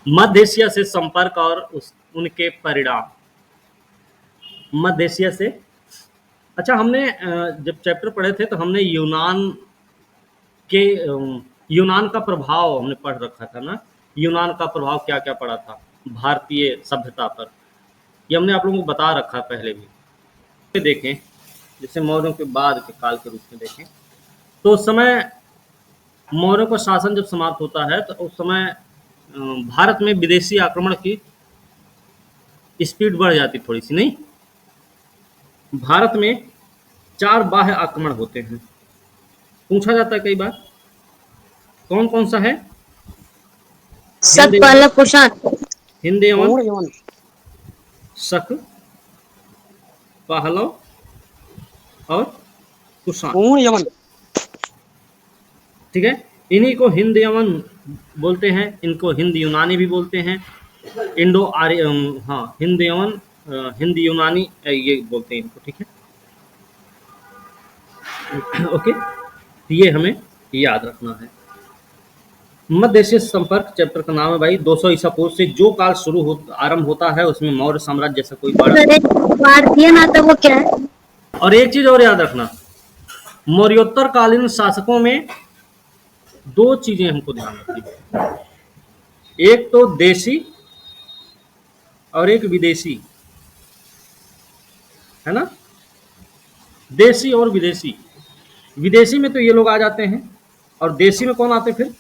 मध्य Asia से संपर्क और उनके परिणाम। मध्य एशिया से, अच्छा हमने जब चैप्टर पढ़े थे तो हमने के यूनान का प्रभाव हमने पढ़ रखा था ना। यूनान का प्रभाव क्या क्या पड़ा था भारतीय सभ्यता पर, ये हमने आप लोगों को बता रखा पहले भी। देखें जैसे मौर्यों के बाद के काल के रूप में देखें तो उस समय मौर्यों का शासन जब समाप्त होता है तो उस समय भारत में विदेशी आक्रमण की स्पीड बढ़ जाती थोड़ी सी, नहीं। भारत में 4 बाह्य आक्रमण होते हैं। पूछा जाता है कई बार कौन कौन सा है। शक, पहला कुषाण, हिंद यमन, यमन, शक, पहलव और कुषाण, यमन। ठीक है, इन्हीं को हिंद यमन बोलते हैं, इनको हिंद यूनानी भी बोलते हैं। इंडो आर्य, हाँ हिंद यमन, हिंद यूनानी ये बोलते हैं इनको, ठीक है। ओके, ये हमें याद रखना है। मध्य एशिया संपर्क चैप्टर का नाम है भाई। 200 ईसा पूर्व से जो काल आरंभ होता है उसमें मौर्य साम्राज्य जैसा कोई बड़ा। भारतीय नाटक वो क्या है? और एक चीज और याद रखना, मौर्योत्तर कालीन शासकों में 2 चीजें हमको ध्यान रखनी है, एक तो देशी और एक विदेशी, है ना। देशी और विदेशी, विदेशी में तो ये लोग आ जाते हैं और देशी में कौन आते फिर।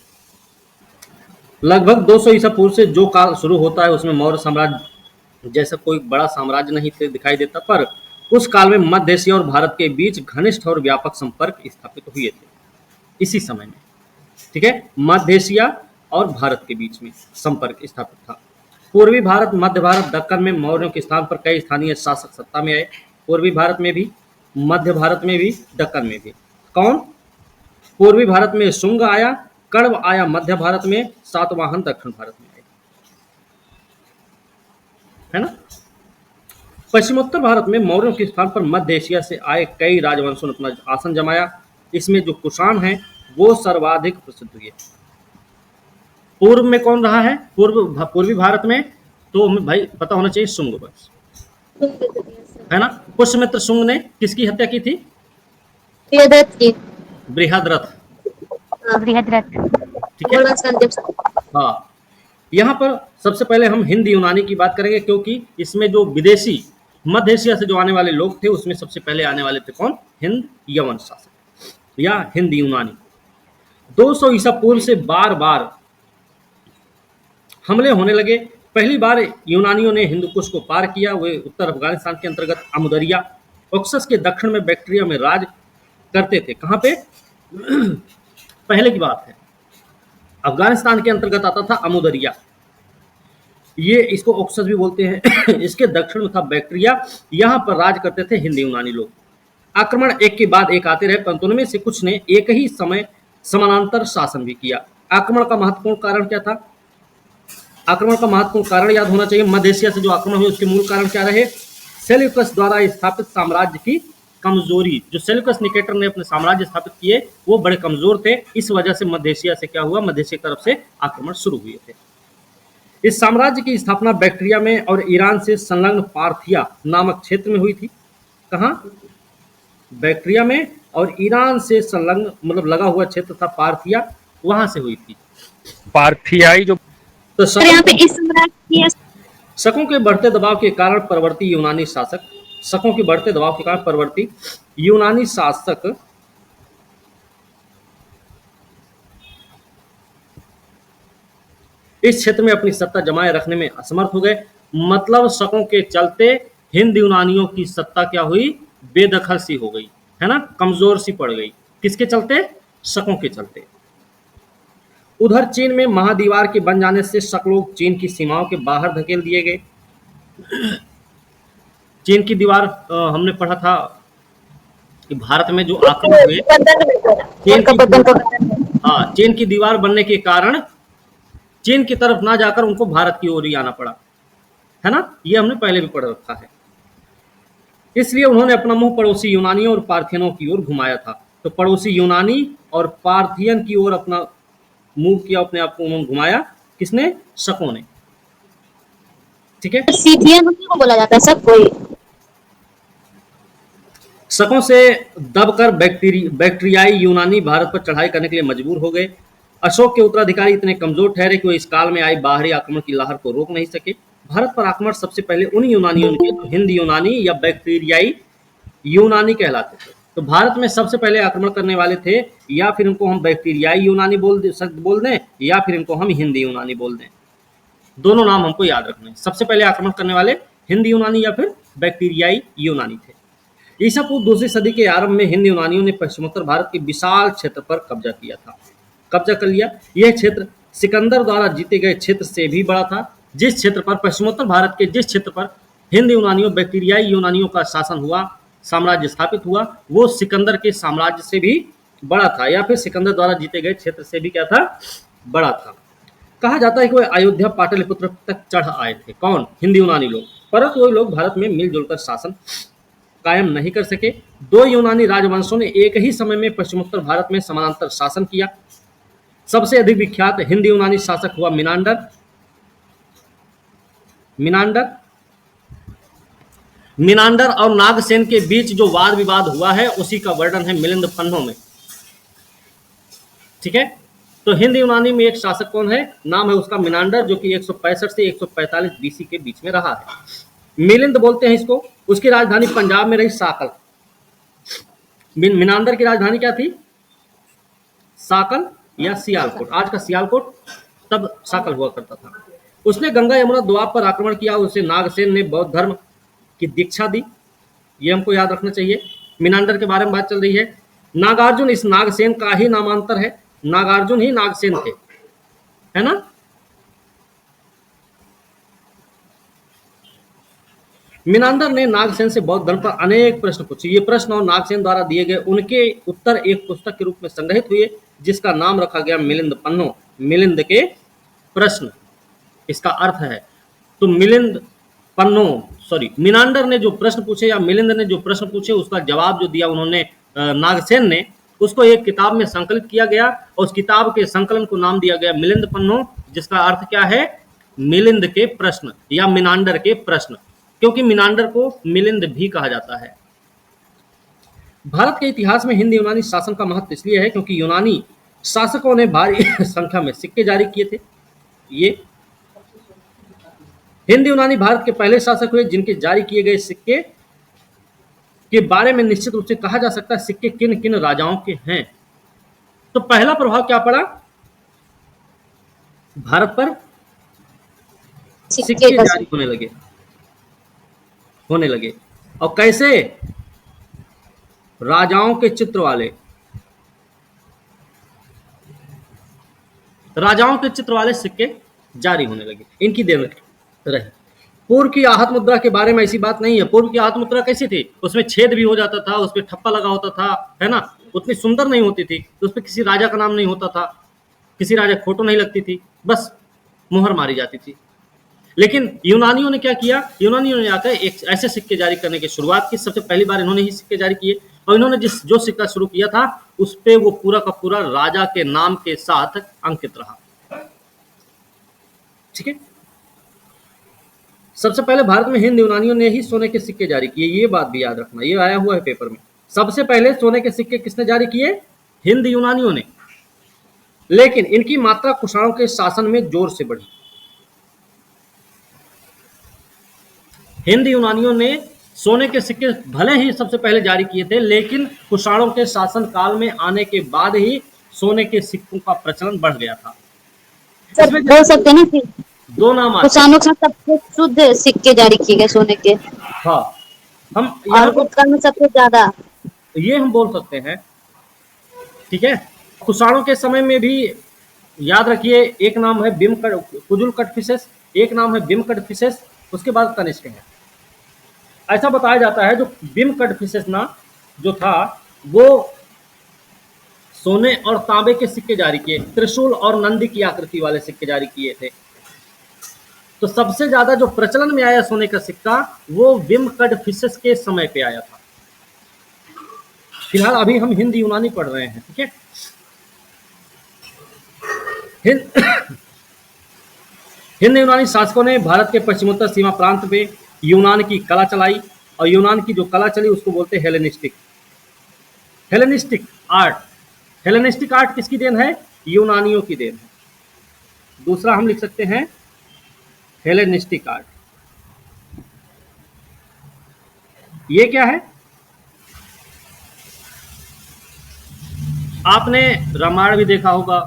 लगभग 200 ईसा पूर्व से जो काल शुरू होता है उसमें मौर्य साम्राज्य जैसा कोई बड़ा साम्राज्य नहीं दिखाई देता, पर उस काल में मध्य एशिया और भारत के बीच घनिष्ठ और व्यापक संपर्क स्थापित हुए थे इसी समय में, ठीक है। मध्य एशिया और भारत के बीच में संपर्क स्थापित था। पूर्वी भारत, मध्य भारत, दक्कन में मौर्यों के स्थान पर कई स्थानीय शासक सत्ता में आए। पूर्वी भारत में भी, मध्य भारत में भी, दक्कन में भी। कौन? पूर्वी भारत में शुंग आया, कण्व आया मध्य भारत में, सातवाहन दक्षिण भारत में आए, है ना। पश्चिमोत्तर भारत में मौर्यों के स्थान पर मध्य एशिया से आए कई राजवंशों ने अपना आसन जमाया। इसमें जो कुषाण हैं वो सर्वाधिक प्रसिद्ध हुए। पूर्व में कौन रहा है? पूर्वी भारत में तो हमें भाई पता होना चाहिए शुंग, बस, है ना। पुष्यमित्र शुंग ने किसकी हत्या की थी? बृहद्रथ, ठीक है। हाँ, यहाँ पर सबसे पहले हम हिंद यूनानी की बात करेंगे क्योंकि इसमें जो विदेशी मध्य एशिया से जो आने वाले लोग थे उसमें सबसे पहले आने वाले थे कौन? हिंद यमन शासक या हिंद यूनानी। 200 ईसा पूर्व से बार बार हमले होने लगे। पहली बार यूनानियों ने हिंदू कुश को पार किया। वे उत्तर अफगानिस्तान के अंतर्गत अमुदरिया, ऑक्सस के दक्षिण में बैक्ट्रिया में राज करते थे। कहाँ पे? पहले की बात है, अफगानिस्तान के अंतर्गत आता था अमुदरिया, ये इसको ऑक्सस भी बोलते हैं। इसके दक्षिण में था बैक्ट्रिया, यहाँ पर राज करते थे हिंद यूनानी लोग। आक्रमण एक के बाद एक आते रहे, परंतु उनमें से कुछ ने एक ही समय समानांतर शासन भी किया। आक्रमण का महत्वपूर्ण कारण क्या था? आक्रमण का महत्वपूर्ण कारण याद होना चाहिए। मध्य एशिया से जो आक्रमण हुए उसके मूल कारण क्या रहे? सेल्यूकस द्वारा स्थापित साम्राज्य की कमजोरी। जो सेल्यूकस निकेटर ने अपने साम्राज्य स्थापित किए वो बड़े कमजोर थे, इस वजह से मध्य एशिया से क्या हुआ? मध्य एशिया की तरफ से आक्रमण शुरू हुए थे। इस साम्राज्य की स्थापना बैक्ट्रिया में और ईरान से संलग्न पार्थिया नामक क्षेत्र में हुई थी। कहाँ? बैक्ट्रिया में और ईरान से संलग्न मतलब लगा हुआ क्षेत्र था पार्थिया, वहां से हुई थी पार्थियाई। जो तो शकों के बढ़ते दबाव के कारण परवर्ती यूनानी शासक, शकों के बढ़ते दबाव के कारण परवर्ती यूनानी शासक इस क्षेत्र में अपनी सत्ता जमाए रखने में असमर्थ हो गए। मतलब शकों के चलते हिंद यूनानियों की सत्ता क्या हुई? बेदखल सी हो गई, है ना, कमजोर सी पड़ गई। किसके चलते? शकों के चलते। उधर चीन में महादीवार के बन जाने से शक लोग चीन की सीमाओं के बाहर धकेल दिए गए। चीन की दीवार हमने पढ़ा था कि भारत में जो आक्रमण हुए, चीन की दीवार बनने के कारण चीन की तरफ ना जाकर उनको भारत की ओर ही आना पड़ा, है ना। ये हमने पहले भी पढ़ रखा है। इसलिए उन्होंने अपना मुंह पड़ोसी यूनानियों और पार्थियनों की ओर घुमाया था। तो पड़ोसी यूनानी और पार्थियन की ओर अपना मुंह किया, अपने आप को घुमाया किसने? शकों ने। ठीक है। सीथियन उसी को बोला जाता है सब कोई। शकों से दबकर बैक्टीरियाई यूनानी भारत पर चढ़ाई करने के लिए मजबूर हो गए। अशोक के उत्तराधिकारी इतने कमजोर ठहरे कि वे इस काल में आई बाहरी आक्रमण की लहर को रोक नहीं सके। भारत पर आक्रमण सबसे पहले उन यूनानियों ने किया जो हिंद यूनानी या बैक्टीरियाई यूनानी कहलाते थे। तो भारत में सबसे पहले आक्रमण करने वाले थे, या फिर इनको हम बैक्टीरियाई यूनानी बोल दें, या फिर इनको हम हिंदी यूनानी बोल दें। दोनों नाम हमको याद रखने हैं। सबसे पहले आक्रमण करने वाले हिंद यूनानी या फिर बैक्टीरियाई यूनानी थे। ईसा पूर्व दूसरी सदी के आरंभ में हिंद यूनानियों ने पश्चिमोत्तर भारत के विशाल क्षेत्र पर कब्जा कर लिया। यह क्षेत्र सिकंदर द्वारा जीते गए क्षेत्र से भी बड़ा था। जिस क्षेत्र पर पश्चिमोत्तर भारत के जिस क्षेत्र पर हिंद यूनानियों बैक्टीरियाई यूनानियों का शासन हुआ, साम्राज्य स्थापित हुआ, वो सिकंदर के साम्राज्य से भी बड़ा था, या फिर सिकंदर द्वारा जीते गए क्षेत्र से भी क्या था, बड़ा था। कहा जाता है कि वे अयोध्या पाटलिपुत्र तक चढ़ आए थे। कौन? हिंद यूनानी लोग। परंतु वो लोग भारत में मिलजुल कर शासन कायम नहीं कर सके। दो यूनानी राजवंशों ने एक ही समय में पश्चिमोत्तर भारत में समानांतर शासन किया। सबसे अधिक विख्यात हिंद यूनानी शासक हुआ मिनांडर और नागसेन के बीच जो वाद विवाद हुआ है उसी का वर्णन है मिलिंद पन्नों में। ठीक है। तो हिंद यूनानी में एक शासक कौन है? नाम है उसका मिनांडर, जो कि 165 से 145 बीसी के बीच में रहा है। मिलिंद बोलते हैं इसको। उसकी राजधानी पंजाब में रही साकल। मिनांडर की राजधानी क्या थी? साकल या सियालकोट। आज का सियालकोट, तब साकल हुआ करता था। उसने गंगा यमुना द्वाब पर आक्रमण किया। उसे नागसेन ने बौद्ध धर्म की दीक्षा दी। ये हमको याद रखना चाहिए। मिनांडर के बारे में बात चल रही है। नागार्जुन इस नागसेन का ही नामांतर है। नागार्जुन ही नागसेन थे, है ना। मिनांडर ने नागसेन से बौद्ध धर्म पर अनेक प्रश्न पूछे। ये प्रश्न और नागसेन द्वारा दिए गए उनके उत्तर एक पुस्तक के रूप में संग्रहित हुए, जिसका नाम रखा गया मिलिंद पन्नों, मिलिंद के प्रश्न इसका अर्थ है। तो मिनांडर ने जो प्रश्न पूछे या मिलिंद ने जो प्रश्न पूछे, उसका जवाब जो दिया उन्होंने नागसेन ने, उसको एक किताब में संकलित किया गया और उस किताब के संकलन को नाम दिया गया मिलिंद पन्नों, जिसका अर्थ क्या है? मिलिंद के प्रश्न या मिनांडर के प्रश्न, क्योंकि मिनांडर को मिलिंद भी कहा जाता है। भारत के इतिहास में हिंद यूनानी शासन का महत्व इसलिए है क्योंकि यूनानी शासकों ने भारी संख्या में सिक्के जारी किए थे। ये हिंद यूनानी भारत के पहले शासक हुए जिनके जारी किए गए सिक्के के बारे में निश्चित रूप से कहा जा सकता है सिक्के किन किन राजाओं के हैं। तो पहला प्रभाव क्या पड़ा भारत पर? सिक्के जारी होने लगे। और कैसे? राजाओं के चित्र वाले सिक्के जारी होने लगे। इनकी देन रही। पूर्व की आहत मुद्रा के बारे में ऐसी बात नहीं है। पूर्व की आहत मुद्रा कैसी थी? उसमें छेद भी हो जाता था, उस पर ठप्पा लगा होता था, है ना। उतनी सुंदर नहीं होती थी, तो उस पर किसी राजा का नाम नहीं होता था, किसी राजा फोटो नहीं लगती थी, बस मुहर मारी जाती थी। लेकिन यूनानियों ने क्या किया? यूनानियों ने आकर एक ऐसे सिक्के जारी करने की शुरुआत की। सबसे पहली बार इन्होंने ही सिक्के जारी किए और इन्होंने जो सिक्का शुरू किया था उस पे वो पूरा का पूरा राजा के नाम के साथ अंकित रहा। ठीक है। सबसे पहले भारत में हिंद यूनानियों ने ही सोने के सिक्के जारी किए। ये बात भी याद रखना, ये आया हुआ है पेपर में। सबसे पहले सोने के सिक्के किसने जारी किए? हिंद यूनानियों ने। लेकिन इनकी मात्रा कुषाणों के शासन में जोर से बढ़ी। हिंद यूनानियों ने सोने के सिक्के भले ही सबसे पहले जारी किए थे, लेकिन कुषाणों के शासन काल में आने के बाद ही सोने के सिक्कों का प्रचलन बढ़ गया था। सर बोल सकते हैं ना कि दो नाम आते हैं। कुषाणों के सबसे शुद्ध सिक्के जारी किए गए सोने के। हाँ, हम और गुप्तकाल में सबसे ज्यादा ये हम बोल सकते हैं। ठीक है। कुषाणों के समय में भी याद रखिए, एक नाम है कुजुल कटफिसेस, एक नाम है बिम कटफिसेस, उसके बाद कनिष्क है। ऐसा बताया जाता है जो बिम कटफिसेस ना जो था वो सोने और तांबे के सिक्के जारी किए, त्रिशूल और नंदी की आकृति वाले सिक्के जारी किए थे। तो सबसे ज्यादा जो प्रचलन में आया सोने का सिक्का वो बिम कटफिसेस के समय पे आया था। फिलहाल अभी हम हिंद यूनानी पढ़ रहे हैं। ठीक है। हिंद यूनानी शासकों ने भारत के पश्चिमोत्तर सीमा प्रांत में यूनान की कला चलाई, और यूनान की जो कला चली उसको बोलते हैं Hellenistic Hellenistic art. Hellenistic art किसकी देन है? यूनानियों की देन है। दूसरा हम लिख सकते हैं हेलेनिस्टिक आर्ट। ये क्या है? आपने रामायण भी देखा होगा,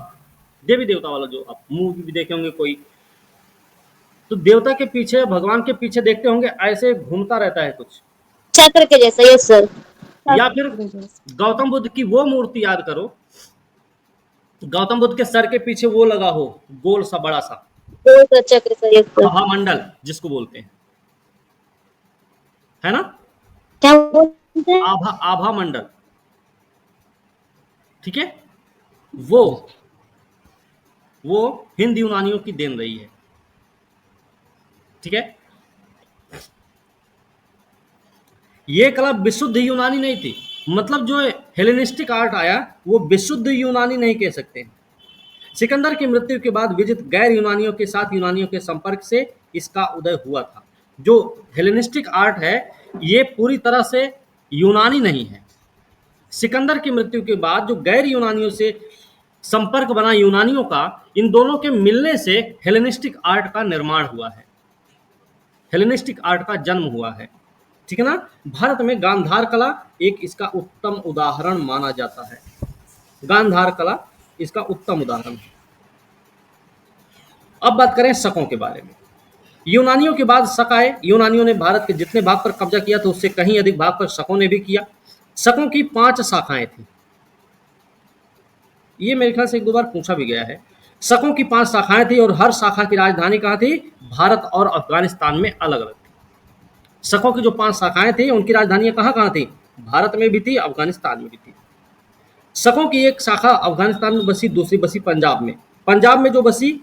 देवी देवता वाला जो आप मूवी भी देखे होंगे कोई, तो देवता के पीछे, भगवान के पीछे देखते होंगे ऐसे घूमता रहता है कुछ। चक्र के जैसा, यस सर। या फिर गौतम बुद्ध की वो मूर्ति याद करो, गौतम बुद्ध के सर के पीछे वो लगा हो गोल सा बड़ा सा गोल सा चक्र सा, यस सर। महामंडल जिसको बोलते हैं, है ना? क्या बोलते हैं? आभा मंडल, ठीक है? वो हिंद यूनानियों की देन रही है, ठीक है? ये कला विशुद्ध यूनानी नहीं थी, मतलब जो हेलेनिस्टिक आर्ट आया वो विशुद्ध यूनानी नहीं कह सकते। सिकंदर की मृत्यु के बाद विजित गैर यूनानियों के साथ यूनानियों के संपर्क से इसका उदय हुआ था। जो हेलेनिस्टिक आर्ट है ये पूरी तरह से यूनानी नहीं है। सिकंदर की मृत्यु के बाद जो गैर यूनानियों से संपर्क बना यूनानियों का, इन दोनों के मिलने से हेलेनिस्टिक आर्ट का निर्माण हुआ है, हेलेनिस्टिक आर्ट का जन्म हुआ है, ठीक है ना? भारत में गांधार कला एक इसका उत्तम उदाहरण माना जाता है। गांधार कला इसका उत्तम उदाहरण है। अब बात करें शकों के बारे में। यूनानियों के बाद शक आए। यूनानियों ने भारत के जितने भाग पर कब्जा किया था उससे कहीं अधिक भाग पर शकों ने भी किया। शकों की 5 शाखाएं थी। ये मेरे ख्याल से 1-2 बार पूछा भी गया है। शकों की 5 शाखाएं थी और हर शाखा की राजधानी कहाँ थी? भारत और अफगानिस्तान में अलग अलग थी। शकों की जो 5 शाखाएं थी उनकी राजधानियां कहाँ कहाँ थी? भारत में भी थी, अफगानिस्तान में भी थी। शकों की एक शाखा अफगानिस्तान में बसी, दूसरी बसी पंजाब में। पंजाब में जो बसी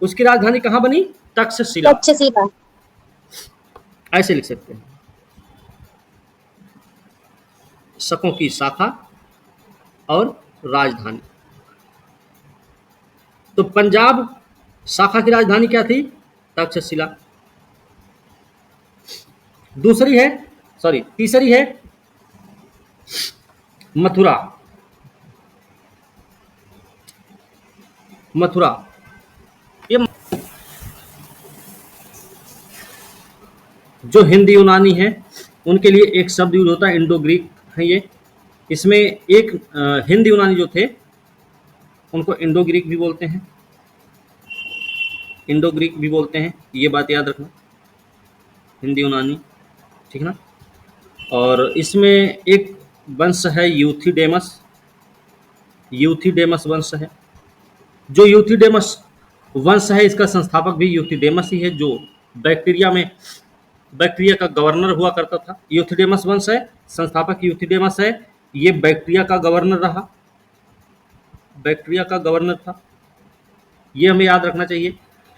उसकी राजधानी कहाँ बनी? तक्षशिला। तक्षशिला। ऐसे लिख सकते हैं, शकों की शाखा और राजधानी। तो पंजाब शाखा की राजधानी क्या थी? तक्षशिला। तीसरी है मथुरा। ये जो हिंदी यूनानी है उनके लिए एक शब्द यूज होता है, इंडो ग्रीक है ये। इसमें एक हिंदी यूनानी जो थे उनको इंडो ग्रीक भी बोलते हैं, इंडो ग्रीक भी बोलते हैं, ये बात याद रखना। हिंदी यूनानी, ठीक ना? और इसमें एक वंश है यूथिडेमस, यूथिडेमस वंश है। जो यूथिडेमस वंश है इसका संस्थापक भी यूथिडेमस ही है, जो बैक्टीरिया का गवर्नर हुआ करता था। यूथिडेमस वंश है, संस्थापक यूथिडेमस है। ये बैक्टीरिया का गवर्नर रहा, बैक्टीरिया का गवर्नर था, ये हमें याद रखना चाहिए।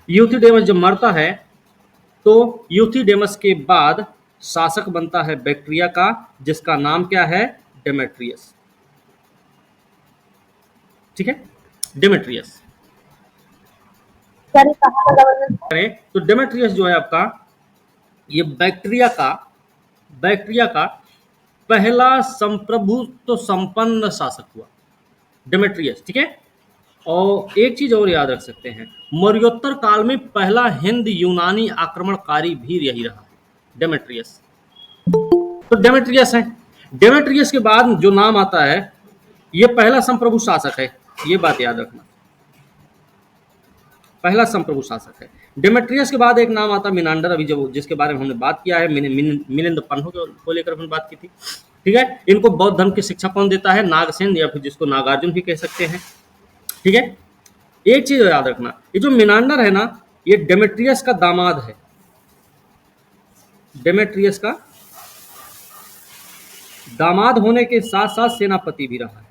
यूथिडेमस जब मरता है तो यूथिडेमस के बाद शासक बनता है बैक्टीरिया का, जिसका नाम क्या है? डेमेट्रियस, ठीक है? डेमेट्रियस। करें तो डेमेट्रियस जो है आपका, ये बैक्टीरिया का पहला संप्रभुत्व संपन्न शासक हुआ, डेमेट्रियस, ठीक है? और एक चीज और याद रख सकते हैं, मौर्योत्तर काल में पहला हिंद यूनानी आक्रमणकारी भी यही रहा, डेमेट्रियस। तो डेमेट्रियस है। डेमेट्रियस के बाद जो नाम आता है ये पहला संप्रभु शासक है, ये बात याद रखना, पहला संप्रभु शासक है। डेमेट्रियस के बाद एक नाम आता है मिनांडर, अभी जो जिसके बारे में हमने बात किया है, मिलिंद पन्हो को लेकर हमने बात की थी, ठीक है? इनको बौद्ध धर्म की शिक्षा कौन देता है? नागसेन, या फिर जिसको नागार्जुन भी कह सकते हैं, ठीक है? एक चीज याद रखना, ये जो मिनांडर है ना, ये डेमेट्रियस का दामाद है, डेमेट्रियस का दामाद होने के साथ साथ सेनापति भी रहा है,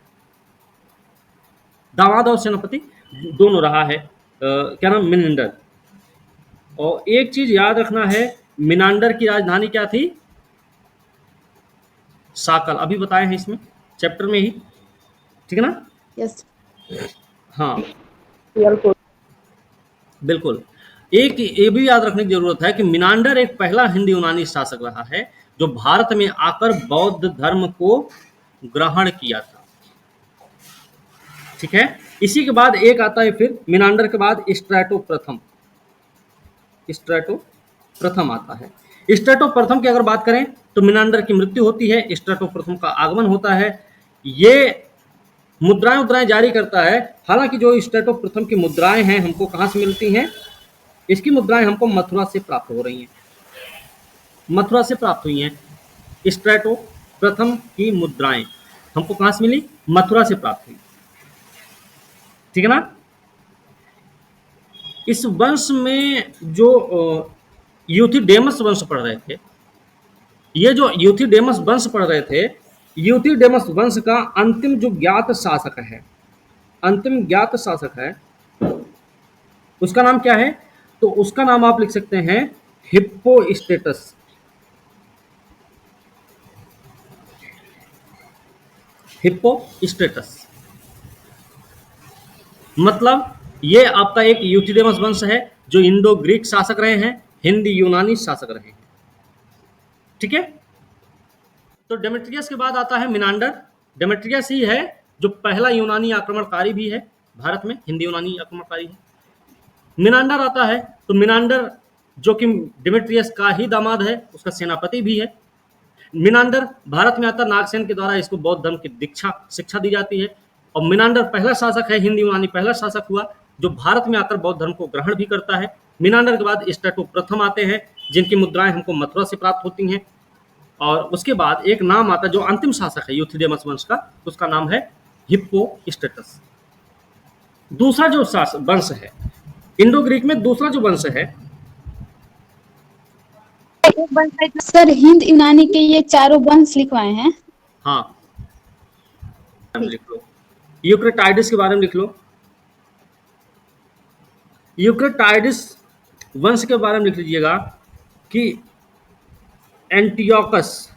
दामाद और सेनापति दोनों रहा है। क्या नाम? मिनांडर। और एक चीज याद रखना है, मिनांडर की राजधानी क्या थी? साकल, अभी बताए हैं इसमें चैप्टर में ही, ठीक है ना? यस। हाँ, बिल्कुल। एक ये भी याद रखने की जरूरत है कि मिनांडर एक पहला हिंदी यूनानी शासक रहा है जो भारत में आकर बौद्ध धर्म को ग्रहण किया था। ठीक है। इसी के बाद एक आता है फिर मिनांडर के बाद स्ट्रैटो प्रथम। स्ट्रैटो प्रथम आता है। स्ट्रैटो प्रथम की अगर बात करें तो मिनांडर की मृत्यु होती है, स्ट्रैटो प्रथम का आगमन होता है। ये मुद्राएं जारी करता है। हालांकि जो स्ट्रैटो प्रथम की मुद्राएं हैं हमको कहाँ से मिलती हैं? इसकी मुद्राएं हमको मथुरा से प्राप्त हो रही हैं, मथुरा से प्राप्त हुई हैं। स्ट्रैटो प्रथम की मुद्राएं हमको कहाँ से मिली? मथुरा से प्राप्त हुई। ठीक है ना। इस वंश में जो यूथिडेमस वंश पढ़ रहे थे, ये जो यूथिडेमस वंश पढ़ रहे थे, यूथिडेमस वंश का अंतिम जो ज्ञात शासक है, अंतिम ज्ञात शासक है, उसका नाम क्या है? तो उसका नाम आप लिख सकते हैं हिप्पोस्टेटस। हिप्पोस्टेटस मतलब ये आपका एक यूथिडेमस वंश है जो इंडो ग्रीक शासक रहे हैं, हिंदी यूनानी शासक रहे हैं। ठीक है। तो डेमेट्रियस के बाद आता है मिनांडर। डेमेट्रियस ही है जो पहला यूनानी आक्रमणकारी भी है भारत में, हिंदी यूनानी आक्रमणकारी है। मिनांडर आता है तो मिनांडर जो कि डेमेट्रियस का ही दामाद है, उसका सेनापति भी है। मिनांडर भारत में आता, नागसेन के द्वारा इसको बौद्ध धर्म की दीक्षा शिक्षा दी जाती है। और मिनांडर पहला शासक है, हिंदी यूनानी पहला शासक हुआ जो भारत में आकर बौद्ध धर्म को ग्रहण भी करता है। मिनांडर के बाद स्ट्रैटो प्रथम आते हैं जिनकी मुद्राएं हमको मथुरा से प्राप्त होती हैं। और उसके बाद एक नाम आता है जो अंतिम शासक है यूथिडेमस वंश का, उसका नाम है हिप्पोस्टेटस। दूसरा जो वंश है इंडो ग्रीक में, दूसरा जो वंश है, सर हिंद यूनानी के ये चारों वंश लिखवाए हैं। हाँ लिख लो, यूक्रेटाइडिस के बारे में लिख लो। यूक्रेटाइडिस वंश के बारे में लिख लीजिएगा कि एंटियोकस,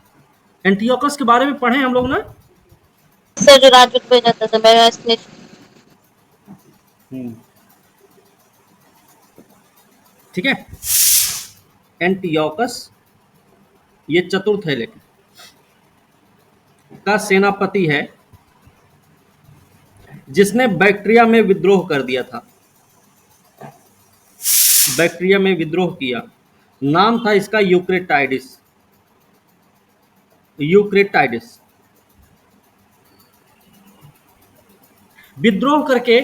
एंटियोकस के बारे में पढ़े हम लोग ना। सर जो राजपूत में जाता था मैं इसने ठीक है। एंटियोकस ये चतुर्थ है लेकिन का सेनापति है जिसने बैक्ट्रिया में विद्रोह कर दिया था। बैक्ट्रिया में विद्रोह किया, नाम था इसका यूक्रेटाइडिस। यूक्रेटाइडिस विद्रोह करके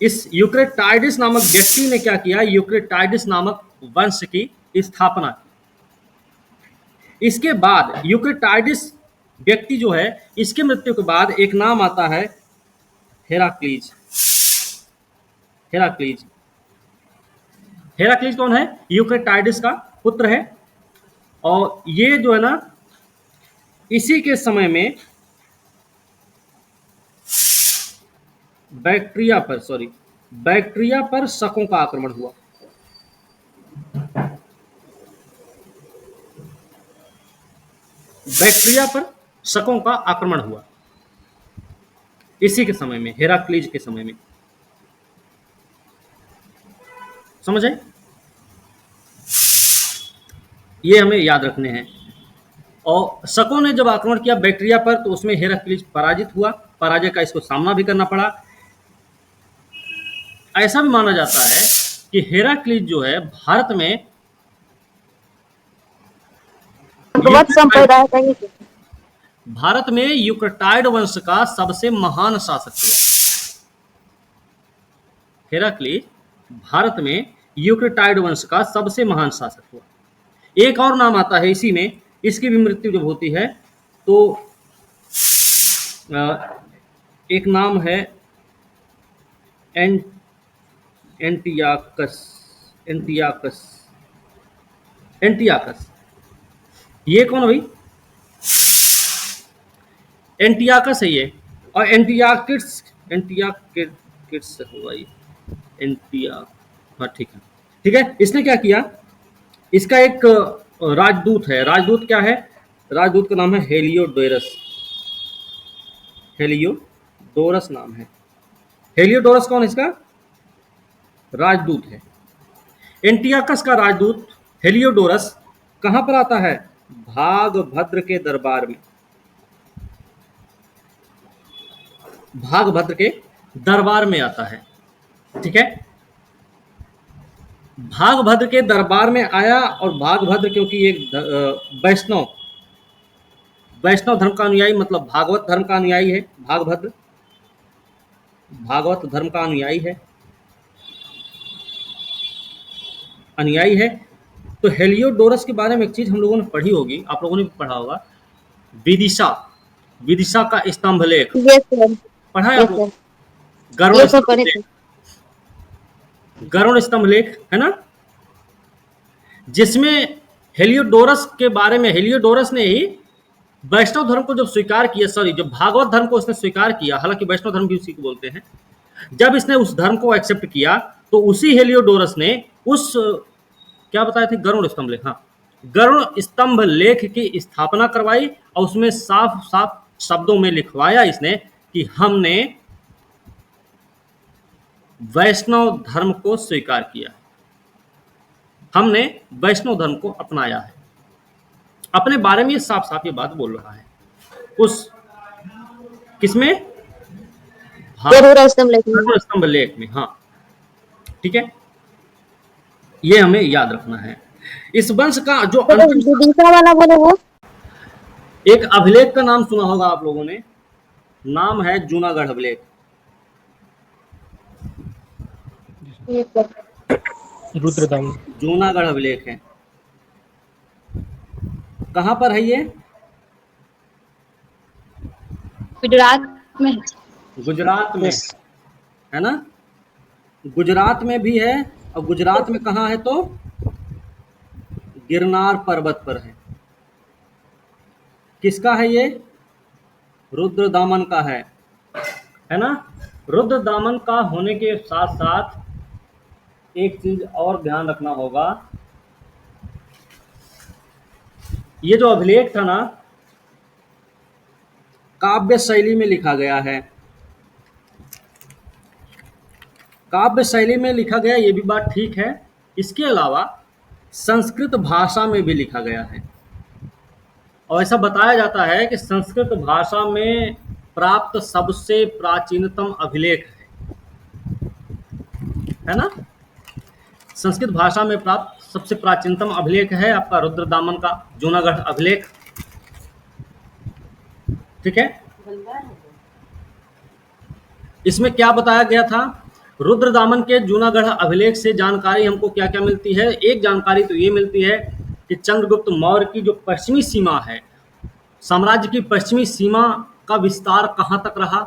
इस यूक्रेटाइडिस नामक व्यक्ति ने क्या किया? यूक्रेटाइडिस नामक वंश की स्थापना की। इसके बाद यूक्रेटाइडिस व्यक्ति जो है, इसके मृत्यु के बाद एक नाम आता है हेराक्लीज। हेराक्लीज, हेराक्लीज कौन है? यूक्रेटाइडिस का पुत्र है। और ये जो है ना, इसी के समय में बैक्ट्रिया पर शकों का आक्रमण हुआ। बैक्ट्रिया पर शकों का आक्रमण हुआ इसी के समय में, हेराक्लीज के समय में। समझ आए? ये हमें याद रखने हैं। और शकों ने जब आक्रमण किया बैक्ट्रिया पर तो उसमें हेराक्लीज पराजित हुआ, पराजय का इसको सामना भी करना पड़ा। ऐसा भी माना जाता है कि हेराक्लीज जो है भारत में यूक्रेटाइड वंश का सबसे महान शासक हुआ। हेराक्लीज भारत में यूक्रेटाइड वंश का सबसे महान शासक हुआ। एक और नाम आता है इसी में, इसकी भी मृत्यु जब होती है तो एक नाम है एंटियाकस। एंटियाकस ये कौन है भाई? एंटियाकस है ये। और एंटियाकिट्स होगा ये, हाँ ठीक है। ठीक है, इसने क्या किया? इसका एक राजदूत है। राजदूत क्या है? राजदूत का नाम है हेलियोडोरस। हेलियोडोरस नाम है। हेलियोडोरस कौन है? इसका राजदूत है। एंटियाकस का राजदूत हेलियोडोरस कहाँ पर आता है? भागभद्र के दरबार में। भागभद्र के दरबार में आता है। ठीक है, भागभद्र के दरबार में आया। और भागभद्र क्योंकि एक वैष्णव धर्म का अनुयायी, मतलब भागवत धर्म का अनुयायी है। भागभद्र भागवत धर्म का अनुयायी है। तो हेलियोडोरस के बारे में एक चीज हम लोगों ने पढ़ी होगी, आप लोगों ने भी पढ़ा होगा, विदिशा का स्तंभ लेख। यस सर, पढ़ा है आप यस लोग? सर, गरुड़ ये सब स्तंभ पढ़े लेख, थे। गरुड़ स्तंभ लेख है ना, जिसमें हेलियोडोरस के बारे में, हेलियोडोरस ने ही वैष्णव धर्म को जब स्वीकार किया, सॉरी, जब भागवत धर्म को उसने स्वीकार किया, हालांकि वैष्णव धर्म भी उसी को बोलते हैं, जब इसने उस धर्म को एक्सेप्ट किया तो उसी हेलियोडोरस ने उस, क्या बताए थे, गरुड़ स्तंभ लेख, हाँ, गरुड़ स्तंभ लेख की स्थापना करवाई। और उसमें साफ साफ शब्दों में लिखवाया इसने कि हमने वैष्णव धर्म को स्वीकार किया, हमने वैष्णव धर्म को अपनाया है। अपने बारे में साफ साफ ये बात बोल रहा है उस किसमें, गरुड़ स्तंभ लेख में। गरुड़ स्तंभ लेख में। हाँ, ठीक है, ये हमें याद रखना है। इस वंश का जो तो अंतिम, विदिशा वाला बोले वो एक अभिलेख का नाम सुना होगा आप लोगों ने, नाम है जूनागढ़ अभिलेख। Yes sir. रुद्रदामन। जूनागढ़ अभिलेख है, कहाँ पर है ये? गुजरात में है। गुजरात में है ना, गुजरात में भी है। और गुजरात में कहाँ है? तो गिरनार पर्वत पर है। किसका है ये? रुद्रदामन का है ना। रुद्रदामन का होने के साथ साथ एक चीज और ध्यान रखना होगा, ये जो अभिलेख था ना, काव्य शैली में लिखा गया है। काव्य शैली में लिखा गया, ये भी बात ठीक है। इसके अलावा संस्कृत भाषा में भी लिखा गया है। और ऐसा बताया जाता है कि संस्कृत भाषा में प्राप्त सबसे प्राचीनतम अभिलेख है ना, संस्कृत भाषा में प्राप्त सबसे प्राचीनतम अभिलेख है आपका रुद्रदामन का जूनागढ़ अभिलेख। ठीक है, इसमें क्या बताया गया था? रुद्रदामन के जूनागढ़ अभिलेख से जानकारी हमको क्या क्या मिलती है? एक जानकारी तो ये मिलती है कि चंद्रगुप्त मौर्य की जो पश्चिमी सीमा है, साम्राज्य की पश्चिमी सीमा का विस्तार कहाँ तक रहा,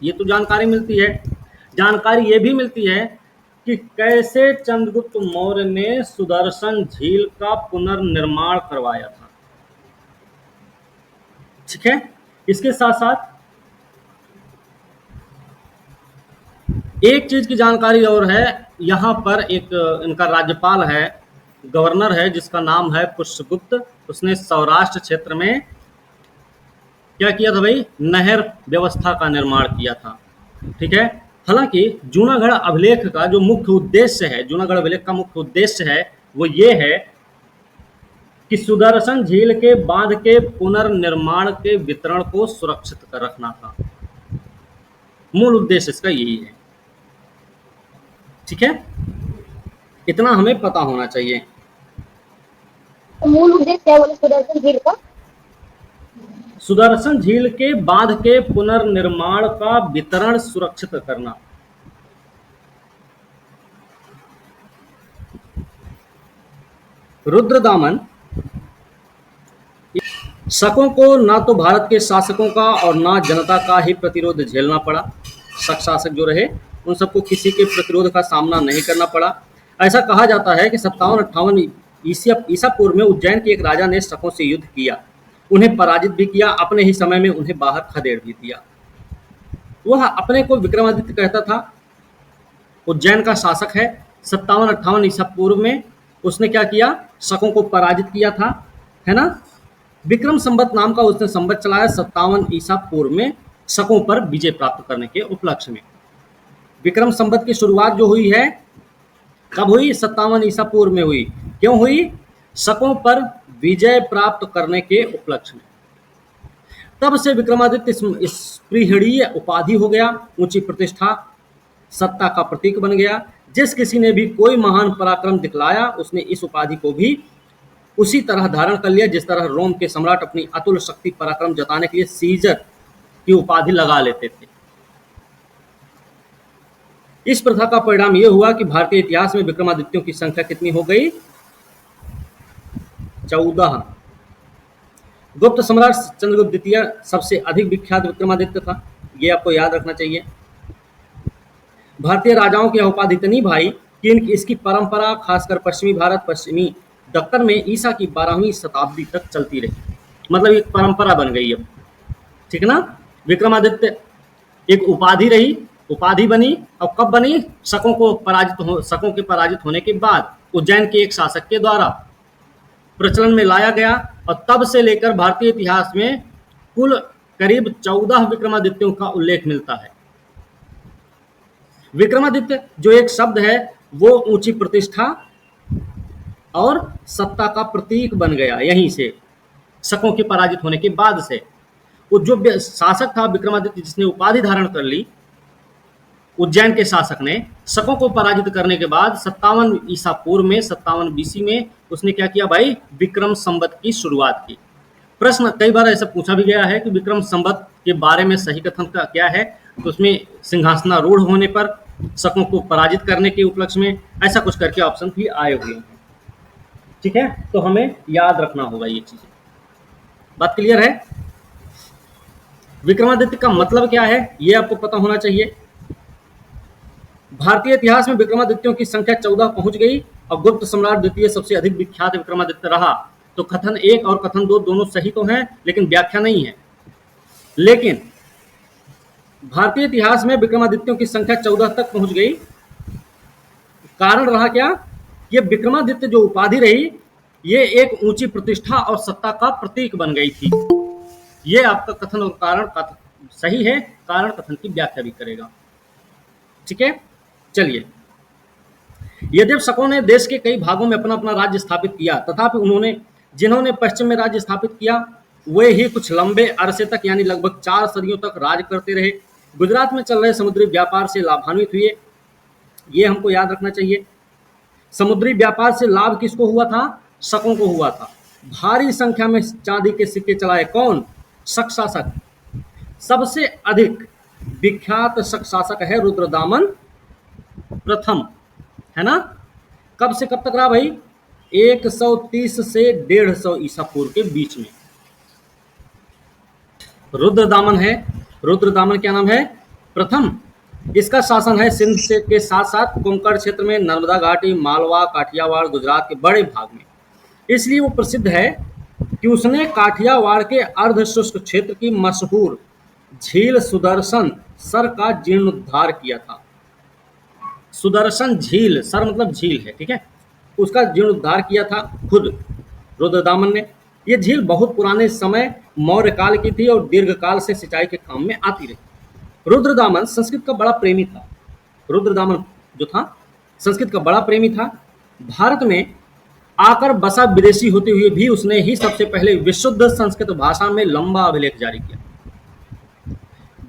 ये तो जानकारी मिलती है। जानकारी ये भी मिलती है कि कैसे चंद्रगुप्त मौर्य ने सुदर्शन झील का पुनर्निर्माण करवाया था। ठीक है, इसके साथ साथ एक चीज की जानकारी और है, यहाँ पर एक इनका राज्यपाल है, गवर्नर है, जिसका नाम है पुष्यगुप्त। उसने सौराष्ट्र क्षेत्र में क्या किया था भाई? नहर व्यवस्था का निर्माण किया था। ठीक है, हालांकि जूनागढ़ अभिलेख का जो मुख्य उद्देश्य है, जूनागढ़ अभिलेख का मुख्य उद्देश्य है वो ये है कि सुदर्शन झील के बांध के पुनर्निर्माण के वितरण को सुरक्षित कर रखना था। मूल उद्देश्य इसका यही है। ठीक है, इतना हमें पता होना चाहिए। तो मूल उद्देश्य क्या बोले सुदर्शन झील का? सुदर्शन झील के बांध के पुनर्निर्माण का वितरण सुरक्षित करना। रुद्रदामन शकों को ना तो भारत के शासकों का और ना जनता का ही प्रतिरोध झेलना पड़ा। शक शासक जो रहे उन सबको किसी के प्रतिरोध का सामना नहीं करना पड़ा। ऐसा कहा जाता है कि 57-58 ईसा पूर्व में उज्जैन के एक राजा ने शकों से युद्ध किया, उन्हें पराजित भी किया, अपने ही समय में उन्हें बाहर खदेड़ भी दिया। वह अपने को विक्रमादित्य कहता था, उज्जैन का शासक है। 57-58 ईसा पूर्व में उसने क्या किया? शकों को पराजित किया था, है ना। विक्रम संवत नाम का उसने संवत चलाया 57 ईसा पूर्व में शकों पर विजय प्राप्त करने के उपलक्ष्य में। विक्रम संवत की शुरुआत जो हुई है कब हुई? 57 ईसा पूर्व में हुई। क्यों हुई? शकों पर विजय प्राप्त करने के उपलक्ष्य में। तब से विक्रमादित्य स्पृहणीय उपाधि हो गया, ऊंची प्रतिष्ठा, सत्ता का प्रतीक बन गया। जिस किसी ने भी कोई महान पराक्रम दिखलाया उसने इस उपाधि को भी उसी तरह धारण कर लिया जिस तरह रोम के सम्राट अपनी अतुल शक्ति पराक्रम जताने के लिए सीजर की उपाधि लगा लेते थे। इस प्रथा का परिणाम यह हुआ कि भारतीय इतिहास में विक्रमादित्यों की संख्या कितनी हो गई? 14। गुप्त सम्राट चंद्रगुप्त द्वितीय सबसे अधिक विख्यात विक्रमादित्य था, ये आपको याद रखना चाहिए। भारतीय राजाओं की उपाधि इतनी भाई कि इसकी परंपरा खासकर पश्चिमी भारत, पश्चिमी दक्कन में ईसा की 12वीं शताब्दी तक चलती रही। मतलब एक परंपरा बन गई अब, ठीक है ना। विक्रमादित्य एक उपाधि रही, उपाधि बनी, और कब बनी? शकों के पराजित होने के बाद उज्जैन के एक शासक के द्वारा प्रचलन में लाया गया, और तब से लेकर भारतीय इतिहास में कुल करीब 14 विक्रमादित्यों का उल्लेख मिलता है। विक्रमादित्य जो एक शब्द है वो ऊंची प्रतिष्ठा और सत्ता का प्रतीक बन गया यहीं से, शकों के पराजित होने के बाद से। वो जो शासक था विक्रमादित्य जिसने उपाधि धारण कर ली, उज्जैन के शासक ने शकों को पराजित करने के बाद 57 ईसा पूर्व में, 57 बीसी में उसने क्या किया भाई? विक्रम संवत की शुरुआत की। प्रश्न कई बार ऐसा पूछा भी गया है कि विक्रम संवत के बारे में सही कथन का क्या है, तो उसमें सिंहासनारूढ़ होने पर, शकों को पराजित करने के उपलक्ष्य में, ऐसा कुछ करके ऑप्शन भी आए हुए हैं। ठीक है, तो हमें याद रखना होगा ये चीजें। बात क्लियर है? विक्रमादित्य का मतलब क्या है ये आपको पता होना चाहिए। भारतीय इतिहास में विक्रमादित्यों की संख्या 14 पहुंच गई, और गुप्त सम्राट द्वितीय सबसे अधिक विख्यात विक्रमादित्य रहा। तो कथन 1 और कथन 2 दोनों सही तो हैं, लेकिन व्याख्या नहीं है। लेकिन भारतीय इतिहास में विक्रमादित्यों की संख्या 14 तक पहुंच गई, कारण रहा क्या? ये विक्रमादित्य जो उपाधि रही, ये एक ऊंची प्रतिष्ठा और सत्ता का प्रतीक बन गई थी। ये आपका कथन और कारण सही है, कारण कथन की व्याख्या भी करेगा। ठीक है, चलिए। यद्यप शकों ने देश के कई भागों में अपना अपना राज्य स्थापित किया, तथापि जिन्होंने पश्चिम में राज्य स्थापित किया वे ही कुछ लंबे अरसे तक यानी लगभग 4 सदियों तक राज करते रहे। गुजरात में चल रहे समुद्री व्यापार से लाभान्वित हुए, ये हमको याद रखना चाहिए। समुद्री व्यापार से लाभ किसको हुआ था? शकों को हुआ था। भारी संख्या में चांदी के सिक्के चलाए कौन? शक शासक। सबसे अधिक विख्यात शक शासक है रुद्रदामन प्रथम, है ना। कब से कब तक रहा भाई? 130 से 150 ईसा पूर्व के बीच में रुद्रदामन है। रुद्रदामन क्या नाम है? प्रथम। इसका शासन है सिंध से के साथ साथ कोंकण क्षेत्र में, नर्मदा घाटी, मालवा, काठियावाड़, गुजरात के बड़े भाग में। इसलिए वो प्रसिद्ध है कि उसने काठियावाड़ के अर्ध शुष्क क्षेत्र की मशहूर झील सुदर्शन सर का जीर्णोद्धार किया था। सुदर्शन झील, सर मतलब झील है, ठीक है, उसका जीर्णोद्धार किया था खुद रुद्रदामन ने। ये झील बहुत पुराने समय मौर्य काल की थी और दीर्घकाल से सिंचाई के काम में आती रही। रुद्रदामन संस्कृत का बड़ा प्रेमी था। रुद्रदामन जो था संस्कृत का बड़ा प्रेमी था। भारत में आकर बसा विदेशी होते हुए भी उसने ही सबसे पहले विशुद्ध संस्कृत भाषा में लंबा अभिलेख जारी किया।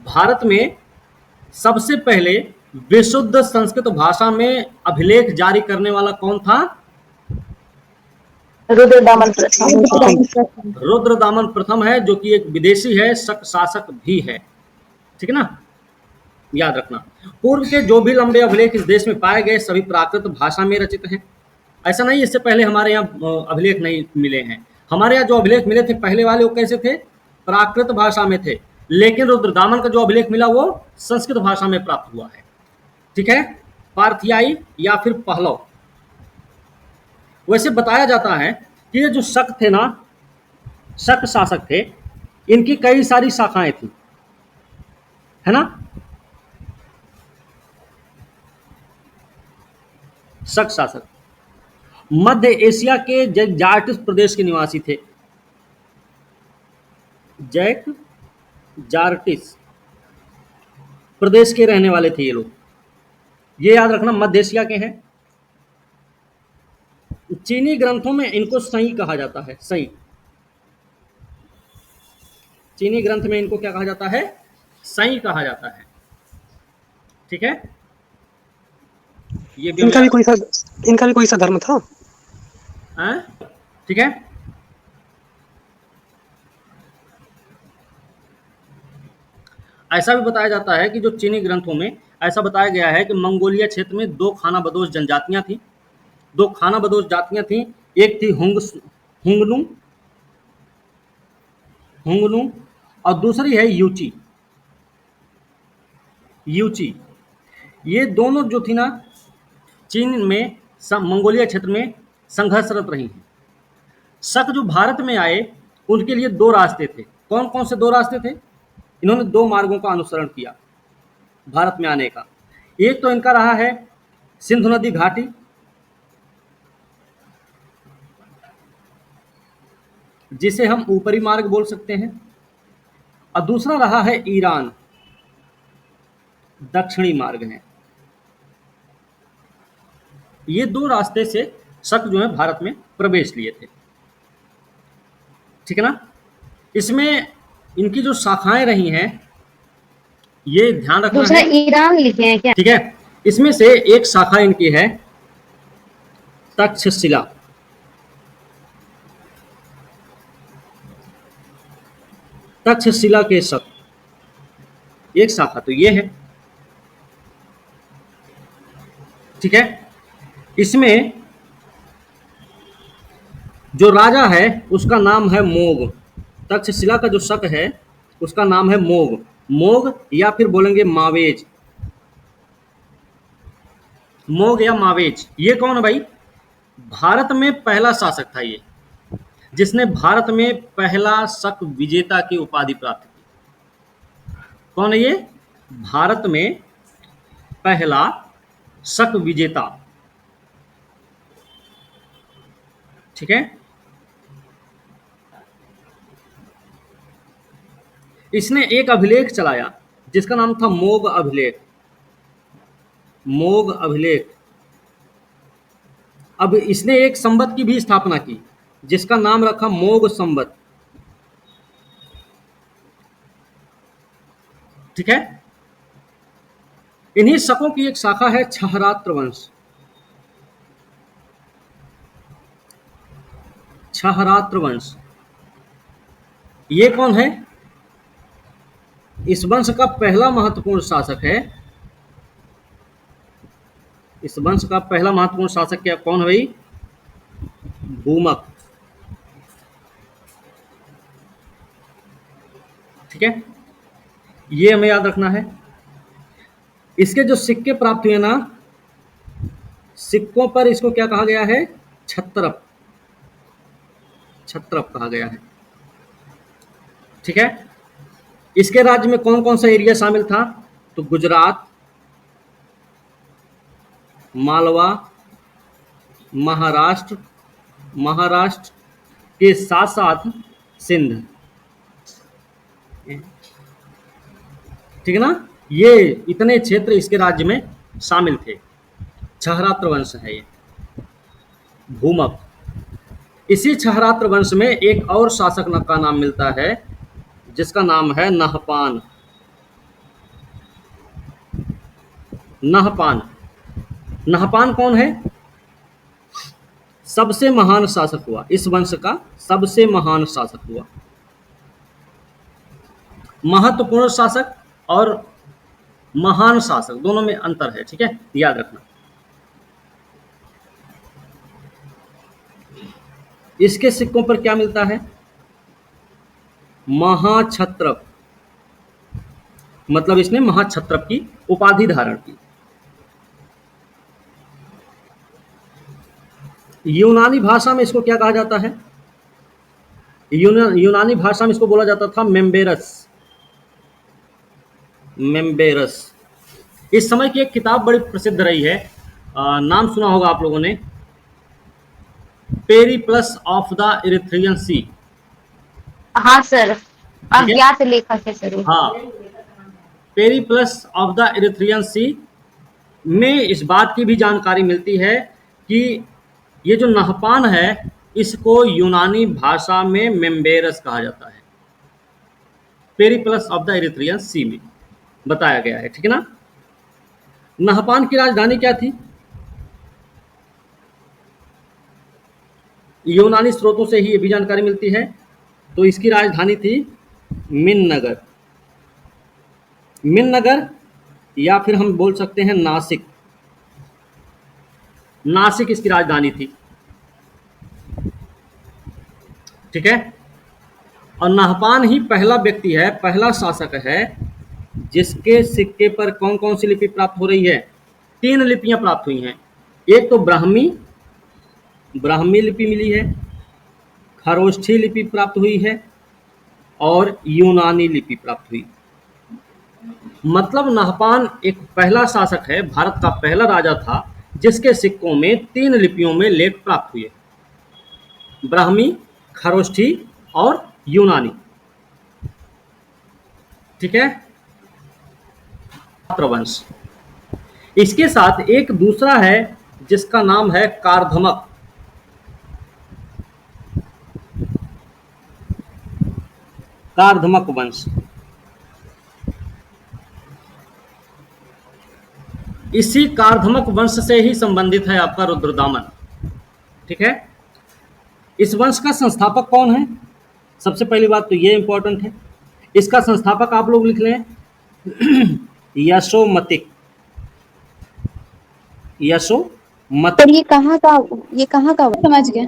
भारत में सबसे पहले विशुद्ध संस्कृत भाषा में अभिलेख जारी करने वाला कौन था? रुद्रदामन प्रथम। रुद्रदामन प्रथम है, जो कि एक विदेशी है, शक शासक भी है। ठीक है ना, याद रखना। पूर्व के जो भी लंबे अभिलेख इस देश में पाए गए सभी प्राकृत भाषा में रचित हैं। ऐसा नहीं इससे पहले हमारे यहाँ अभिलेख नहीं मिले हैं। हमारे यहाँ जो अभिलेख मिले थे पहले वाले वो कैसे थे? प्राकृत भाषा में थे। लेकिन रुद्रदामन का जो अभिलेख मिला वो संस्कृत भाषा में प्राप्त हुआ है। ठीक है, पार्थियाई या फिर पहलव। वैसे बताया जाता है कि ये जो शक थे ना, शक शासक थे, इनकी कई सारी शाखाएं थी, है ना। शक शासक मध्य एशिया के जार्टिस प्रदेश के निवासी थे। जैक जार्टिस प्रदेश के रहने वाले थे ये लोग। ये याद रखना, मध्य एशिया के हैं। चीनी ग्रंथों में इनको सही कहा जाता है, सही। चीनी ग्रंथ में इनको क्या कहा जाता है? सही कहा जाता है। ठीक है, ये भी इनका भी कोई सा धर्म था। हैं? ठीक है, ऐसा भी बताया जाता है कि जो चीनी ग्रंथों में ऐसा बताया गया है कि मंगोलिया क्षेत्र में दो खानाबदोश जनजातियां थीं, दो खानाबदोश जातियां थीं। एक थी हुंगनू हुंगनू और दूसरी है यूची। यूची, ये दोनों जो थी ना, चीन में मंगोलिया क्षेत्र में संघर्षरत रही हैं। शक जो भारत में आए उनके लिए दो रास्ते थे। कौन कौन से दो रास्ते थे? इन्होंने दो मार्गों का अनुसरण किया भारत में आने का। एक तो इनका रहा है सिंधु नदी घाटी, जिसे हम ऊपरी मार्ग बोल सकते हैं, और दूसरा रहा है ईरान, दक्षिणी मार्ग है। ये दो रास्ते से शक जो है भारत में प्रवेश लिए थे। ठीक है ना? इसमें इनकी जो शाखाएं रही हैं, ये ध्यान रखना दूसरा है। ईरान लिखे हैं क्या? ठीक है, इसमें से एक शाखा इनकी है तक्षशिला। तक्षशिला के शक, एक शाखा तो ये है। ठीक है, इसमें जो राजा है उसका नाम है मोग। तक्षशिला का जो शक है उसका नाम है मोग। मोग या फिर बोलेंगे मावेज। मोग या मावेज, ये कौन है भाई? भारत में पहला शासक था ये, जिसने भारत में पहला शक विजेता की उपाधि प्राप्त की। कौन है ये? भारत में पहला शक विजेता। ठीक है, इसने एक अभिलेख चलाया जिसका नाम था मोग अभिलेख। मोग अभिलेख। अब इसने एक संवत की भी स्थापना की जिसका नाम रखा मोग संवत। ठीक है, इन्हीं शकों की एक शाखा है छहरात्र वंश। छहरात्र वंश, ये कौन है? इस वंश का पहला महत्वपूर्ण शासक है। इस वंश का पहला महत्वपूर्ण शासक क्या कौन है भाई? भूमक। ठीक है, ये हमें याद रखना है। इसके जो सिक्के प्राप्त हुए ना, सिक्कों पर इसको क्या कहा गया है? छत्रप। छत्रप कहा गया है। ठीक है, इसके राज्य में कौन कौन सा एरिया शामिल था? तो गुजरात, मालवा, महाराष्ट्र, महाराष्ट्र के साथ साथ सिंध। ठीक है ना, ये इतने क्षेत्र इसके राज्य में शामिल थे। छहरात्र वंश है ये, भूमक। इसी छहरात्र वंश में एक और शासक का नाम मिलता है जिसका नाम है नहपान। नहपान। नहपान कौन है? सबसे महान शासक हुआ, इस वंश का सबसे महान शासक हुआ। महत्वपूर्ण शासक और महान शासक दोनों में अंतर है। ठीक है, याद रखना। इसके सिक्कों पर क्या मिलता है? महाछत्रप, मतलब इसने महाछत्रप की उपाधि धारण की। यूनानी भाषा में इसको क्या कहा जाता है? यूनानी भाषा में इसको बोला जाता था मेम्बेरस। मेम्बेरस। इस समय की एक किताब बड़ी प्रसिद्ध रही है, नाम सुना होगा आप लोगों ने, पेरिप्लस ऑफ द इरिथ्रियन सी। हाँ सर, अज्ञात लेखक है सर। हाँ, पेरिप्लस ऑफ द इरिथ्रियन सी में इस बात की भी जानकारी मिलती है कि ये जो नहपान है इसको यूनानी भाषा में मेम्बेरस कहा जाता है, पेरिप्लस ऑफ द इरिथ्रियन सी में बताया गया है, ठीक है ना। नहपान की राजधानी क्या थी? यूनानी स्रोतों से ही ये भी जानकारी मिलती है। तो इसकी राजधानी थी मिन्नगर, मिन्नगर, या फिर हम बोल सकते हैं नासिक। नासिक इसकी राजधानी थी, ठीक है। और नहपान ही पहला व्यक्ति है, पहला शासक है जिसके सिक्के पर कौन कौन सी लिपि प्राप्त हो रही है? 3 लिपियां प्राप्त हुई हैं। एक तो ब्राह्मी लिपि मिली है, खरोष्ठी लिपि प्राप्त हुई है और यूनानी लिपि प्राप्त हुई। मतलब नहपान एक पहला शासक है, भारत का पहला राजा था जिसके सिक्कों में 3 लिपियों में लेख प्राप्त हुए, ब्राह्मी, खरोष्ठी और यूनानी, ठीक है। वंश। इसके साथ एक दूसरा है जिसका नाम है कारधमक। कारधमक वंश। इसी कारधमक वंश से ही संबंधित है आपका रुद्रदामन, ठीक है। इस वंश का संस्थापक कौन है? सबसे पहली बात तो ये इंपॉर्टेंट है, इसका संस्थापक आप लोग लिख लें यशोमतिक। यशोमतिक। सर ये कहाँ का समझ गए।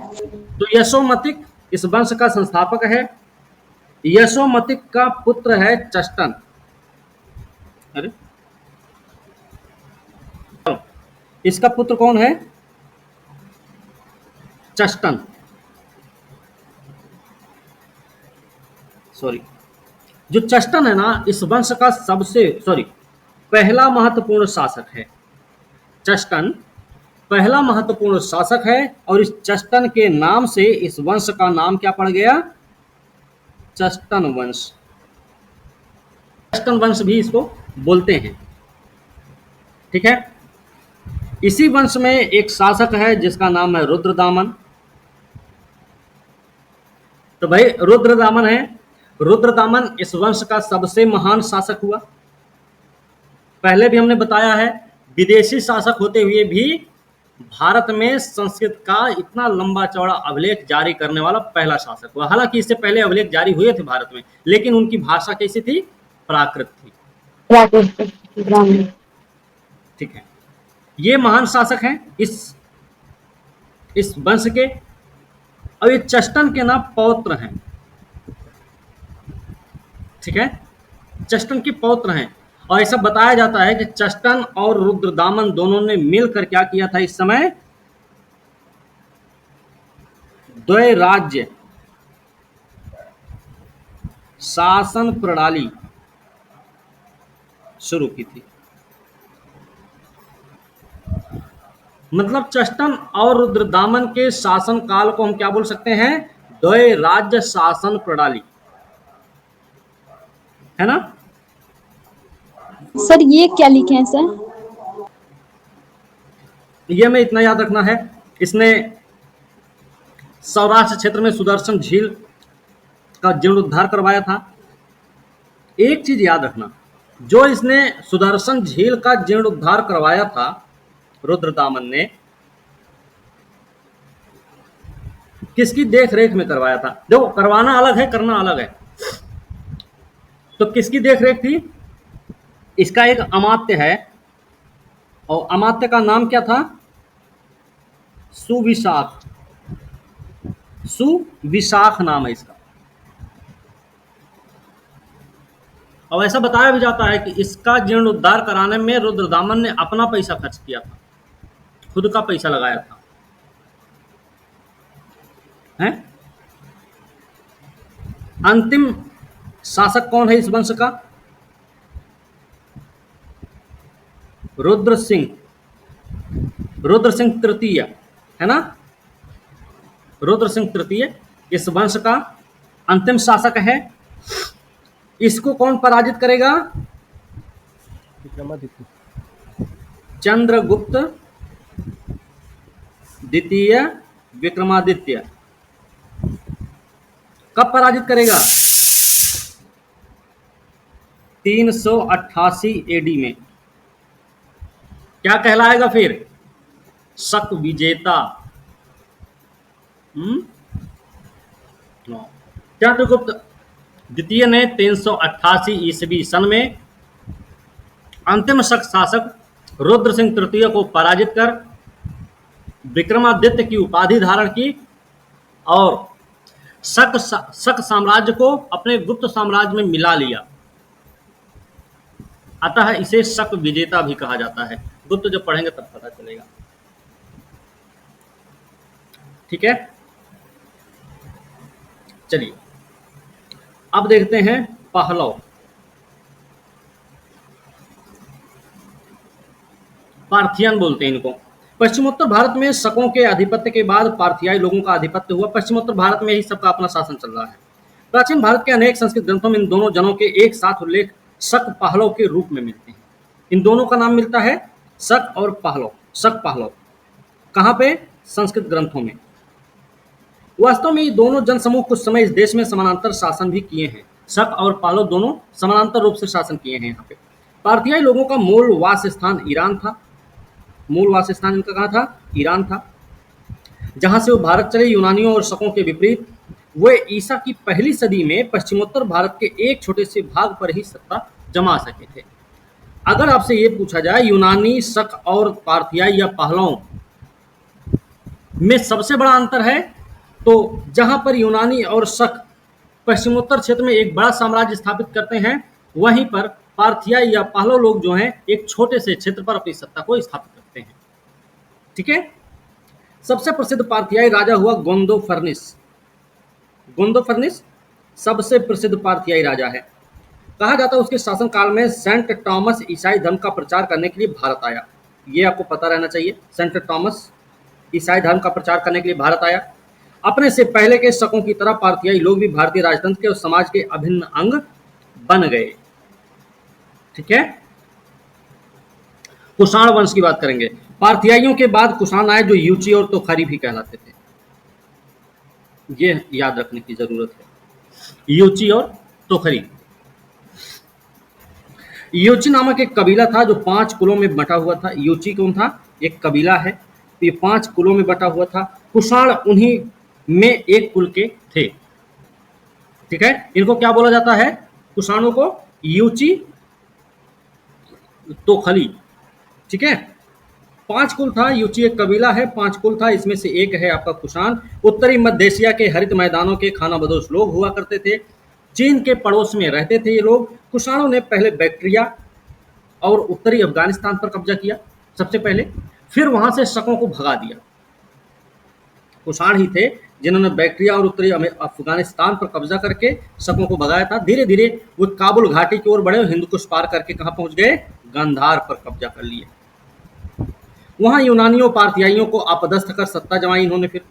तो यशोमतिक इस वंश का संस्थापक है। यशोमतिक का पुत्र है चष्टन। अरे इसका पुत्र कौन है? चष्टन, सॉरी, जो चष्टन है ना, इस वंश का पहला महत्वपूर्ण शासक है। चष्टन पहला महत्वपूर्ण शासक है और इस चष्टन के नाम से इस वंश का नाम क्या पड़ गया? चष्टन वंश। चष्टन वंश भी इसको बोलते हैं, ठीक है। इसी वंश में एक शासक है जिसका नाम है रुद्रदामन। तो भाई रुद्रदामन है, रुद्रदामन इस वंश का सबसे महान शासक हुआ। पहले भी हमने बताया है, विदेशी शासक होते हुए भी भारत में संस्कृत का इतना लंबा चौड़ा अभिलेख जारी करने वाला पहला शासक हुआ। हालांकि इससे पहले अभिलेख जारी हुए थे भारत में, लेकिन उनकी भाषा कैसी थी? प्राकृत थी, ठीक है। ये महान शासक हैं इस वंश के, और ये चष्टन के ना पौत्र हैं, ठीक है। चष्टन के पौत्र हैं और ऐसा बताया जाता है कि चष्टन और रुद्रदामन दोनों ने मिलकर क्या किया था? इस समय द्वय राज्य शासन प्रणाली शुरू की थी। मतलब चष्टन और रुद्रदामन के शासन काल को हम क्या बोल सकते हैं? द्वय राज्य शासन प्रणाली, है ना। सर ये क्या लिखे हैं सर? ये हमें इतना याद रखना है, इसने सौराष्ट्र क्षेत्र में सुदर्शन झील का जीर्णोद्धार करवाया था। एक चीज याद रखना, जो इसने सुदर्शन झील का जीर्णोद्धार करवाया था रुद्रदामन ने, किसकी देख रेख में करवाया था? देखो, करवाना अलग है, करना अलग है। तो किसकी देख रेख थी? इसका एक अमात्य है और अमात्य का नाम क्या था? सुविशाख। सुविशाख नाम है इसका। और ऐसा बताया भी जाता है कि इसका जीर्णोद्धार कराने में रुद्रदामन ने अपना पैसा खर्च किया था, खुद का पैसा लगाया था, हैं? अंतिम शासक कौन है इस वंश का? रुद्र सिंह तृतीय, है ना। रुद्र सिंह तृतीय इस वंश का अंतिम शासक है। इसको कौन पराजित करेगा? चंद्रगुप्त द्वितीय विक्रमादित्य कब पराजित करेगा? 388 एडी में। क्या कहलाएगा फिर? शक विजेता। चंद्रगुप्त द्वितीय ने 388 ईस्वी सन में अंतिम शक शासक रुद्र सिंह तृतीय को पराजित कर विक्रमादित्य की उपाधि धारण की और शक साम्राज्य को अपने गुप्त साम्राज्य में मिला लिया। अतः इसे शक विजेता भी कहा जाता है। गुप्त जब पढ़ेंगे तब पता चलेगा। ठीक है, चलिए अब देखते हैं पहलव। पार्थियन बोलते हैं इनको। पश्चिमोत्तर भारत में शकों के आधिपत्य के बाद पार्थियाई लोगों का आधिपत्य हुआ। पश्चिमोत्तर भारत में ही सबका अपना शासन चल रहा है। प्राचीन भारत के अनेक संस्कृत ग्रंथों में इन दोनों जनों के एक साथ उल्लेख शक पहलव के रूप में मिलते हैं। इन दोनों का नाम मिलता है शक और पहलव। शक पहलव कहाँ पे? संस्कृत ग्रंथों में। वास्तव में ये दोनों जनसमूह कुछ समय इस देश में समानांतर शासन भी किए हैं। शक और पहलव दोनों समानांतर रूप से शासन किए हैं। यहाँ पे पार्थियाई लोगों का मूल वास स्थान ईरान था। मूल वास स्थान इनका कहाँ था? ईरान था, जहां से वो भारत चले। यूनानियों और शकों के विपरीत वे ईसा की पहली सदी में पश्चिमोत्तर भारत के एक छोटे से भाग पर ही सत्ता जमा सके थे। अगर आपसे ये पूछा जाए यूनानी, शक और पार्थियाई या पहलवों में सबसे बड़ा अंतर है, तो जहां पर यूनानी और शक पश्चिमोत्तर क्षेत्र में एक बड़ा साम्राज्य स्थापित करते हैं, वहीं पर पार्थियाई या पहलव लोग जो हैं एक छोटे से क्षेत्र पर अपनी सत्ता को स्थापित करते हैं। ठीक है, सबसे प्रसिद्ध पार्थियाई राजा हुआ गोंदोफर्निस। गोंदोफर्निस सबसे प्रसिद्ध पार्थियाई राजा है। कहा जाता है उसके शासनकाल में सेंट टॉमस ईसाई धर्म का प्रचार करने के लिए भारत आया। ये आपको पता रहना चाहिए। सेंट टॉमस ईसाई धर्म का प्रचार करने के लिए भारत आया। अपने से पहले के शकों की तरह पार्थियाई लोग भी भारतीय राजतंत्र के और समाज के अभिन्न अंग बन गए। ठीक है, कुषाण वंश की बात करेंगे। पार्थियाइयों के बाद कुषाण आए जो यूची और तोखरी भी कहलाते थे। ये याद रखने की जरूरत है, यूची और तोखरी। यूची नामक एक कबीला था जो 5 कुलों में बटा हुआ था। यूची कौन था? एक कबीला है, ये 5 कुलों में बटा हुआ था। कुषाण उन्हीं में एक कुल के थे। ठीक है, इनको क्या बोला जाता है? कुषाणों को यूची तोखली। ठीक है, 5 कुल था। यूची एक कबीला है, 5 कुल था, इसमें से एक है आपका कुषाण। उत्तरी मध्य एशिया के हरित मैदानों के खानाबदोश लोग हुआ करते थे। चीन के पड़ोस में रहते थे ये लोग। कुषाणों ने पहले बैक्ट्रिया और उत्तरी अफगानिस्तान पर कब्जा किया सबसे पहले, फिर वहां से शकों को भगा दिया। कुषाण ही थे जिन्होंने बैक्ट्रिया और उत्तरी अफगानिस्तान पर कब्जा करके शकों को भगाया था। धीरे धीरे वो काबुल घाटी की ओर बढ़े और हिंदकुश पार करके कहाँ पहुंच गए? गांधार पर कब्जा कर लिए। वहां यूनानियों पार्थियाइयों को अपदस्थ कर सत्ता जमाई इन्होंने। फिर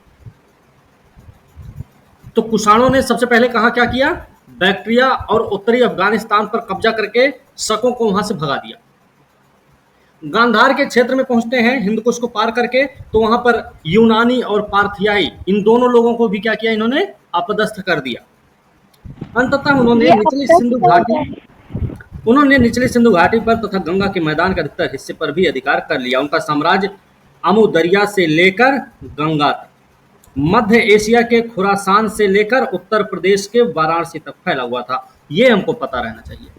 तो कुषाणों ने सबसे पहले कहा क्या किया? बैक्ट्रिया और उत्तरी अफगानिस्तान पर कब्जा करके शकों को वहां से भगा दिया। गांधार के क्षेत्र में पहुंचते हैं हिंदकुश को पार करके, तो वहां पर यूनानी और पार्थियाई इन दोनों लोगों को भी क्या किया? इन्होंने अपदस्थ कर दिया। अंततः उन्होंने निचली सिंधु घाटी पर तथा गंगा के मैदान के अधिकतर हिस्से पर भी अधिकार कर लिया। उनका साम्राज्य अमु दरिया से लेकर गंगा तक, मध्य एशिया के खुरासान से लेकर उत्तर प्रदेश के वाराणसी तक फैला हुआ था। ये हमको पता रहना चाहिए।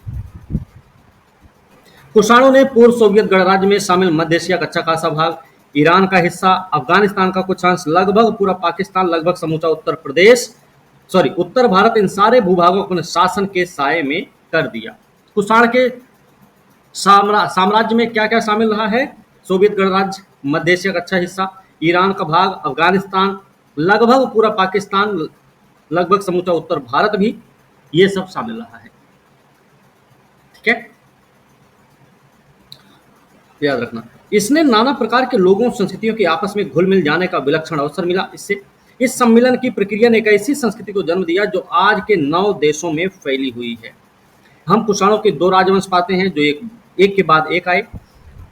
कुषाणों ने पूर्व सोवियत गणराज्य में शामिल मध्य एशिया का अच्छा खासा भाग, ईरान का हिस्सा, अफगानिस्तान का कुछ अंश, लगभग पूरा पाकिस्तान, लगभग समूचा उत्तर भारत, इन सारे भूभागों को शासन के साये में कर दिया। कुषाण के साम्राज्य में क्या क्या शामिल रहा है? सोवियत गणराज्य, मध्य एशिया का अच्छा हिस्सा, ईरान का भाग, अफगानिस्तान, लगभग पूरा पाकिस्तान, लगभग समूचा उत्तर भारत भी, ये सब शामिल रहा है। ठीक है, याद रखना। इसने नाना प्रकार के लोगों, संस्कृतियों के आपस में घुल मिल जाने का विलक्षण अवसर मिला। इससे इस सम्मेलन की प्रक्रिया ने एक ऐसी संस्कृति को जन्म दिया जो आज के 9 देशों में फैली हुई है। हम कुषाणों के 2 राजवंश पाते हैं जो एक के बाद एक आए।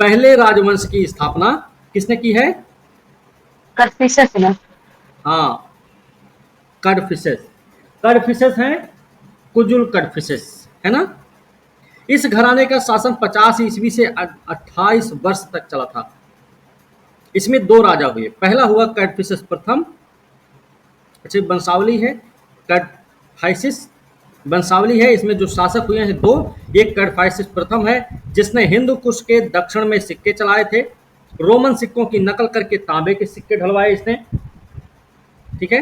पहले राजवंश की स्थापना किसने की है? हाँ, कडफिशेस। कडफिशेस हैं कुजुल कडफिशेस, है ना। इस घराने का शासन 50 ईस्वी से 28 वर्ष तक चला था। इसमें 2 राजा हुए। पहला हुआ कडफिशेस प्रथम, अच्छा वंशावली है कडफाइसिस, वंशावली है। इसमें जो शासक हुए हैं 2, एक कडफाइसिस प्रथम है जिसने हिंदू कुश के दक्षिण में सिक्के चलाए थे। रोमन सिक्कों की नकल करके तांबे के सिक्के ढलवाए इसने, ठीक है,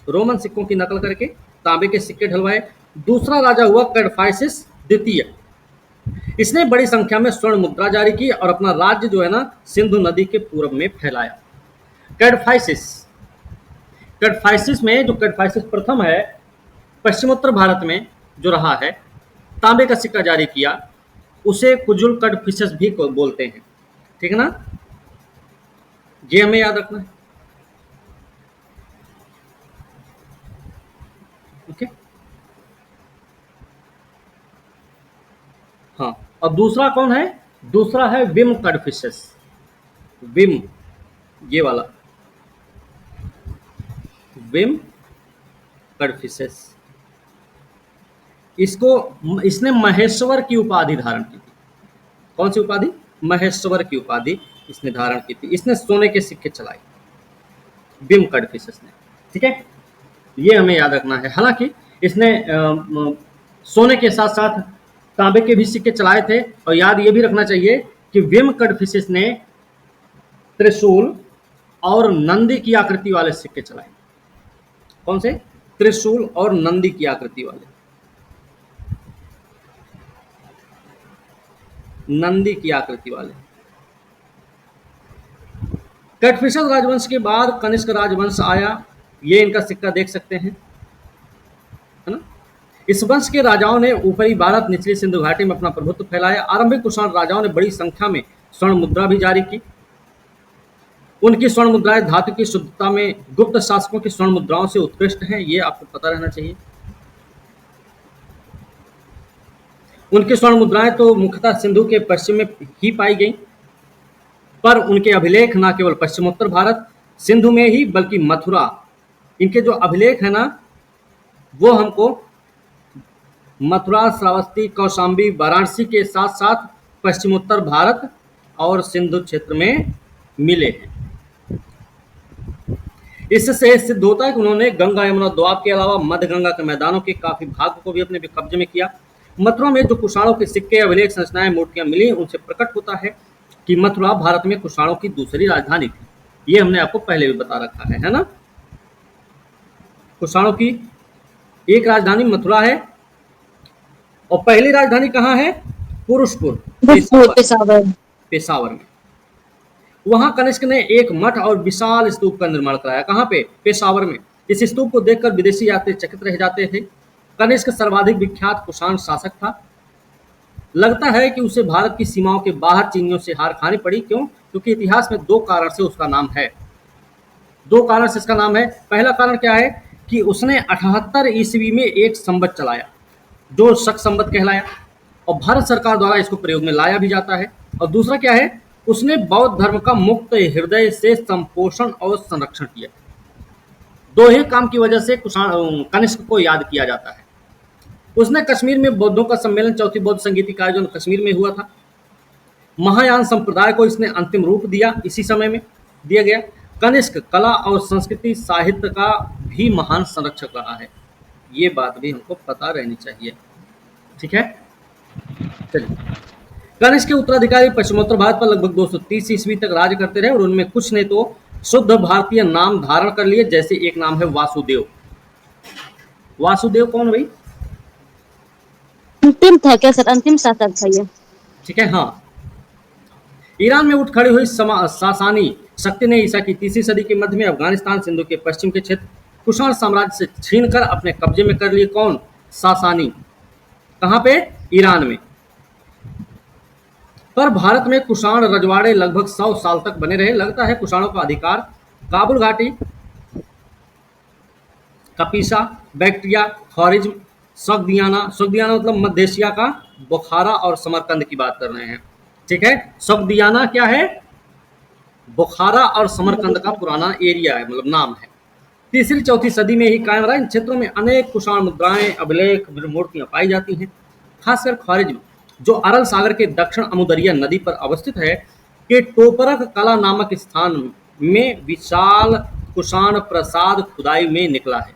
रोमन सिक्कों की नकल करके तांबे के सिक्के ढलवाए। दूसरा राजा हुआ कडफाइसिस द्वितीय। इसने बड़ी संख्या में स्वर्ण मुद्रा जारी की और अपना राज्य जो है ना सिंधु नदी के पूर्व में फैलाया। कडफाइसिस, कडफाइसिस में जो कडफाइसिस प्रथम है पश्चिमोत्तर भारत में जो रहा है, तांबे का सिक्का जारी किया, उसे कुजुल कडफिशेस भी बोलते हैं, ठीक है ना। ये हमें याद रखना है, ओके। हाँ, और दूसरा कौन है? दूसरा है विम कडफिशेस, विम, ये वाला विम कडफिशेस। इसने महेश्वर की उपाधि धारण की थी। कौन सी उपाधि? महेश्वर की उपाधि इसने धारण की थी। इसने सोने के सिक्के चलाए, विम कडफिशेस ने, ठीक है, ये हमें याद रखना है। हालांकि इसने सोने के साथ साथ तांबे के भी सिक्के चलाए थे। और याद ये भी रखना चाहिए कि विम कडफिशेस ने त्रिशूल और नंदी की आकृति वाले सिक्के चलाए। कौन से? त्रिशूल और नंदी की आकृति वाले, नंदी की आकृति वाले। कडफिशेस राजवंश के बाद कनिष्क राजवंश आया, ये इनका सिक्का देख सकते हैं, है ना। इस वंश के राजाओं ने ऊपरी भारत निचली सिंधु घाटी में अपना प्रभुत्व फैलाया। आरंभिक कुषाण राजाओं ने बड़ी संख्या में स्वर्ण मुद्रा भी जारी की। उनकी स्वर्ण मुद्राएं धातु की शुद्धता में गुप्त शासकों की स्वर्ण मुद्राओं से उत्कृष्ट हैं, ये आपको पता रहना चाहिए। उनकी स्वर्ण मुद्राएं तो मुख्यतः सिंधु के पश्चिम में ही पाई गई, पर उनके अभिलेख न केवल पश्चिमोत्तर भारत सिंधु में ही बल्कि मथुरा, इनके जो अभिलेख है ना वो हमको मथुरा, श्रावस्ती, कौशाम्बी, वाराणसी के साथ साथ पश्चिमोत्तर भारत और सिंधु क्षेत्र में मिले हैं। इससे सिद्ध होता है कि उन्होंने गंगा यमुना दोआब के अलावा मध्य गंगा के मैदानों के काफी भाग को भी अपने कब्जे में किया। मथुरा में जो कुषाणों के सिक्के, अभिलेख, संरचनाएं, मूर्तियां मिली, उनसे प्रकट होता है कि मथुरा भारत में कुषाणों की दूसरी राजधानी थी। ये हमने आपको पहले भी बता रखा है ना। कुषाणों की एक राजधानी मथुरा है और पहली राजधानी कहाँ है? पुरुषपुर, पेशावर में। वहां कनिष्क ने एक मठ और विशाल स्तूप का निर्माण कराया। कहाँ पे? पेशावर में। इस स्तूप को देखकर विदेशी यात्री चकित रह जाते थे। कनिष्क सर्वाधिक विख्यात कुषाण शासक था। लगता है कि उसे भारत की सीमाओं के बाहर चीनियों से हार खानी पड़ी। क्यों? क्योंकि इतिहास में 2 कारण से उसका नाम है, 2 कारण से इसका नाम है। पहला कारण क्या है कि उसने 78 ईस्वी में एक संवत चलाया जो शक संवत कहलाया और भारत सरकार द्वारा इसको प्रयोग में लाया भी जाता है। और दूसरा क्या है, उसने बौद्ध धर्म का मुक्त हृदय से संपोषण और संरक्षण किया। 2 ही काम की वजह से कनिष्क को याद किया जाता है। उसने कश्मीर में बौद्धों का सम्मेलन, चौथी बौद्ध संगीति का आयोजन कश्मीर में हुआ था। महायान संप्रदाय को इसने अंतिम रूप दिया, इसी समय में दिया गया। कनिष्क कला और संस्कृति साहित्य का भी महान संरक्षक रहा है, ये बात भी हमको पता रहनी चाहिए, ठीक है। चलिए, कनिष्क के उत्तराधिकारी पश्चिमोत्तर भारत पर लगभग 230 ईस्वी तक राज करते रहे और उनमें कुछ ने तो शुद्ध भारतीय नाम धारण कर लिए, जैसे एक नाम है वासुदेव। वासुदेव कौन भाई? अंतिम था क्या सर? अंतिम शासक था ये, ठीक है। हाँ, ईरान में उठ खड़ी हुई सासानी शक्ति ने ईसा की 3वीं सदी के मध्य में अफगानिस्तान, सिंधु के पश्चिम के क्षेत्र कुषाण साम्राज्य से छीनकर अपने कब्जे में कर लिए। कौन? सासानी। कहाँ पे? ईरान में। पर भारत में कुषाण रजवाड़े लगभग 100 साल तक बने रहे। लगता है कुषाणों का अधिकार काबुल घाटी, कपीसा, बैक्ट्रिया, ख्वारिज्म, सगदियाना मतलब मध्य एशिया का बुखारा और समरकंद की बात कर रहे हैं, ठीक है। सगदियाना क्या है? बुखारा और समरकंद का पुराना एरिया है, मतलब नाम है। तीसरी चौथी सदी में ही कायम रहा। इन क्षेत्रों में अनेक कुषाण मुद्राएं, अभिलेख, मूर्तियां पाई जाती हैं। खासकर ख्वारिज्म, जो अरल सागर के दक्षिण अमुदरिया नदी पर अवस्थित है, के टोपरक कला नामक स्थान में विशाल कुषाण प्रसाद खुदाई में निकला है।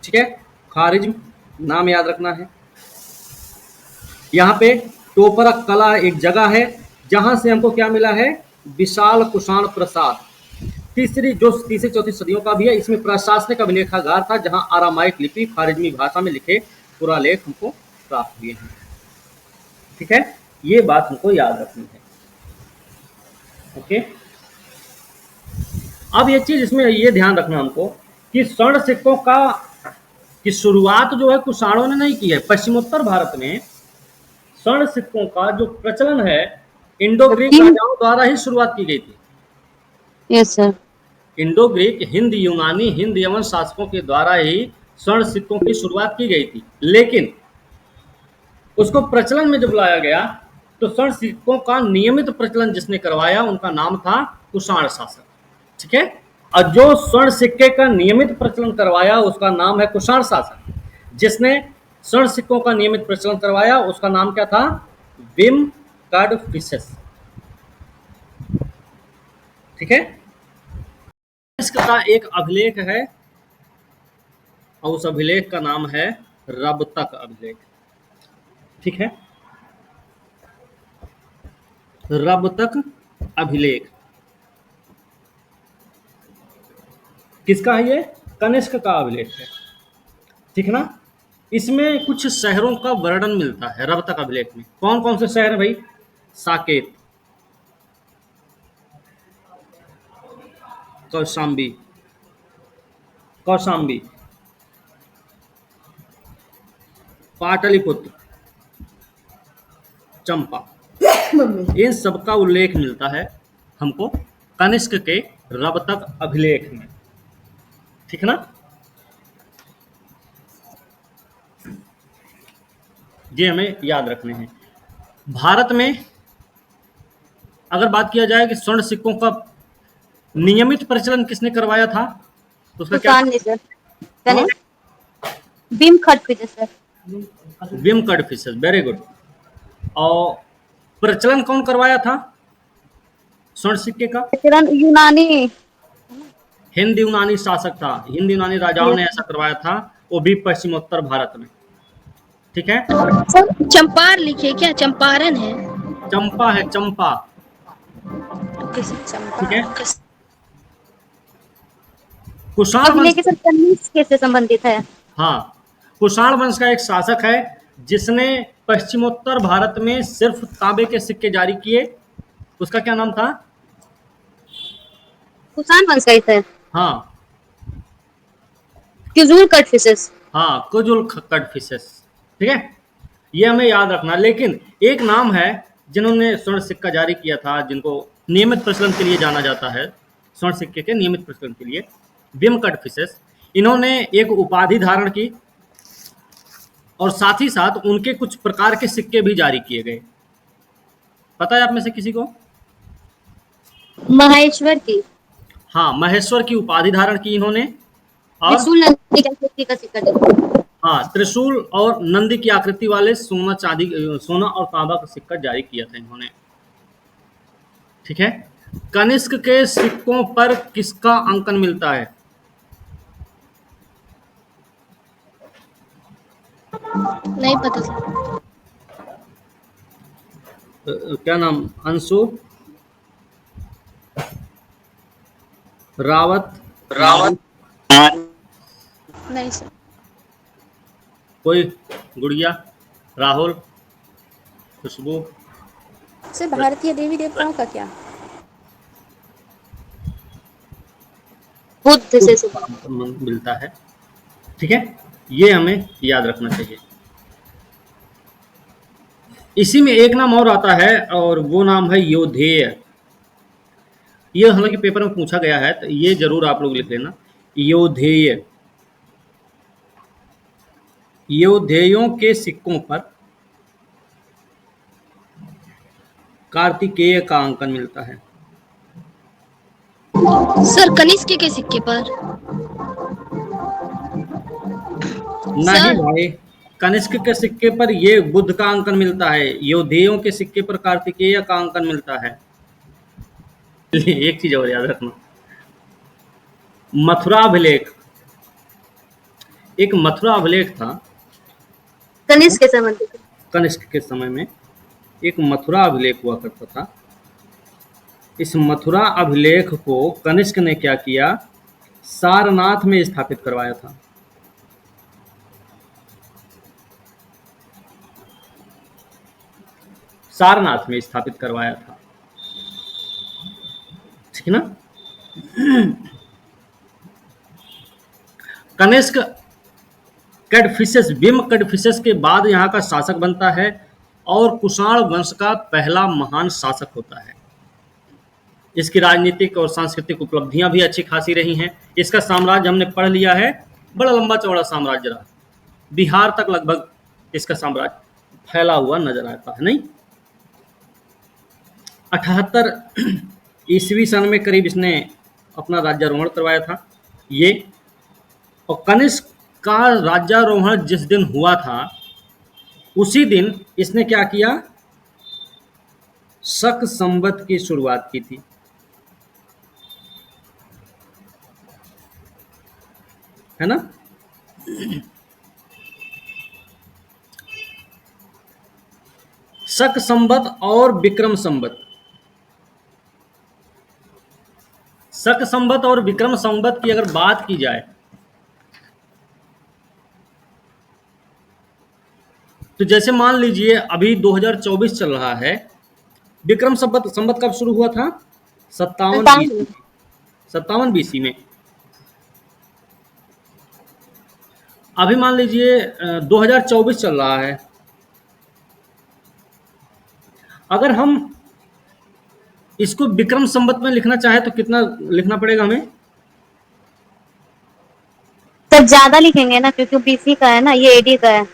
ठीक है, ख्वारिज्म नाम याद रखना है। यहाँ पे टोपरक कला एक जगह है जहां से हमको क्या मिला है, विशाल कुषाण प्रसाद। तीसरी चौथी सदियों का भी है। इसमें प्रशासनिक अभिलेखागार था जहां आरामाइक लिपि ख्वारिज्मी भाषा में लिखे पुरालेख हमको प्राप्त हुए हैं। ठीक है, ये बात हमको याद रखनी है। ओके, अब ये चीज इसमें ये ध्यान रखना हमको कि स्वर्ण सिक्कों का की शुरुआत जो है कुषाणों ने नहीं की है। पश्चिमोत्तर भारत में स्वर्ण सिक्कों का जो प्रचलन है इंडो ग्रीक राजाओं द्वारा ही शुरुआत की गई थी। Yes sir. Indo Greek, Hind यूनानी, हिंद यमन शासकों के द्वारा ही स्वर्ण सिक्कों की शुरुआत की गई थी, लेकिन उसको प्रचलन में जब लाया गया तो स्वर्ण सिक्कों का नियमित प्रचलन जिसने करवाया उनका नाम था कुषाण शासक। ठीक है, और जो स्वर्ण सिक्के का नियमित प्रचलन करवाया उसका नाम है कुषाण शासक। जिसने स्वर्ण सिक्कों का नियमित प्रचलन करवाया उसका नाम क्या था, विम कार्डफिसेस। ठीक है, इसका एक अभिलेख है और उस अभिलेख का नाम है रबतक अभिलेख। ठीक है, रबतक अभिलेख किसका है, ये कनिष्क का अभिलेख है। ठीक है ना, इसमें कुछ शहरों का वर्णन मिलता है रबतक अभिलेख में। कौन कौन से शहर है भाई, साकेत, कौशाम्बी, पाटलिपुत्र, चंपा, इन सब का उल्लेख मिलता है हमको कनिष्क के रबतक अभिलेख में। ठीक है ना, ये हमें याद रखने हैं। भारत में अगर बात किया जाए कि स्वर्ण सिक्कों का नियमित प्रचलन किसने करवाया था तो उसका क्या, Vima Kadphises sir. Vima Kadphises, very good. और प्रचलन कौन करवाया था स्वर्ण सिक्के का, यूनानी, हिंद यूनानी शासक था। हिंद यूनानी राजाओं ने ऐसा करवाया था, वो भी पश्चिमोत्तर भारत में। ठीक है, सर चंपार लिखिए, क्या चंपारण है? चंपा है, चंपा। ठीक है, कुषाण वंश के साथ कनिष्क से संबंधित है। हाँ, कुषाण वंश का एक शासक है जिसने पश्चिमोत्तर भारत में सिर्फ तांबे के सिक्के जारी किए। उसका क्या नाम था, कुषाण वंश का है। हाँ क्यूजुल कटफिसेस। हाँ, कुजुल कटफिसेस। ठीक है, ये हमें याद रखना। लेकिन एक नाम है जिन्होंने स्वर्ण सिक्का जारी किया था, जिनको नियमित प्रचलन के लिए जाना जाता है, स्वर्ण सिक्के के नियमित प्रचलन के लिए, विम कटफिसेस। इन्होंने एक उपाधि धारण की और साथ ही साथ उनके कुछ प्रकार के सिक्के भी जारी किए गए। पता है आप में से किसी को? महेश्वर की, हाँ, महेश्वर की उपाधि धारण की इन्होंने। और त्रिशूल नंदी का सिक्का दिया। हाँ, त्रिशूल और नंदी की आकृति वाले सोना और तांबा का सिक्का जारी किया था इन्होंने। ठीक है, कनिष्क के सिक्कों पर किसका अंकन मिलता है? नहीं पता सर। क्या नाम, अंशु, रावत, नहीं सर। कोई, गुड़िया, राहुल, खुशबू? सर भारतीय देवी देवताओं का क्या? बुद्ध से मिलता है। ठीक है, ये हमें याद रखना चाहिए। इसी में एक नाम और आता है और वो नाम है योधेय। ये हालांकि पेपर में पूछा गया है तो ये जरूर आप लोग लिख लेना, योधेय। योधेयों के सिक्कों पर कार्तिकेय का अंकन मिलता है। सर कनिष्क के सिक्के पर। नहीं सर भाई, कनिष्क के सिक्के पर ये बुद्ध का अंकन मिलता है, योधेयों के सिक्के पर कार्तिकेय का अंकन मिलता है। एक चीज और याद रखना, मथुरा अभिलेख, एक मथुरा अभिलेख था कनिष्क के समय में। कनिष्क के समय में, एक मथुरा अभिलेख हुआ करता था। इस मथुरा अभिलेख को कनिष्क ने क्या किया, सारनाथ में स्थापित करवाया था। सारनाथ में स्थापित करवाया था, ठीक है ना। कनिष्क कैडफिसेस, बिम कैडफिसेस के बाद यहाँ का शासक बनता है और कुषाण वंश का पहला महान शासक होता है। इसकी राजनीतिक और सांस्कृतिक उपलब्धियां भी अच्छी खासी रही हैं। इसका साम्राज्य हमने पढ़ लिया है, बड़ा लंबा चौड़ा साम्राज्य रहा, बिहार तक लगभग इसका साम्राज्य फैला हुआ नजर आता है। नहीं, 78 ईस्वी सन में करीब इसने अपना राज्यारोहण करवाया था ये। और कनिष्क का राज्यारोहण जिस दिन हुआ था उसी दिन इसने क्या किया, शक संवत की शुरुआत की थी, है ना। शक संवत और विक्रम संवत, शक संवत और विक्रम संवत की अगर बात की जाए तो जैसे मान लीजिए अभी 2024 चल रहा है, विक्रम संवत संवत कब शुरू हुआ था, 57 बीसी में। अभी मान लीजिए 2024 चल रहा है, अगर हम इसको विक्रम संवत में लिखना चाहे तो कितना लिखना पड़ेगा हमें? सर ज्यादा लिखेंगे ना, क्योंकि बीसी का है ना, ये एडी का है।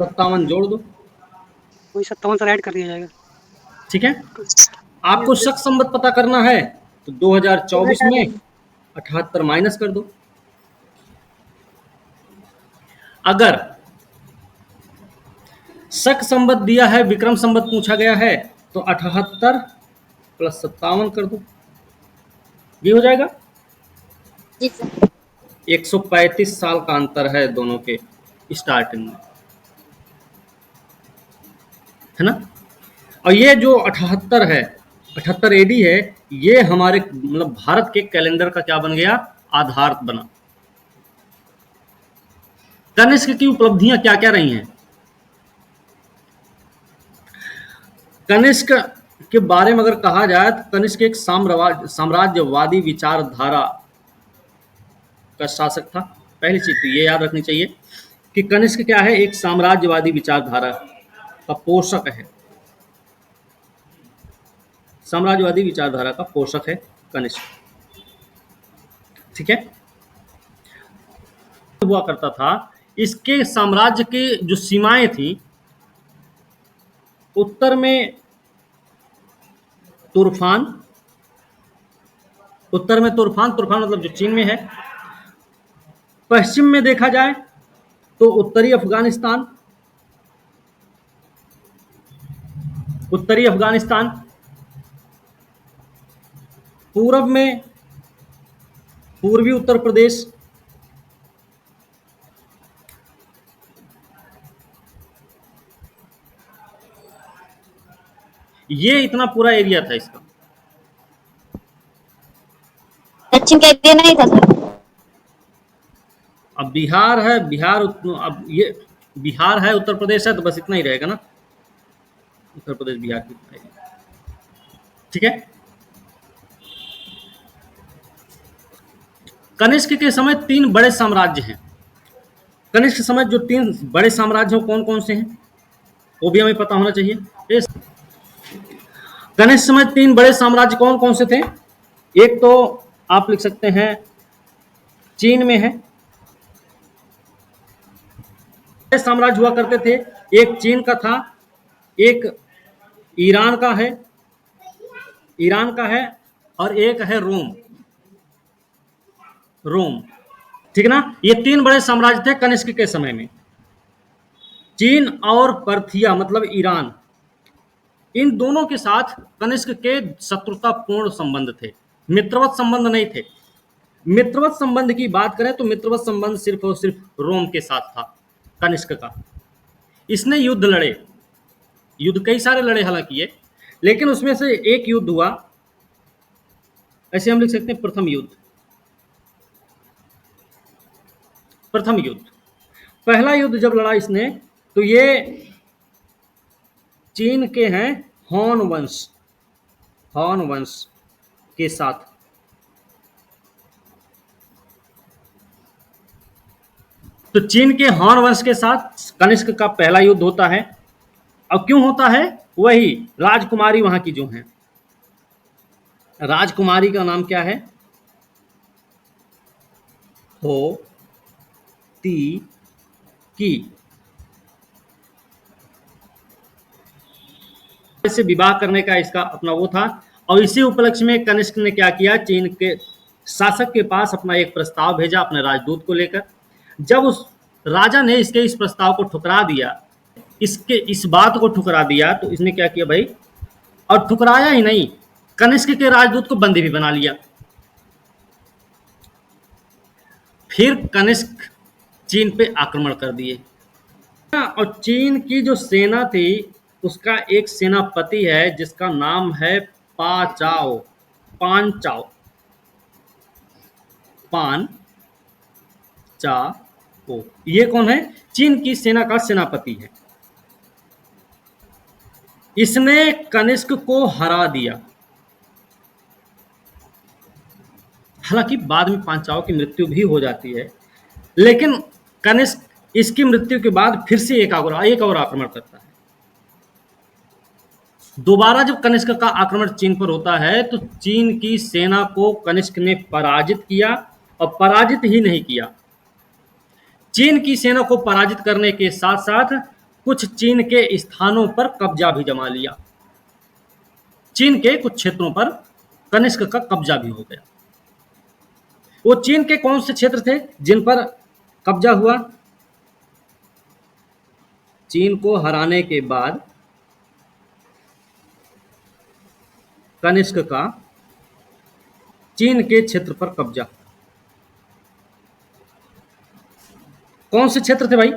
57 जोड़ दो, वही 57 सर ऐड कर दिया जाएगा। ठीक है। आपको शक संवत पता करना है तो 2024 में 78 माइनस कर दो। अगर शक संवत दिया है, विक्रम संवत पूछा गया है, तो 78 प्लस 57 कर दो, ये हो जाएगा। जी सर। 135 साल का अंतर है दोनों के स्टार्टिंग में, है ना। और ये जो 78 है, 78 एडी है, ये हमारे मतलब भारत के कैलेंडर का क्या बन गया, आधार बना। कनिष्क की उपलब्धियां क्या क्या रही हैं, कनिष्क के बारे में अगर कहा जाए तो कनिष्क एक साम्राज्यवादी विचारधारा का शासक था। पहली चीज तो ये याद रखनी चाहिए कि कनिष्क क्या है, एक साम्राज्यवादी विचारधारा का पोषक है, साम्राज्यवादी विचारधारा का पोषक है कनिष्क, ठीक है। हुआ करता था, इसके साम्राज्य की जो सीमाएं थी, उत्तर में तुर्फान, उत्तर में तुर्फान, तुर्फान मतलब जो चीन में है। पश्चिम में देखा जाए तो उत्तरी अफगानिस्तान, उत्तरी अफगानिस्तान, पूरब में पूर्वी उत्तर प्रदेश, ये इतना पूरा एरिया था इसका। दक्षिण का एरिया नहीं था सर। अब बिहार है, अब ये बिहार है, उत्तर प्रदेश है, तो बस इतना ही रहेगा ना, उत्तर प्रदेश बिहार की, ठीक है। कनिष्क के समय 3 बड़े साम्राज्य हैं। कनिष्क के समय जो 3 बड़े साम्राज्य हैं कौन कौन से हैं, वो भी हमें पता होना चाहिए। कनिष्क समय 3 बड़े साम्राज्य कौन कौन से थे? एक तो आप लिख सकते हैं चीन में है, साम्राज्य हुआ करते थे, एक चीन का था, एक ईरान का है, और एक है रोम। रोम, ठीक है ना। ये तीन बड़े साम्राज्य थे कनिष्क के समय में। चीन और पर्थिया मतलब ईरान, इन दोनों के साथ कनिष्क के शत्रुतापूर्ण संबंध थे, मित्रवत संबंध नहीं थे। मित्रवत संबंध की बात करें तो मित्रवत संबंध सिर्फ और सिर्फ रोम के साथ था, कनिष्क का। इसने युद्ध लड़े, युद्ध कई सारे लड़े हालांकि ये, लेकिन उसमें से एक युद्ध हुआ, ऐसे हम लिख सकते हैं प्रथम युद्ध। प्रथम युद्ध, पहला युद्ध जब लड़ा इसने तो ये चीन के हैं हान वंश, हान वंश के साथ। तो चीन के हान वंश के साथ कनिष्क का पहला युद्ध होता है। अब क्यों होता है? वही राजकुमारी वहां की जो है, राजकुमारी का नाम क्या है? हो ती की। इससे विवाह करने का इसका अपना वो था, और इसी उपलक्ष्य में कनिष्क ने क्या किया, चीन के शासक के पास अपना एक प्रस्ताव भेजा अपने राजदूत को लेकर। जब उस राजा ने इसके इस प्रस्ताव को ठुकरा दिया, इसके इस बात को ठुकरा दिया, तो इसने क्या किया भाई, और ठुकराया ही नहीं, कनिष्क के राजदूत को बंदी भी बना लिया। फिर कनिष्क चीन पे आक्रमण कर दिए, और चीन की जो सेना थी उसका एक सेनापति है जिसका नाम है पाचाओ, पांचाओ, पान चा ओ। ये कौन है? चीन की सेना का सेनापति है। इसने कनिष्क को हरा दिया। हालांकि बाद में पांचाओं की मृत्यु भी हो जाती है, लेकिन कनिष्क इसकी मृत्यु के बाद फिर से एक और आक्रमण करता है। दोबारा जब कनिष्क का आक्रमण चीन पर होता है तो चीन की सेना को कनिष्क ने पराजित किया, और पराजित ही नहीं किया, चीन की सेना को पराजित करने के साथ साथ कुछ चीन के स्थानों पर कब्जा भी जमा लिया। चीन के कुछ क्षेत्रों पर कनिष्क का कब्जा भी हो गया। वो चीन के कौन से क्षेत्र थे जिन पर कब्जा हुआ? चीन को हराने के बाद कनिष्क का चीन के क्षेत्र पर कब्जा। कौन से क्षेत्र थे भाई?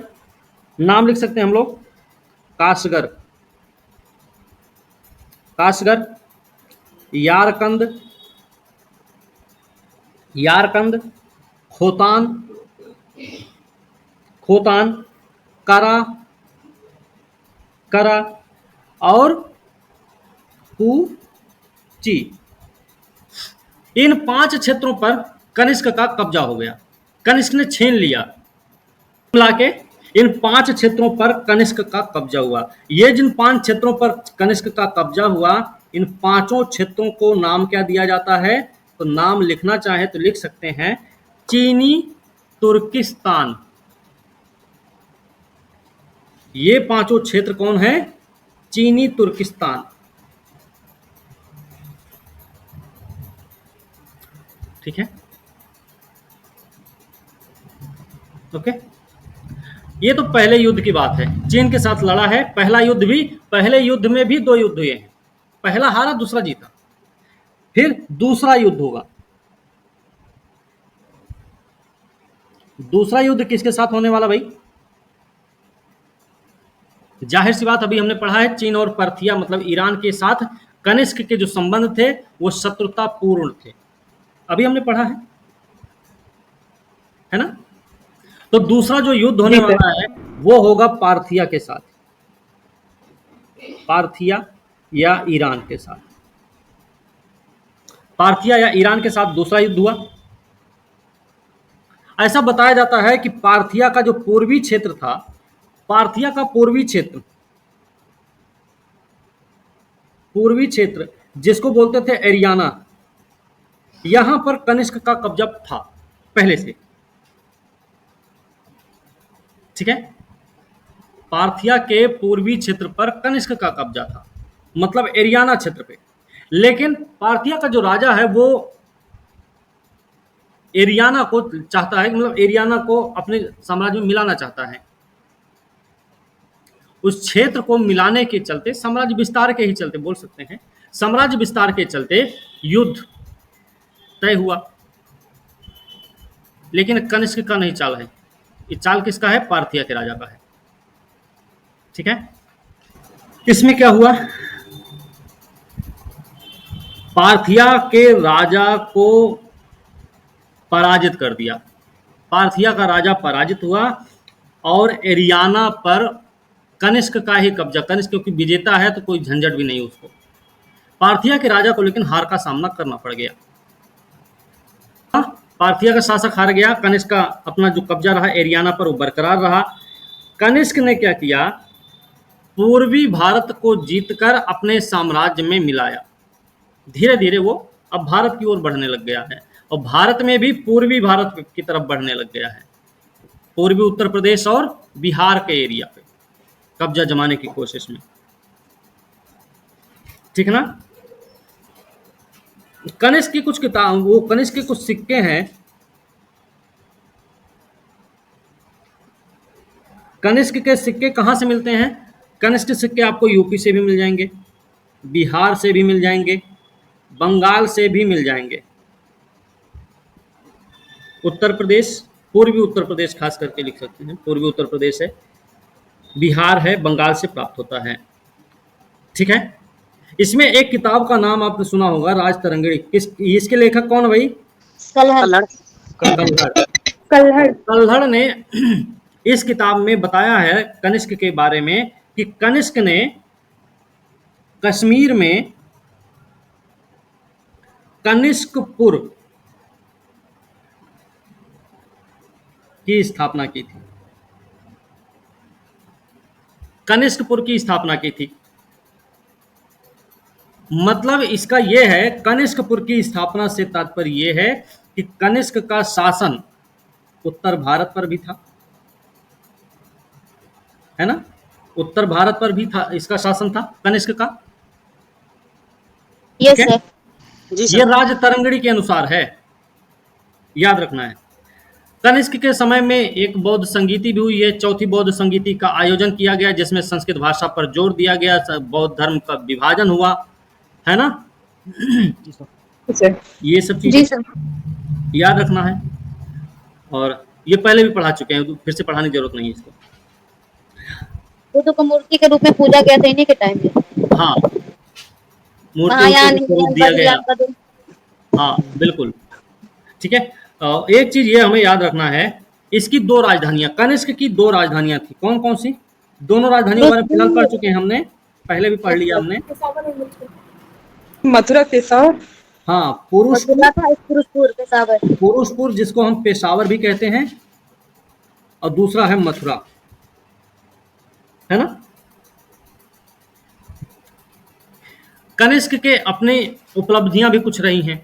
नाम लिख सकते हैं हम लोग, Kashgar, Kashgar, Yarkand, Yarkand, Khotan, Khotan, करा, करा और कुची। इन 5 क्षेत्रों पर कनिष्क का कब्जा हो गया, कनिष्क ने छीन लिया। मिला के इन 5 क्षेत्रों पर कनिष्क का कब्जा हुआ। ये जिन 5 क्षेत्रों पर कनिष्क का कब्जा हुआ, इन 5 क्षेत्रों को नाम क्या दिया जाता है? तो नाम लिखना चाहे तो लिख सकते हैं चीनी तुर्किस्तान। ये 5 क्षेत्र कौन है? चीनी तुर्किस्तान। ठीक है, ओके। ये तो पहले युद्ध की बात है, चीन के साथ लड़ा है। पहला युद्ध भी, पहले युद्ध में भी 2 युद्ध हुए हैं, पहला हारा दूसरा जीता। फिर दूसरा युद्ध होगा। दूसरा युद्ध किसके साथ होने वाला भाई? जाहिर सी बात, अभी हमने पढ़ा है चीन और पर्थिया मतलब ईरान के साथ कनिष्क के जो संबंध थे वो शत्रुतापूर्ण थे, अभी हमने पढ़ा है ना। तो दूसरा जो युद्ध होने वाला है वो होगा पार्थिया के साथ, पार्थिया या ईरान के साथ। पार्थिया या ईरान के साथ दूसरा युद्ध हुआ। ऐसा बताया जाता है कि पार्थिया का जो पूर्वी क्षेत्र था, पार्थिया का पूर्वी क्षेत्र जिसको बोलते थे एरियाना, यहां पर कनिष्क का कब्जा था पहले से। ठीक है, पार्थिया के पूर्वी क्षेत्र पर कनिष्क का कब्जा था, मतलब एरियाना क्षेत्र पे। लेकिन पार्थिया का जो राजा है वो एरियाना को चाहता है, मतलब एरियाना को अपने साम्राज्य में मिलाना चाहता है। उस क्षेत्र को मिलाने के चलते, साम्राज्य विस्तार के ही चलते बोल सकते हैं, साम्राज्य विस्तार के चलते युद्ध तय हुआ। लेकिन कनिष्क का नहीं चाल है, ये चाल किसका है? पार्थिया के राजा का है। ठीक है, इसमें क्या हुआ? पार्थिया के राजा को पराजित कर दिया। पार्थिया का राजा पराजित हुआ और एरियाना पर कनिष्क का ही कब्जा। कनिष्क क्योंकि विजेता है तो कोई झंझट भी नहीं उसको। पार्थिया के राजा को लेकिन हार का सामना करना पड़ गया। पार्थिया का शासक हार गया, कनिष्क का अपना जो कब्जा रहा एरियाना पर वो बरकरार रहा। कनिष्क ने क्या किया? पूर्वी भारत को जीतकर अपने साम्राज्य में मिलाया। धीरे धीरे वो अब भारत की ओर बढ़ने लग गया है और भारत में भी पूर्वी भारत की तरफ बढ़ने लग गया है। पूर्वी उत्तर प्रदेश और बिहार के एरिया पे कब्जा जमाने की कोशिश में। ठीक है ना? कनिष्क की कुछ किताब, वो कनिष्क के कुछ सिक्के हैं। कनिष्क के सिक्के कहाँ से मिलते हैं? कनिष्क के सिक्के आपको यूपी से भी मिल जाएंगे, बिहार से भी मिल जाएंगे, बंगाल से भी मिल जाएंगे। उत्तर प्रदेश, पूर्वी उत्तर प्रदेश खास करके लिख सकते हैं, पूर्वी उत्तर प्रदेश है, बिहार है, बंगाल से प्राप्त होता है। ठीक है, इसमें एक किताब का नाम आपने सुना होगा, राज तरंगिणी। इसके लेखक कौन है भाई? कलहड़। कल्हड़। कल्हड़ ने इस किताब में बताया है कनिष्क के बारे में कि कनिष्क ने कश्मीर में कनिष्कपुर की स्थापना की थी। कनिष्कपुर की स्थापना की थी। मतलब इसका यह है, कनिष्कपुर की स्थापना से तात्पर्य यह है कि कनिष्क का शासन उत्तर भारत पर भी था, है ना? उत्तर भारत पर भी था, इसका शासन था कनिष्क का। यस ठीक है? सर। ये राज तरंगिणी के अनुसार है, याद रखना है। कनिष्क के समय में एक बौद्ध संगीति भी हुई है, चौथी बौद्ध संगीति का आयोजन किया गया जिसमें संस्कृत भाषा पर जोर दिया गया, बौद्ध धर्म का विभाजन हुआ, है ना? ये सब जी चीजें सर। याद रखना है। और ये पहले भी पढ़ा चुके हैं, फिर से पढ़ाने की जरूरत नहीं है इसको। बुद्ध को मूर्ति के रूप में पूजा गया था इन्हीं के टाइम में। हाँ, मूर्ति महायान को स्वरूप दिया गया। बद्रीनाथ का हाँ बिल्कुल, ठीक है। एक चीज ये हमें याद रखना है, इसकी दो राजधानियां, कनिष्क की दो राजधानियां थी। कौन कौन सी? दोनों राजधानियों के बारे में फिलहाल पढ़ चुके हैं हमने, पहले भी पढ़ लिया हमने। मथुरा पेशावर। हाँ, पुरुषपुर। फिरोजपुर पेशावर। पुरुषपुर जिसको हम पेशावर भी कहते हैं, और दूसरा है मथुरा, है ना? कनिष्क के अपने उपलब्धियां भी कुछ रही हैं।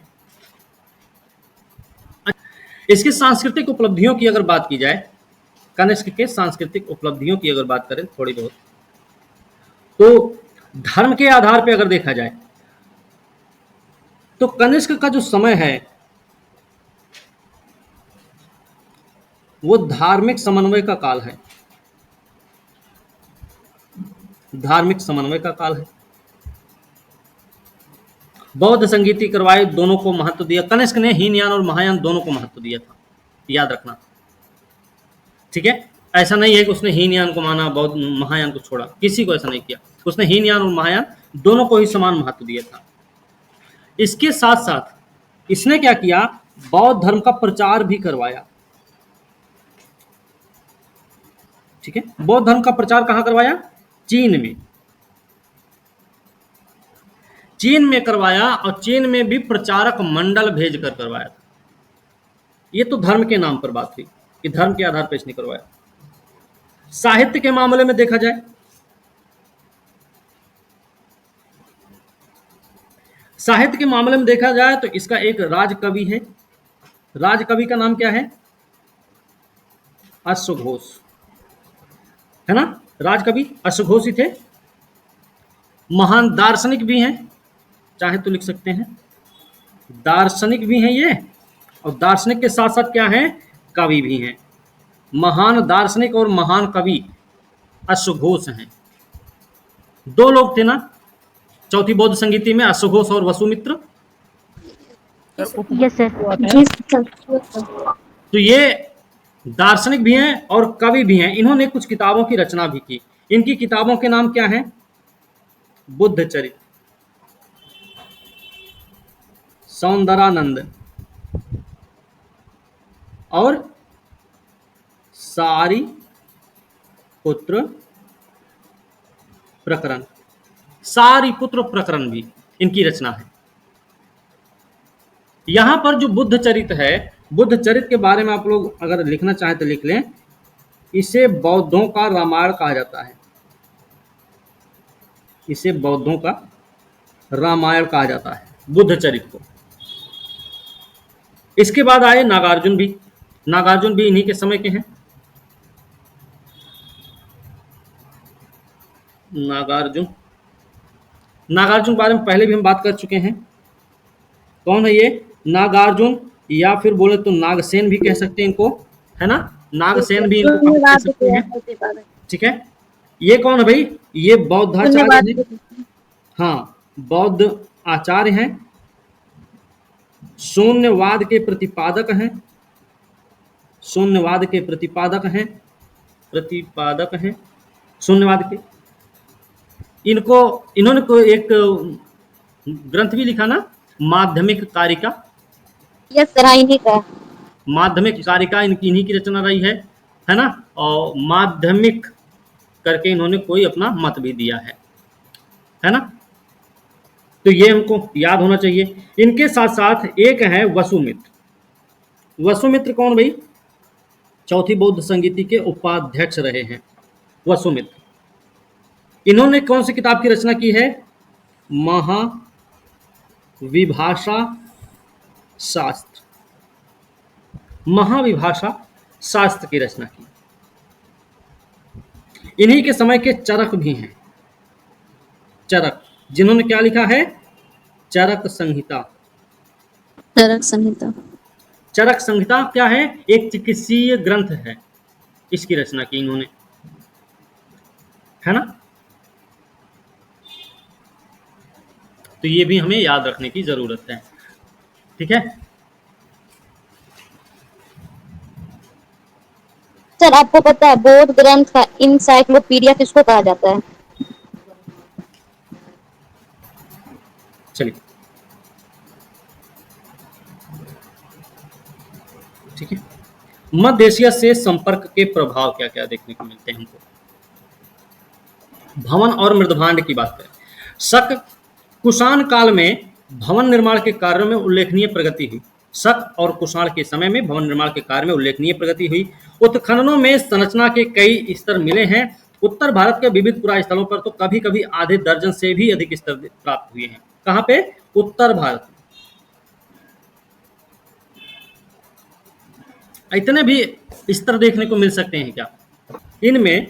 इसकी सांस्कृतिक उपलब्धियों की अगर बात की जाए, कनिष्क के सांस्कृतिक उपलब्धियों की अगर बात करें थोड़ी बहुत, तो धर्म के आधार पर अगर देखा जाए तो कनिष्क का जो समय है वो धार्मिक समन्वय का काल है। धार्मिक समन्वय का काल है। बौद्ध संगीति करवाए, दोनों को महत्व दिया। कनिष्क ने हीनयान और महायान दोनों को महत्व दिया था, याद रखना। ठीक है, ऐसा नहीं है कि उसने हीनयान को माना, बौद्ध महायान को छोड़ा, किसी को ऐसा नहीं किया। उसने हीनयान और महायान दोनों को ही समान महत्व दिया था। इसके साथ साथ इसने क्या किया? बौद्ध धर्म का प्रचार भी करवाया। ठीक है, बौद्ध धर्म का प्रचार कहां करवाया? चीन में। चीन में करवाया, और चीन में भी प्रचारक मंडल भेजकर करवाया था। ये तो धर्म के नाम पर बात थी कि धर्म के आधार पर इसने करवाया। साहित्य के मामले में देखा जाए, साहित्य के मामले में देखा जाए तो इसका एक राजकवि है। राजकवि का नाम क्या है? अश्वघोष, है ना? राजकवि अश्वघोष ही थे। महान दार्शनिक भी हैं, चाहे तो लिख सकते हैं। दार्शनिक भी हैं ये, और दार्शनिक के साथ साथ क्या हैं, कवि भी हैं। महान दार्शनिक और महान कवि अश्वघोष हैं। दो लोग थे ना चौथी बौद्ध संगीति में, अश्वघोष और वसुमित्र। Yes sir. जी सर। तो ये दार्शनिक भी हैं और कवि भी हैं। इन्होंने कुछ किताबों की रचना भी की। इनकी किताबों के नाम क्या हैं? बुद्ध चरित, सौंदरानंद और सारी पुत्र प्रकरण। सारी पुत्र प्रकरण भी इनकी रचना है। यहां पर जो बुद्ध चरित है, बुद्ध चरित के बारे में आप लोग अगर लिखना चाहें तो लिख लें। इसे बौद्धों का रामायण कहा जाता है। इसे बौद्धों का रामायण कहा जाता है, बुद्ध चरित को। इसके बाद आए नागार्जुन भी। नागार्जुन भी इन्हीं के समय के हैं। नागार्जुन, नागार्जुन के बारे में पहले भी हम बात कर चुके हैं। कौन है ये? नागार्जुन, या फिर बोले तो नागसेन भी कह सकते हैं इनको, है ना। नागसेन भी इनको कह सकते हैं। ठीक है। ये कौन है भाई? ये बौद्धाचार्य हैं। हाँ, बौद्ध आचार्य हैं, शून्यवाद के प्रतिपादक हैं। शून्यवाद के प्रतिपादक हैं, प्रतिपादक हैं शून्यवाद के। इन्होंने को एक ग्रंथ भी लिखा ना, माध्यमिक कारिका। यस सर, हाँ इन्हीं का। माध्यमिक कारिका इन्हीं की रचना रही है ना। और माध्यमिक करके इन्होंने कोई अपना मत भी दिया है ना। तो ये हमको याद होना चाहिए। इनके साथ साथ एक है वसुमित्र। वसुमित्र कौन भाई? चौथी बौद्ध संगीति के उपाध्यक्ष रहे हैं वसुमित्र। इन्होंने कौन सी किताब की रचना की है? महाविभाषा शास्त्र। महाविभाषा शास्त्र की रचना की। इन्हीं के समय के चरक भी हैं। चरक, जिन्होंने क्या लिखा है? चरक संहिता। चरक संहिता। चरक संहिता क्या है? एक चिकित्सीय ग्रंथ है। इसकी रचना की इन्होंने, है ना। तो ये भी हमें याद रखने की जरूरत है। ठीक है। सर आपको पता है बौद्ध ग्रंथ का इंसाइक्लोपीडिया किसको कहा जाता है? चलिए, ठीक है। मध्य एशिया से संपर्क के प्रभाव क्या क्या देखने को मिलते हैं हमको? भवन और मृदभांड की बात करें। शक कुषाण काल में भवन निर्माण के कार्यों में उल्लेखनीय प्रगति हुई। शक और कुषाण के समय में भवन निर्माण के कार्य में उल्लेखनीय प्रगति हुई। उत्खननों में संरचना के कई स्तर मिले हैं। उत्तर भारत के विविध पुरा स्थलों पर तो कभी कभी आधे दर्जन से भी अधिक स्तर प्राप्त हुए हैं। कहाँ पे? उत्तर भारत में। इतने भी स्तर देखने को मिल सकते हैं क्या? इनमें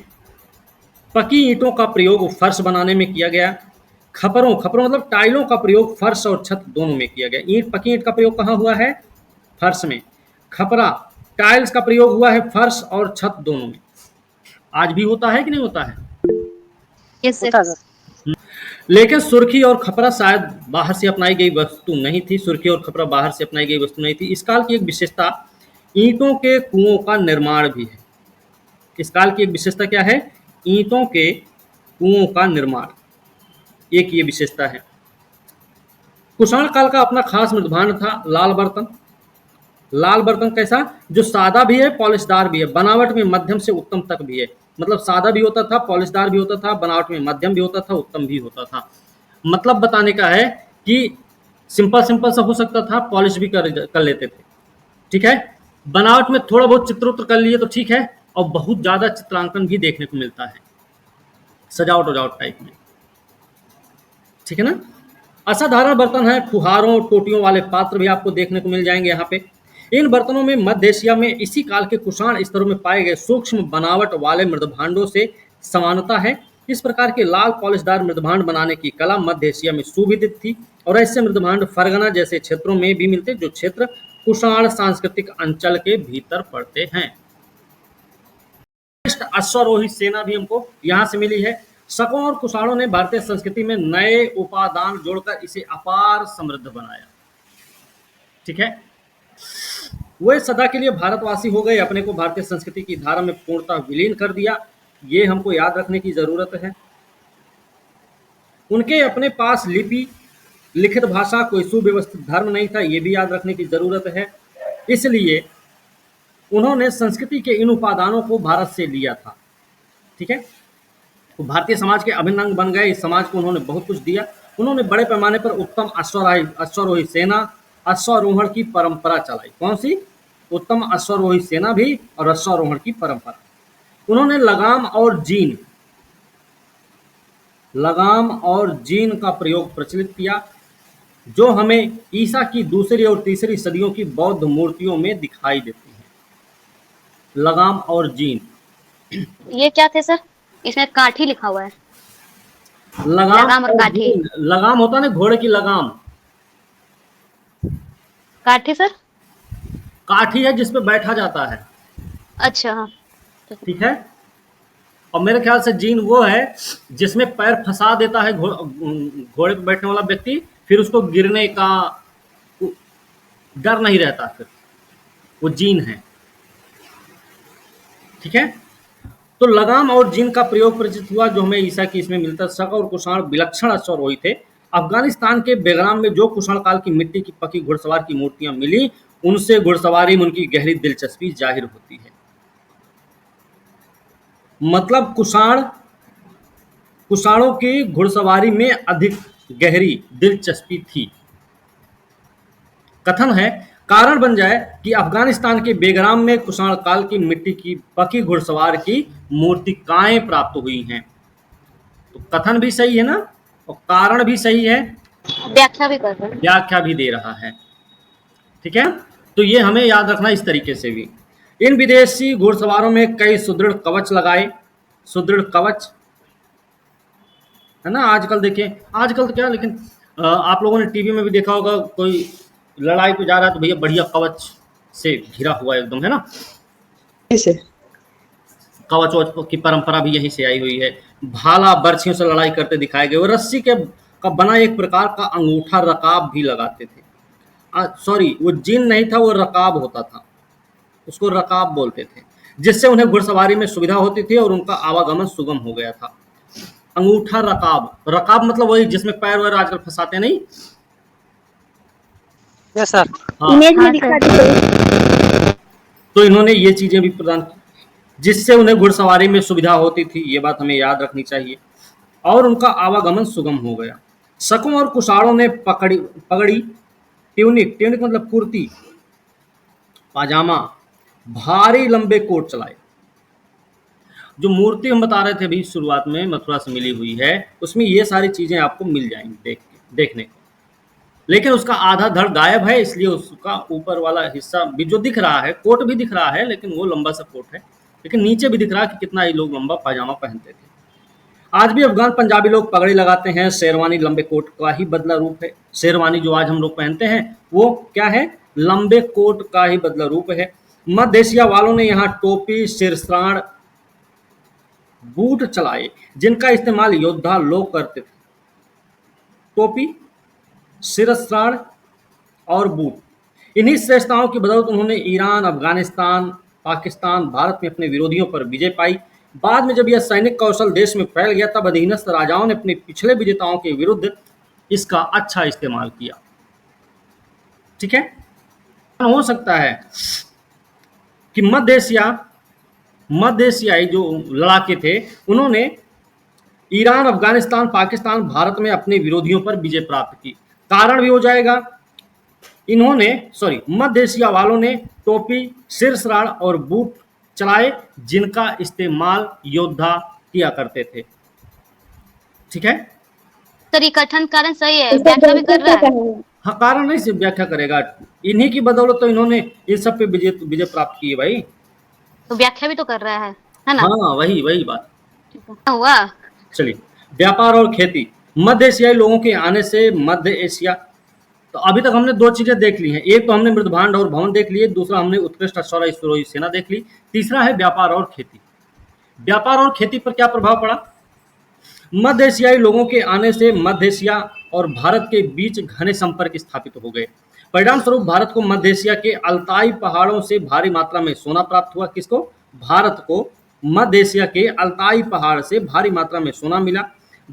पकी ईंटों का प्रयोग फर्श बनाने में किया गया। खपरों मतलब टाइलों का प्रयोग फर्श और छत दोनों में किया गया। पकी ईंट का प्रयोग कहाँ हुआ है? फर्श में। खपरा टाइल्स का प्रयोग हुआ है फर्श और छत दोनों में। आज भी होता है कि नहीं होता है? यस होता है सर। सर। लेकिन सुर्खी और खपरा शायद बाहर से अपनाई गई वस्तु नहीं थी। सुर्खी और खपरा बाहर से अपनाई गई वस्तु नहीं थी। इस काल की एक विशेषता ईंटों के कुओं का निर्माण भी है। इस काल की एक विशेषता क्या है? ईंटों के कुओं का निर्माण, एक ये विशेषता है। कुषाण काल का अपना खास मृदभांड था, लाल बर्तन। लाल बर्तन कैसा? जो सादा भी है, पॉलिशदार भी है, बनावट में मध्यम से उत्तम तक भी है। मतलब सादा भी होता था, पॉलिशदार भी होता था, बनावट में मध्यम भी होता था, उत्तम भी होता था। मतलब बताने का है कि सिंपल सा हो सकता था, पॉलिश भी कर लेते थे। ठीक है। बनावट में थोड़ा बहुत चित्रोत्तर कर लिए तो ठीक है, और बहुत ज़्यादा चित्रांकन भी देखने को मिलता है, सजावट टाइप में। ठीक है ना। असाधारण बर्तन है। फुहारों टोटियों वाले पात्र भी आपको देखने को मिल जाएंगे यहाँ पे। इन बर्तनों में मध्य एशिया में इसी काल के कुषाण स्तरों में पाए गए सूक्ष्म बनावट वाले मृदभांडों से समानता है। इस प्रकार के लाल पॉलिशदार मृदभांड बनाने की कला मध्य एशिया में सुविदित थी और ऐसे मृदभांड फरगना जैसे क्षेत्रों में भी मिलते जो क्षेत्र कुषाण सांस्कृतिक अंचल के भीतर पड़ते हैं। अश्वारोही सेना भी हमको यहाँ से मिली है। शकों और कुषाणों ने भारतीय संस्कृति में नए उपादान जोड़कर इसे अपार समृद्ध बनाया। ठीक है, वे सदा के लिए भारतवासी हो गए, अपने को भारतीय संस्कृति की धारा में पूर्णतः विलीन कर दिया। ये हमको याद रखने की जरूरत है। उनके अपने पास लिपि, लिखित भाषा, कोई सुव्यवस्थित धर्म नहीं था, ये भी याद रखने की जरूरत है। इसलिए उन्होंने संस्कृति के इन उपादानों को भारत से लिया था। ठीक है, तो भारतीय समाज के अभिन्न अंग बन गए। इस समाज को उन्होंने बहुत कुछ दिया। उन्होंने बड़े पैमाने पर उत्तम अश्वारोही सेना, अश्वारोहण की परंपरा चलाई। कौन सी? उत्तम अश्वारोही सेना भी और अश्वारोहण की परंपरा। उन्होंने लगाम और जीन का प्रयोग प्रचलित किया, जो हमें ईसा की दूसरी और तीसरी सदियों की बौद्ध मूर्तियों में दिखाई देती है। लगाम और जीन, ये क्या थे सर? इसमें काठी लिखा हुआ है। लगाम और काठी। जीन। लगाम होता है ना, घोड़े की लगाम। काठी सर? काठी है जिसपे बैठा जाता है। अच्छा हाँ। ठीक है, और मेरे ख्याल से जीन वो है जिसमें पैर फंसा देता है घोड़े पे बैठने वाला व्यक्ति, फिर उसको गिरने का डर नहीं रहता, फिर वो जीन है। ठीक है, तो लगाम और जीन का प्रयोग प्रचलित हुआ, जो हमें ईसा की इसमें मिलता है। शक और कुषाण विलक्षण अश्वारोही थे। अफगानिस्तान के बेगराम में जो कुषाण काल की मिट्टी की पकी घुड़सवार की मूर्तियां मिली, उनसे घुड़सवारी में उनकी गहरी दिलचस्पी जाहिर होती है। मतलब कुषाणों की घुड़सवारी में अधिक गहरी दिलचस्पी थी। कथन है, कारण बन जाए कि अफगानिस्तान के बेगराम में कुषाण काल की मिट्टी की पकी घुड़सवार की मूर्तिकाएं प्राप्त हुई हैं। तो कथन भी सही है ना, और कारण भी सही है, व्याख्या भी कर रहे हैं। व्याख्या भी दे रहा है। ठीक है, तो ये हमें याद रखना इस तरीके से भी। इन विदेशी घुड़सवारों में कई सुदृढ़ कवच लगाए। सुदृढ़ कवच है ना, आजकल देखिए, आजकल तो क्या, लेकिन आप लोगों ने टीवी में भी देखा होगा, कोई लड़ाई पे जा रहा है तो भैया बढ़िया कवच से घिरा हुआ एकदम, है ना। कवच वच की परंपरा भी यहीं से आई हुई है। भाला बर्छियों से लड़ाई करते दिखाए गए। वो रस्सी के का बना एक प्रकार का अंगूठा रकाब भी लगाते थे। सॉरी, वो जिन नहीं था, वो रकाब होता था, उसको रकाब बोलते थे, जिससे उन्हें घुड़सवारी में सुविधा होती थी और उनका आवागमन सुगम हो गया था। अंगूठा रकाब, रकाब मतलब वही जिसमें पैर वैर आजकल फंसाते नहीं। Yes sir. हाँ, इमेज में दिखा दीजिए। तो इन्होंने ये चीजें भी प्रदान की, जिससे उन्हें घुड़सवारी में सुविधा होती थी। ये बात हमें याद रखनी चाहिए, और उनका आवागमन सुगम हो गया। शकों और कुषाणों ने पगड़ी, ट्यूनिक मतलब कुर्ती, पाजामा, भारी लंबे कोट चलाए। जो मूर्ति हम बता रहे थे अभी शुरुआत में, मथुरा से मिली हुई है, उसमें ये सारी चीजें आपको मिल जाएंगी देखने को। लेकिन उसका आधा धड़ गायब है, इसलिए उसका ऊपर वाला हिस्सा भी जो दिख रहा है, कोट भी दिख रहा है, लेकिन वो लंबा सा कोट है। लेकिन नीचे भी दिख रहा है कि कितना ये लोग लंबा पाजामा पहनते थे। आज भी अफगान पंजाबी लोग पगड़ी लगाते हैं। शेरवानी लंबे कोट का ही बदला रूप है। शेरवानी जो आज हम लोग पहनते हैं, वो क्या है? लंबे कोट का ही बदला रूप है। मध्य एशिया वालों ने यहाँ टोपी, सिरस्त्राण, बूट चलाए, जिनका इस्तेमाल योद्धा लोग करते थे। टोपी, सिरस्त्राण और बूट, इन्हीं श्रेष्ठताओं की बदौलत उन्होंने ईरान, अफगानिस्तान, पाकिस्तान, भारत में अपने विरोधियों पर विजय पाई। बाद में जब यह सैनिक कौशल देश में फैल गया, तब अधीनस्थ राजाओं ने अपने पिछले विजेताओं के विरुद्ध इसका अच्छा इस्तेमाल किया। ठीक है, हो सकता है कि मध्य एशियाई जो लड़ाके थे, उन्होंने ईरान, अफगानिस्तान, पाकिस्तान, भारत में अपने विरोधियों पर विजय प्राप्त की। कारण भी हो जाएगा, मध्य एशिया वालों ने टोपी, सिरस्त्राण और बूट चलाए, जिनका इस्तेमाल योद्धा किया करते थे। ठीक है, सर ये कथन कारण सही है, व्याख्या भी कर रहा है। हाँ, कारण नहीं सिर्फ व्याख्या करेगा। इन्हीं की बदौलत तो इन्होंने इन सब पे विजय प्राप्त की है भाई। तो व्याख्या भी तो कर रहा है ना। हाँ, वही बात हुआ चलिए, व्यापार और खेती। मध्य एशियाई लोगों के आने से मध्य एशिया, तो अभी तक हमने दो चीजें देख ली हैं। एक तो हमने मृदभांड और भवन देख लिए, दूसरा हमने उत्कृष्ट अश्वारोही ईश्वरोही सेना देख ली, तीसरा है व्यापार और खेती। व्यापार और खेती पर क्या प्रभाव पड़ा? मध्य एशियाई लोगों के आने से मध्य एशिया और भारत के बीच घने संपर्क स्थापित हो गए। परिणाम स्वरूप भारत को मध्य एशिया के अल्ताई पहाड़ों से भारी मात्रा में सोना प्राप्त हुआ। किसको? भारत को मध्य एशिया के अल्ताई पहाड़ से भारी मात्रा में सोना मिला।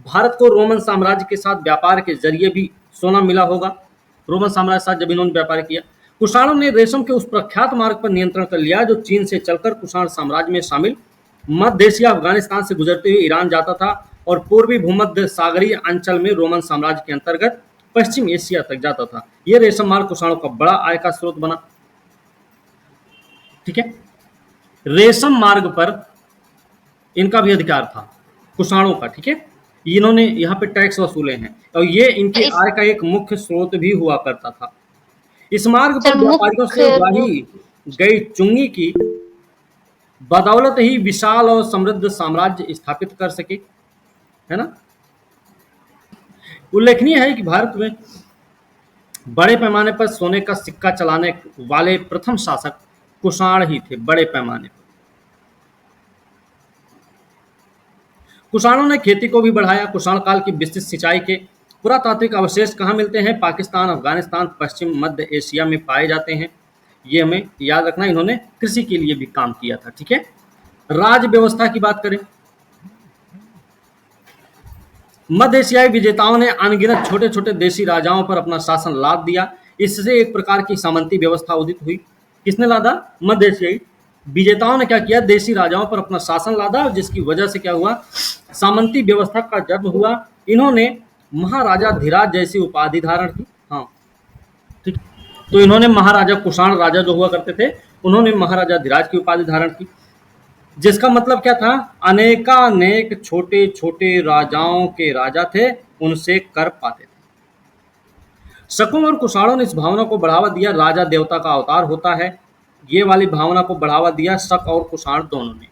भारत को रोमन साम्राज्य के साथ व्यापार के जरिए भी सोना मिला होगा। रोमन साम्राज्य के साथ जब इन्होंने व्यापार किया। कुषाणों ने रेशम के उस प्रख्यात मार्ग पर नियंत्रण कर लिया जो चीन से चलकर कुषाण साम्राज्य में शामिल मध्य एशिया अफगानिस्तान से गुजरते हुए ईरान जाता था और पूर्वी भूमध्य सागरीय अंचल में रोमन साम्राज्य के अंतर्गत पश्चिम एशिया तक जाता था। यह रेशम मार्ग कुषाणों का बड़ा आय का स्रोत बना। ठीक है, रेशम मार्ग पर इनका भी अधिकार था, कुषाणों का। ठीक है, इन्होंने यहाँ पे टैक्स वसूले हैं और ये इनकी आय का एक मुख्य स्रोत भी हुआ करता था। इस मार्ग पर सर, व्यापारियों से मुख्य उगाही गई चुंगी की बदौलत ही विशाल और समृद्ध साम्राज्य स्थापित कर सके, है ना। उल्लेखनीय है कि भारत में बड़े पैमाने पर सोने का सिक्का चलाने वाले प्रथम शासक कुषाण ही थे। बड़े पैमाने पर कुषाणों ने खेती को भी बढ़ाया। कुषाण काल की विस्तृत सिंचाई के पुरातात्विक अवशेष कहाँ मिलते हैं? पाकिस्तान, अफगानिस्तान, पश्चिम मध्य एशिया में पाए जाते हैं। ये हमें याद रखना, इन्होंने कृषि के लिए भी काम किया था। ठीक है, राज व्यवस्था की बात करें, मध्य एशियाई विजेताओं ने अनगिनत छोटे छोटे देशी राजाओं पर अपना शासन लाद दिया। इससे एक प्रकार की सामंती व्यवस्था उदित हुई। किसने लादा? मध्य एशियाई विजेताओं ने क्या किया? देशी राजाओं पर अपना शासन लादा, जिसकी वजह से क्या हुआ? सामंती व्यवस्था का जन्म हुआ। इन्होंने महाराजा धीराज जैसी उपाधि धारण की। हाँ, ठीक, तो इन्होंने महाराजा कुषाण राजा जो हुआ करते थे, उन्होंने महाराजा धीराज की उपाधि धारण की, जिसका मतलब क्या था? अनेकानेक छोटे छोटे राजाओं के राजा थे, उनसे कर पाते थे। शकों और कुषाणों ने इस भावना को बढ़ावा दिया, राजा देवता का अवतार होता है। ये वाली भावना को बढ़ावा दिया शक और कुषाण दोनों ने।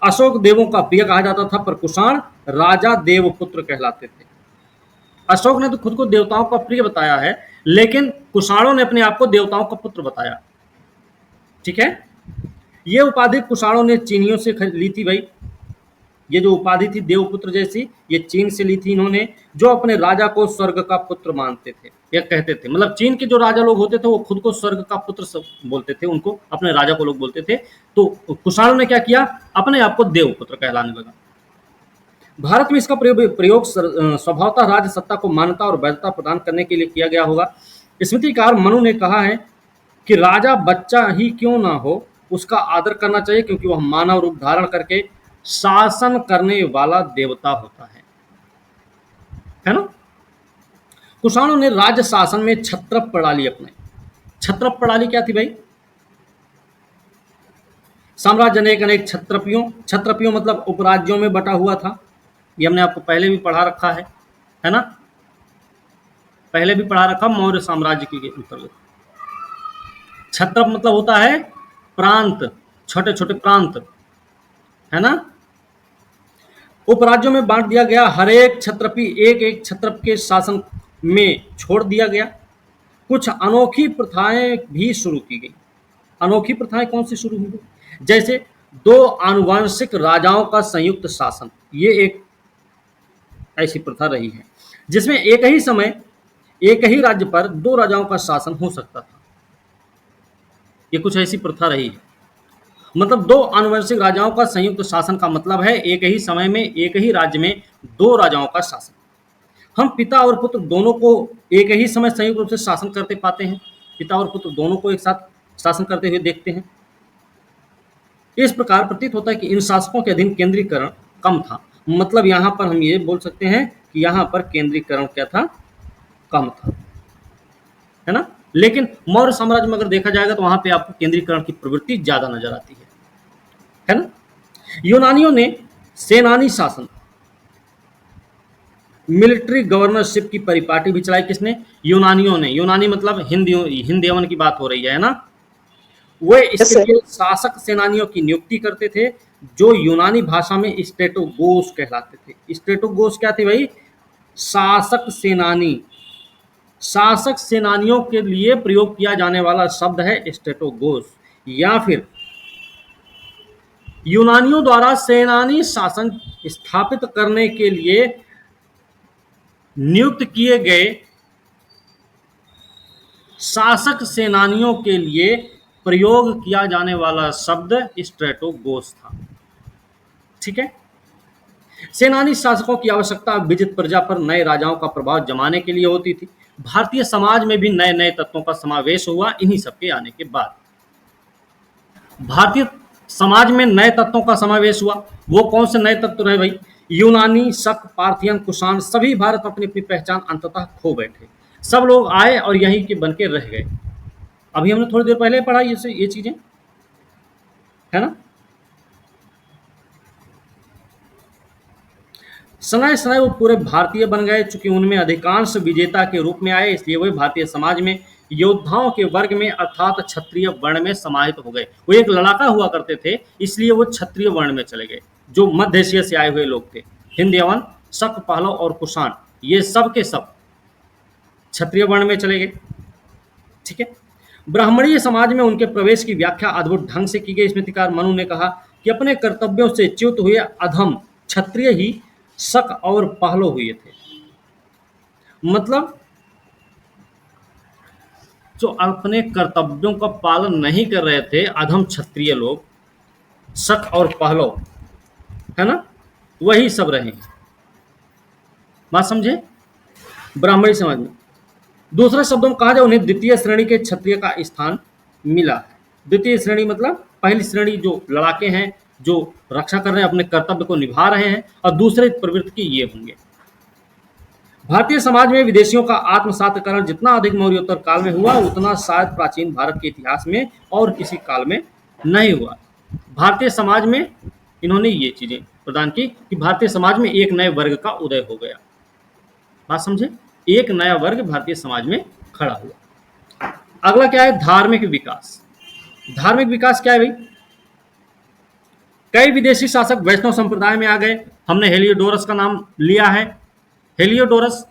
अशोक देवों का प्रिय कहा जाता था, पर कुषाण राजा देवपुत्र कहलाते थे। अशोक ने तो खुद को देवताओं का प्रिय बताया है, लेकिन कुषाणों ने अपने आप को देवताओं का पुत्र बताया। ठीक है, ये उपाधि कुषाणों ने चीनियों से ली थी भाई। ये जो उपाधि थी देवपुत्र जैसी, ये चीन से ली थी इन्होंने, जो अपने राजा को स्वर्ग का पुत्र मानते थे या कहते थे। मतलब चीन के जो राजा लोग होते थे वो खुद को स्वर्ग का पुत्र बोलते थे, उनको अपने राजा को लोग बोलते थे। तो कुषाणों ने क्या किया? अपने आप को देवपुत्र कहलाने लगा। भारत में इसका प्रयोग स्वभावतः राज्य सत्ता को मान्यता और वैधता प्रदान करने के लिए किया गया होगा। स्मृतिकार मनु ने कहा है कि राजा बच्चा ही क्यों ना हो, उसका आदर करना चाहिए, क्योंकि वह मानव रूप धारण करके शासन करने वाला देवता होता है ना। कुषाणों ने राज्य शासन में छत्रप प्रणाली अपनाई। छत्रप प्रणाली क्या थी भाई? साम्राज्य अनेक अनेक छत्रपियों मतलब उपराज्यों में बटा हुआ था। ये हमने आपको पहले भी पढ़ा रखा है ना, पहले भी पढ़ा रखा मौर्य साम्राज्य के अंतर्गत। छत्रप मतलब होता है प्रांत, छोटे छोटे प्रांत, है ना। उपराज्यों में बांट दिया गया। हर एक छत्रपी एक एक छत्रप के शासन में छोड़ दिया गया। कुछ अनोखी प्रथाएं भी शुरू की गई। अनोखी प्रथाएं कौन सी शुरू हुई? जैसे दो आनुवंशिक राजाओं का संयुक्त शासन, ये एक ऐसी प्रथा रही है जिसमें एक ही समय एक ही राज्य पर दो राजाओं का शासन हो सकता था। ये कुछ ऐसी प्रथा रही है। मतलब दो आनुवंशिक राजाओं का संयुक्त शासन का मतलब है एक ही समय में एक ही राज्य में दो राजाओं का शासन। हम पिता और पुत्र दोनों को एक ही समय संयुक्त रूप से शासन करते पाते हैं। पिता और पुत्र दोनों को एक साथ शासन करते हुए देखते हैं। इस प्रकार प्रतीत होता है कि इन शासकों के अधीन केंद्रीकरण कम था। मतलब यहाँ पर हम ये बोल सकते हैं कि यहाँ पर केंद्रीकरण क्या था? कम था, है ना। लेकिन मौर्य साम्राज्य में अगर देखा जाएगा तो वहां पे आपको केंद्रीकरण की प्रवृत्ति ज्यादा नजर आती है ना। यूनानियों ने सेनानी शासन, मिलिट्री गवर्नरशिप की परिपाटी भी चलाई। किसने? यूनानियों ने। यूनानी मतलब हिंद यवन की बात हो रही है ना। वे इसके लिए शासक सेनानियों की नियुक्ति करते थे जो यूनानी भाषा में स्ट्रेटोगोस कहलाते थे। स्ट्रेटोगोस क्या थे भाई? शासक सेनानी। शासक सेनानियों के लिए प्रयोग किया जाने वाला शब्द है स्ट्रेटोगोस। या फिर यूनानियों द्वारा सेनानी शासन स्थापित करने के लिए नियुक्त किए गए शासक सेनानियों के लिए प्रयोग किया जाने वाला शब्द स्ट्रेटोगोस था। ठीक है। सेनानी शासकों की आवश्यकता विजित प्रजा पर नए राजाओं का प्रभाव जमाने के लिए होती थी। भारतीय समाज में भी नए नए तत्वों का समावेश हुआ इन्हीं सबके आने के बाद। भारतीय समाज में नए तत्वों का समावेश हुआ। वो कौन से नए तत्व रहे भाई? यूनानी, शक, पार्थियन, कुषाण, सभी भारत अपनी अपनी पहचान अंततः खो बैठे। सब लोग आए और यहीं के बन के रह गए। अभी हमने थोड़ी देर पहले पढ़ा ये चीजें, है ना। सनाए सनाए वो पूरे भारतीय बन गए। चूंकि उनमें अधिकांश विजेता के रूप में आए, इसलिए वे भारतीय समाज में योद्धाओं के वर्ग में अर्थात क्षत्रिय वर्ण में समाहित हो गए। वो एक लड़ाका हुआ करते थे, इसलिए वो क्षत्रिय वर्ण में चले गए। जो मध्य एशिया से आए हुए लोग थे, हिंद, यवन, शक, पहलव और कुषाण, ये सब के सब क्षत्रिय वर्ण में चले गए। ठीक है। ब्राह्मणीय समाज में उनके प्रवेश की व्याख्या अद्भुत ढंग से की गई। स्मृतिकार मनु ने कहा कि अपने कर्तव्यों से च्युत हुए अधम क्षत्रिय ही शक और पहलव हुए थे। मतलब जो अपने कर्तव्यों का पालन नहीं कर रहे थे, अधम क्षत्रिय लोग, शक और पहलव, है ना, वही सब रहे। बात समझे? ब्राह्मणी समाज में दूसरे शब्दों में कहा जाए, उन्हें द्वितीय श्रेणी के क्षत्रिय का स्थान मिला है। द्वितीय श्रेणी मतलब पहली श्रेणी जो लड़ाके हैं, जो रक्षा कर रहे हैं, अपने कर्तव्य को निभा रहे हैं, और दूसरे प्रवृत्ति के ये होंगे। भारतीय समाज में विदेशियों का आत्मसातकरण जितना अधिक मौर्योत्तर काल में हुआ, उतना शायद प्राचीन भारत के इतिहास में और किसी काल में नहीं हुआ। भारतीय समाज में इन्होंने ये चीजें प्रदान की कि भारतीय समाज में एक नए वर्ग का उदय हो गया। बात समझे? एक नया वर्ग भारतीय समाज में खड़ा हुआ। अगला क्या है? धार्मिक विकास। धार्मिक विकास क्या है भाई? कई विदेशी शासक वैष्णव संप्रदाय में आ गए। हमने हेलियोडोरस का नाम लिया है। हेलियोडोरस,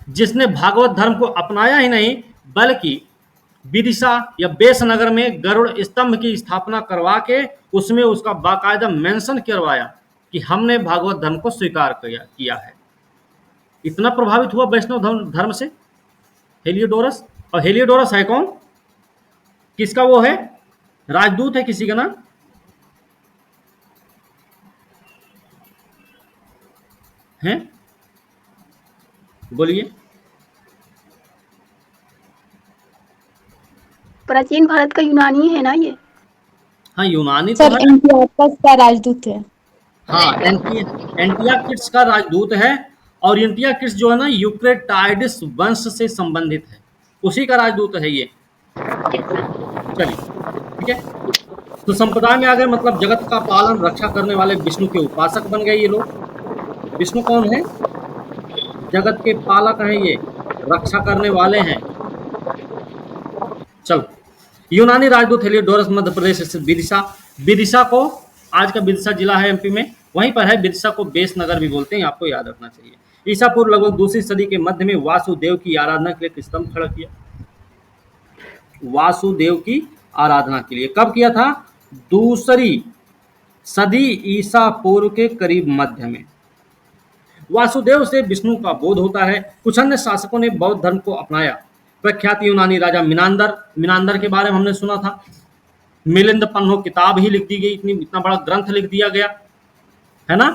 जिसने भागवत धर्म को अपनाया ही नहीं, बल्कि विदिशा या बेसनगर में गरुड़ स्तंभ की स्थापना करवा के उसमें उसका बाकायदा मेंशन करवाया कि हमने भागवत धर्म को स्वीकार किया है। इतना प्रभावित हुआ वैष्णव धर्म से हेलियोडोरस। और हेलियोडोरस है कौन? किसका वो है? राजदूत है किसी का ना? हैं? बोलिए। प्राचीन भारत का यूनानी है ना ये? हाँ, यूनानी तो सर है। एंटियोकस का राजदूत है। हाँ, एंटियाकिड्स का राजदूत है। और एंटियाकिड्स जो है ना, यूक्रेटाइडिस वंश से संबंधित है, उसी का राजदूत है ये। चलिए, ठीक है। तो संप्रदाय में आ गए, मतलब जगत का पालन रक्षा करने वाले विष्णु के उपासक बन गए ये लोग। विष्णु कौन है? जगत के पालक हैं, ये रक्षा करने वाले हैं। चलो, यूनानी राजदूत हेलियोडोरस मध्य प्रदेश स्थित विदिशा, विदिशा को, आज का विदिशा जिला है एमपी में, वहीं पर है। विदिशा को बेसनगर भी बोलते हैं, आपको याद रखना चाहिए। ईसा पूर्व लगभग दूसरी सदी के मध्य में वासुदेव की आराधना के लिए एक स्तंभ खड़ा किया। वासुदेव की आराधना के लिए कब किया था? दूसरी सदी ईसा पूर्व के करीब मध्य में। वासुदेव से विष्णु का बोध होता है। कुछ अन्य शासकों ने बौद्ध धर्म को अपनाया। प्रख्यात यूनानी राजा मिनांदर के बारे में हमने सुना था। मिलिंद पन्हो किताब ही लिख दी गई, इतना बड़ा ग्रंथ लिख दिया गया, है ना।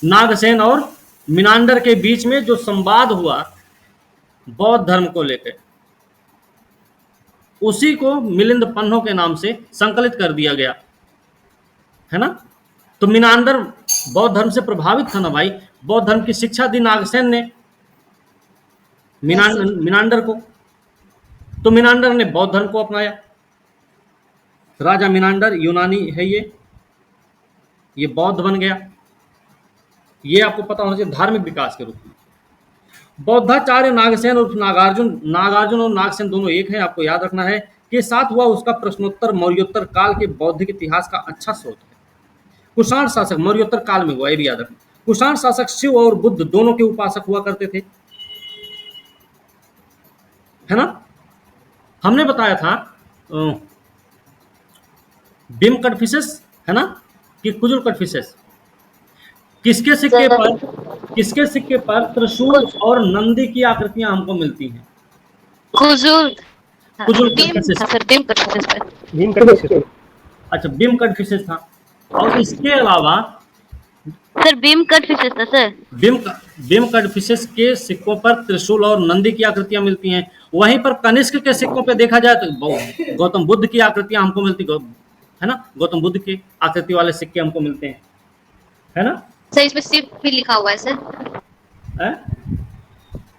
नागसेन और मिनांडर के बीच में जो संवाद हुआ बौद्ध धर्म को लेकर, उसी को मिलिंद पन्हो के नाम से संकलित कर दिया गया, है ना। तो मिनांडर बौद्ध धर्म से प्रभावित था ना भाई। बौद्ध धर्म की शिक्षा दी नागसेन ने मिनांडर को, तो मिनांडर ने बौद्ध धर्म को अपनाया। राजा मिनांडर यूनानी है, ये बौद्ध बन गया। ये आपको पता होना चाहिए धार्मिक विकास के रूप में। बौद्धाचार्य नागसेन और नागार्जुन और नागसेन दोनों एक हैं, आपको याद रखना है। के साथ हुआ उसका प्रश्नोत्तर मौर्योत्तर काल के बौद्धिक इतिहास का अच्छा स्रोत है। कुषाण शासक मौर्योत्तर काल में हुआ, ये भी याद रखना। कुषाण शासक शिव और बुद्ध दोनों के उपासक हुआ करते थे, है ना। हमने बताया था बिम कटफिसेस, है ना, कि कुजुल कटफिसेस। किसके सिक्के पर त्रिशूल और नंदी की आकृतियां हमको मिलती हैं? कुजुल कुजुल बीम कटफिसेस। था सर, बीम कटफिसेस पर। भीम कटफिसेस। अच्छा, बिम कटफिसेस था। और इसके अलावा सर बीम कटफिसेस था सर। बिम कटफिसेस के सिक्कों पर त्रिशूल और नंदी की आकृतियां मिलती हैं। वहीं पर कनिष्क के सिक्कों पे देखा जाए तो गौतम बुद्ध की आकृतियां हमको मिलती, है ना, गौतम बुद्ध की आकृति वाले सिक्के हमको मिलते हैं, है ना। सर इसमें शिव भी लिखा हुआ है सर, है?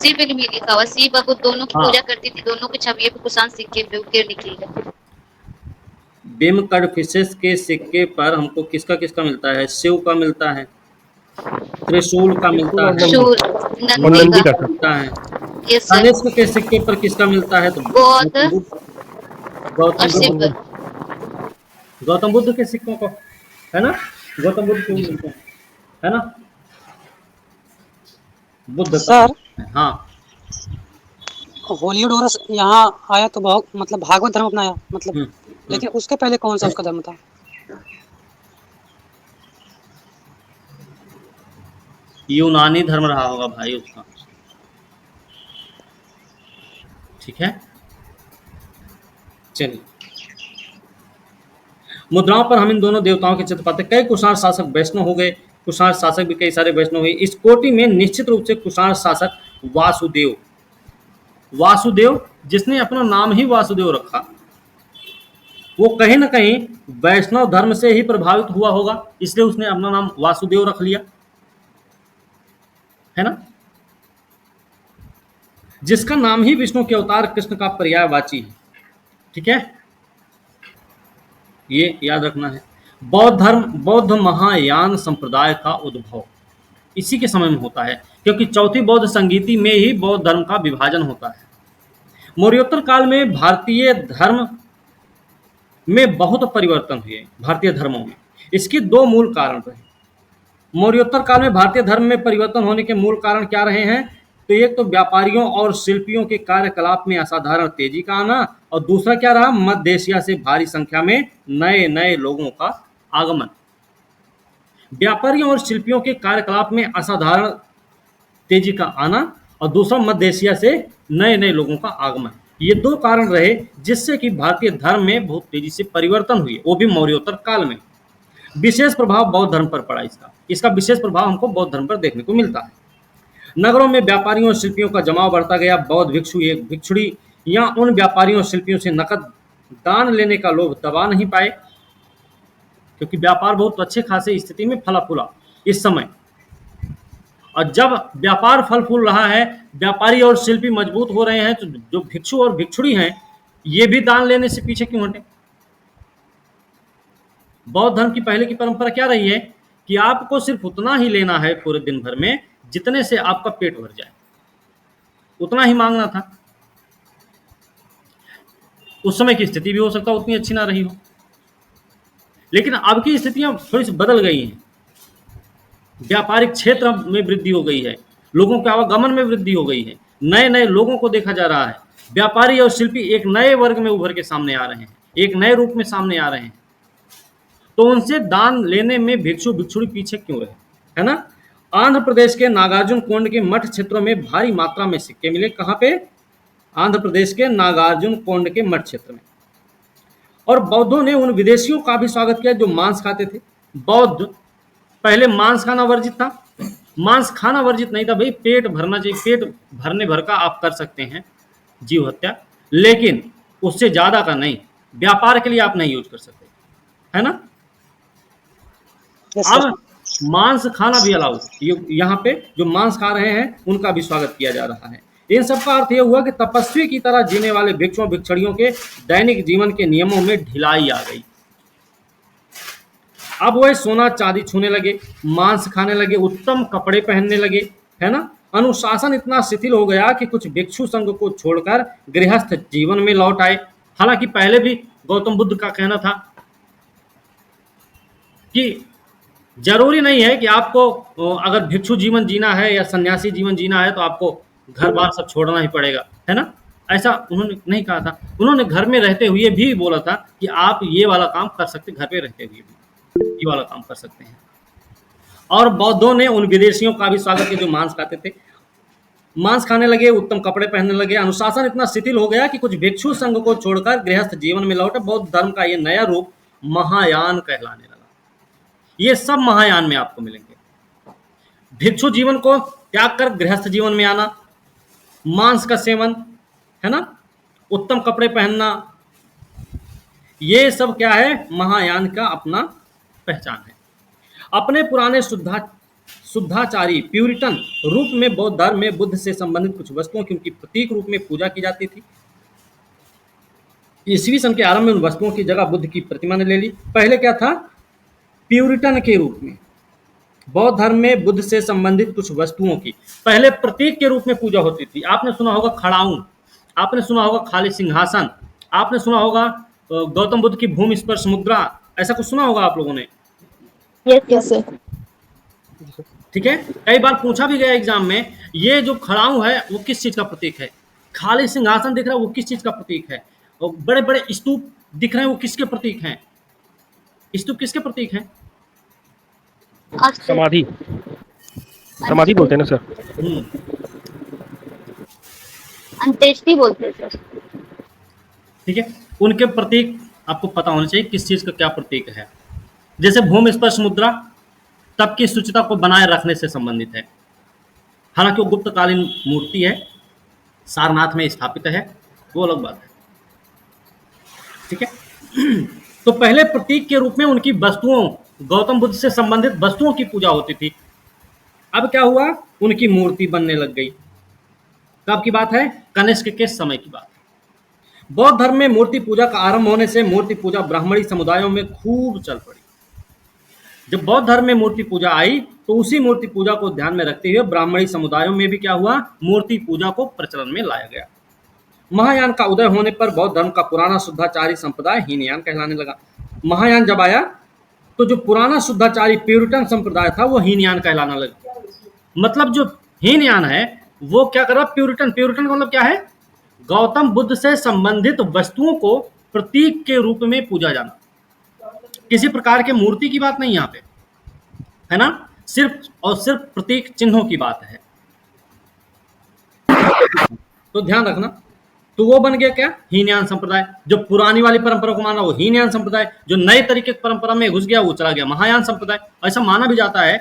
शिव भी लिखा हुआ है। शिव बाबू दोनों की हाँ। पूजा करती थी, दोनों की छवि पे कुषाण सिक्के पे उकेर लिखी है। बिम कटफिसेस के सिक्के पर हमको किसका किसका मिलता है? शिव का मिलता है, त्रिशूल का मिलता है, शूल और नंदी नंदी का का। था। मिलता है। Yes sir. कनिष्क के सिक्के पर किसका मिलता है? तो बौद्ध गौतम और शिव। बुद्ध, गौतम बुद्ध के सिक्कों को, है ना, गौतम बुद्ध के मिलते हैं, है ना, बुद्ध का। सर हाँ, हॉलीवुड और यहाँ आया तो बहुत मतलब भागवत धर्म अपनाया मतलब, लेकिन उसके पहले कौन सा उसका धर्म था? यूनानी धर्म रहा होगा भाई उसका, ठीक है। चलिए, मुद्राओं पर हम इन दोनों देवताओं के चित्र पाते। कई कुषाण शासक वैष्णव हो गए, कुषाण शासक भी कई सारे वैष्णव हुए। इस कोटि में निश्चित रूप से कुषाण शासक वासुदेव जिसने अपना नाम ही वासुदेव रखा, वो कहीं ना कहीं वैष्णव धर्म से ही प्रभावित हुआ होगा, इसलिए उसने अपना नाम वासुदेव रख लिया, है ना। जिसका नाम ही विष्णु के अवतार कृष्ण का पर्यायवाची है, ठीक है, ये याद रखना है। बौद्ध महायान संप्रदाय का उद्भव इसी के समय में होता है, क्योंकि चौथी बौद्ध संगीति में ही बौद्ध धर्म का विभाजन होता है। मौर्योत्तर काल में भारतीय धर्म में बहुत परिवर्तन हुए, भारतीय धर्मों में। इसके दो मूल कारण रहे। मौर्योत्तर काल में भारतीय धर्म में परिवर्तन होने के मूल कारण क्या रहे हैं? तो एक तो व्यापारियों और शिल्पियों के कार्यकलाप में असाधारण तेजी का आना, और दूसरा क्या रहा? मध्य एशिया से भारी संख्या में नए नए लोगों का आगमन। व्यापारियों और शिल्पियों के कार्यकलाप में असाधारण तेजी का आना, और दूसरा मध्य एशिया से नए नए लोगों का आगमन। ये दो कारण रहे जिससे कि भारतीय धर्म में बहुत तेजी से परिवर्तन हुए, वो भी मौर्योत्तर काल में। विशेष प्रभाव बौद्ध धर्म पर पड़ा। इसका विशेष प्रभाव हमको बौद्ध धर्म पर देखने को मिलता है। नगरों में व्यापारियों और शिल्पियों का जमाव बढ़ता गया। बौद्ध भिक्षु एक भिक्षुड़ी या उन व्यापारियों और शिल्पियों से नकद दान लेने का लोभ दबा नहीं पाए, क्योंकि व्यापार बहुत अच्छे खासे स्थिति में फला फूला इस समय। और जब व्यापार फल फूल रहा है, व्यापारी और शिल्पी मजबूत हो रहे हैं, तो जो भिक्षु और भिक्षुड़ी हैं ये भी दान लेने से पीछे क्यों हटे? बौद्ध धर्म की पहले की परंपरा क्या रही है कि आपको सिर्फ उतना ही लेना है पूरे दिन भर में जितने से आपका पेट भर जाए, उतना ही मांगना था। उस समय की स्थिति भी हो सकता है उतनी अच्छी ना रही हो, लेकिन अब की स्थितियां थोड़ी सी बदल गई हैं। व्यापारिक क्षेत्र में वृद्धि हो गई है, लोगों के आवागमन में वृद्धि हो गई है, नए नए लोगों को देखा जा रहा है। व्यापारी और शिल्पी एक नए वर्ग में उभर के सामने आ रहे हैं, एक नए रूप में सामने आ रहे हैं। तो उनसे दान लेने में भिक्षु भिक्षुड़ी पीछे क्यों रहे, है ना। आंध्र प्रदेश के नागार्जुन कोंड के मठ क्षेत्रों में भारी मात्रा में सिक्के मिले। कहाँ पे? आंध्र प्रदेश के नागार्जुन कोंड के मठ क्षेत्र में। और बौद्धों ने उन विदेशियों का भी स्वागत किया जो मांस खाते थे। बौद्ध पहले मांस खाना वर्जित था, मांस खाना वर्जित नहीं था भाई, पेट भरना चाहिए, पेट भरने भर का आप कर सकते हैं जीव हत्या, लेकिन उससे ज्यादा का नहीं, व्यापार के लिए आप नहीं यूज कर सकते, है ना। अब मांस खाना भी अलाउ, यहाँ पे जो मांस खा रहे हैं उनका भी स्वागत किया जा रहा है। इन सब का अर्थ यह हुआ कि तपस्वी की तरह जीने वाले भिक्षुओं भिक्षुड़ियों के दैनिक जीवन के नियमों में ढिलाई आ गई। अब वह सोना चांदी छूने लगे, मांस खाने लगे, उत्तम कपड़े पहनने लगे, है ना। अनुशासन इतना शिथिल हो गया कि कुछ भिक्षु संघ को छोड़कर गृहस्थ जीवन में लौट आए। हालांकि पहले भी गौतम बुद्ध का कहना था कि जरूरी नहीं है कि आपको अगर भिक्षु जीवन जीना है या सन्यासी जीवन जीना है तो आपको घर बार सब छोड़ना ही पड़ेगा, है ना? ऐसा उन्होंने नहीं कहा था। उन्होंने घर में रहते हुए भी बोला था कि आप ये वाला काम कर सकते, घर पे रहते हुए भी ये वाला काम कर सकते हैं। और बौद्धों ने उन विदेशियों का भी स्वागत किया जो मांस खाते थे। मांस खाने लगे, उत्तम कपड़े पहनने लगे, अनुशासन इतना शिथिल हो गया कि कुछ भिक्षु संघ को छोड़कर गृहस्थ जीवन में लौटे। बौद्ध धर्म का ये नया रूप महायान कहलाने लगा। ये सब महायान में आपको मिलेंगे। भिक्षु जीवन को त्याग कर गृहस्थ जीवन में आना, मांस का सेवन, है ना, उत्तम कपड़े पहनना, ये सब क्या है, महायान का अपना पहचान है। अपने पुराने शुद्धाचारी प्यूरिटन रूप में बौद्ध धर्म में बुद्ध से संबंधित कुछ वस्तुओं की उनकी प्रतीक रूप में पूजा की जाती थी। ईस्वी सन के आरंभ में उन वस्तुओं की जगह बुद्ध की प्रतिमा ने ले ली। पहले क्या था, प्यूरिटन के रूप में बौद्ध धर्म में बुद्ध से संबंधित कुछ वस्तुओं की पहले प्रतीक के रूप में पूजा होती थी। आपने सुना होगा खड़ाऊ, आपने सुना होगा खाली सिंहासन, आपने सुना होगा गौतम बुद्ध की भूमि स्पर्श मुद्रा, ऐसा कुछ सुना होगा आप लोगों ने, यस सर। ठीक है? कई बार पूछा भी गया एग्जाम में, ये जो खड़ाऊ है वो किस चीज का प्रतीक है, खाली सिंहासन दिख रहा है वो किस चीज का प्रतीक है, और बड़े बड़े स्तूप दिख रहे हैं वो किसके प्रतीक हैं? स्तूप किसके प्रतीक हैं? समाधि, समाधि बोलते हैं ना सर। अंत्येष्टि बोलते हैं सर। ठीक है, उनके प्रतीक आपको पता होना चाहिए किस चीज का क्या प्रतीक है। जैसे भूमि स्पर्श मुद्रा तब की शुचिता को बनाए रखने से संबंधित है। हालांकि वो गुप्तकालीन मूर्ति है, सारनाथ में स्थापित है, वो अलग बात है। ठीक है, तो पहले प्रतीक के रूप में उनकी वस्तुओं, गौतम बुद्ध से संबंधित वस्तुओं की पूजा होती थी। अब क्या हुआ, उनकी मूर्ति बनने लग गई। कब की बात है? कनिष्क के समय की बात है। बौद्ध धर्म में मूर्ति पूजा का आरंभ होने से मूर्ति पूजा ब्राह्मणी समुदायों में खूब चल पड़ी। जब बौद्ध धर्म में मूर्ति पूजा आई तो उसी मूर्ति पूजा को ध्यान में रखते हुए ब्राह्मणी समुदायों में भी क्या हुआ, मूर्ति पूजा को प्रचलन में लाया गया। महायान का उदय होने पर बौद्ध धर्म का पुराना शुद्धाचारी संप्रदाय हीनयान कहलाने लगा। महायान जब आया तो जो पुराना शुद्धाचारी प्यूरिटन संप्रदाय था वो हीनयान कहलाने लगा। मतलब जो हीनयान है वो क्या कर रहा, प्यूरिटन, प्यूरिटन का मतलब क्या है, गौतम बुद्ध से संबंधित वस्तुओं को प्रतीक के रूप में पूजा जाना। किसी प्रकार के मूर्ति की बात नहीं यहाँ पे, है ना, सिर्फ और सिर्फ प्रतीक चिन्हों की बात है। तो ध्यान रखना, तो वो बन गया क्या, हीनयान संप्रदाय। जो पुरानी वाली परंपरा को माना वो हीनयान संप्रदाय, जो नए तरीके की परंपरा में घुस गया वो चला गया महायान संप्रदाय। ऐसा माना भी जाता है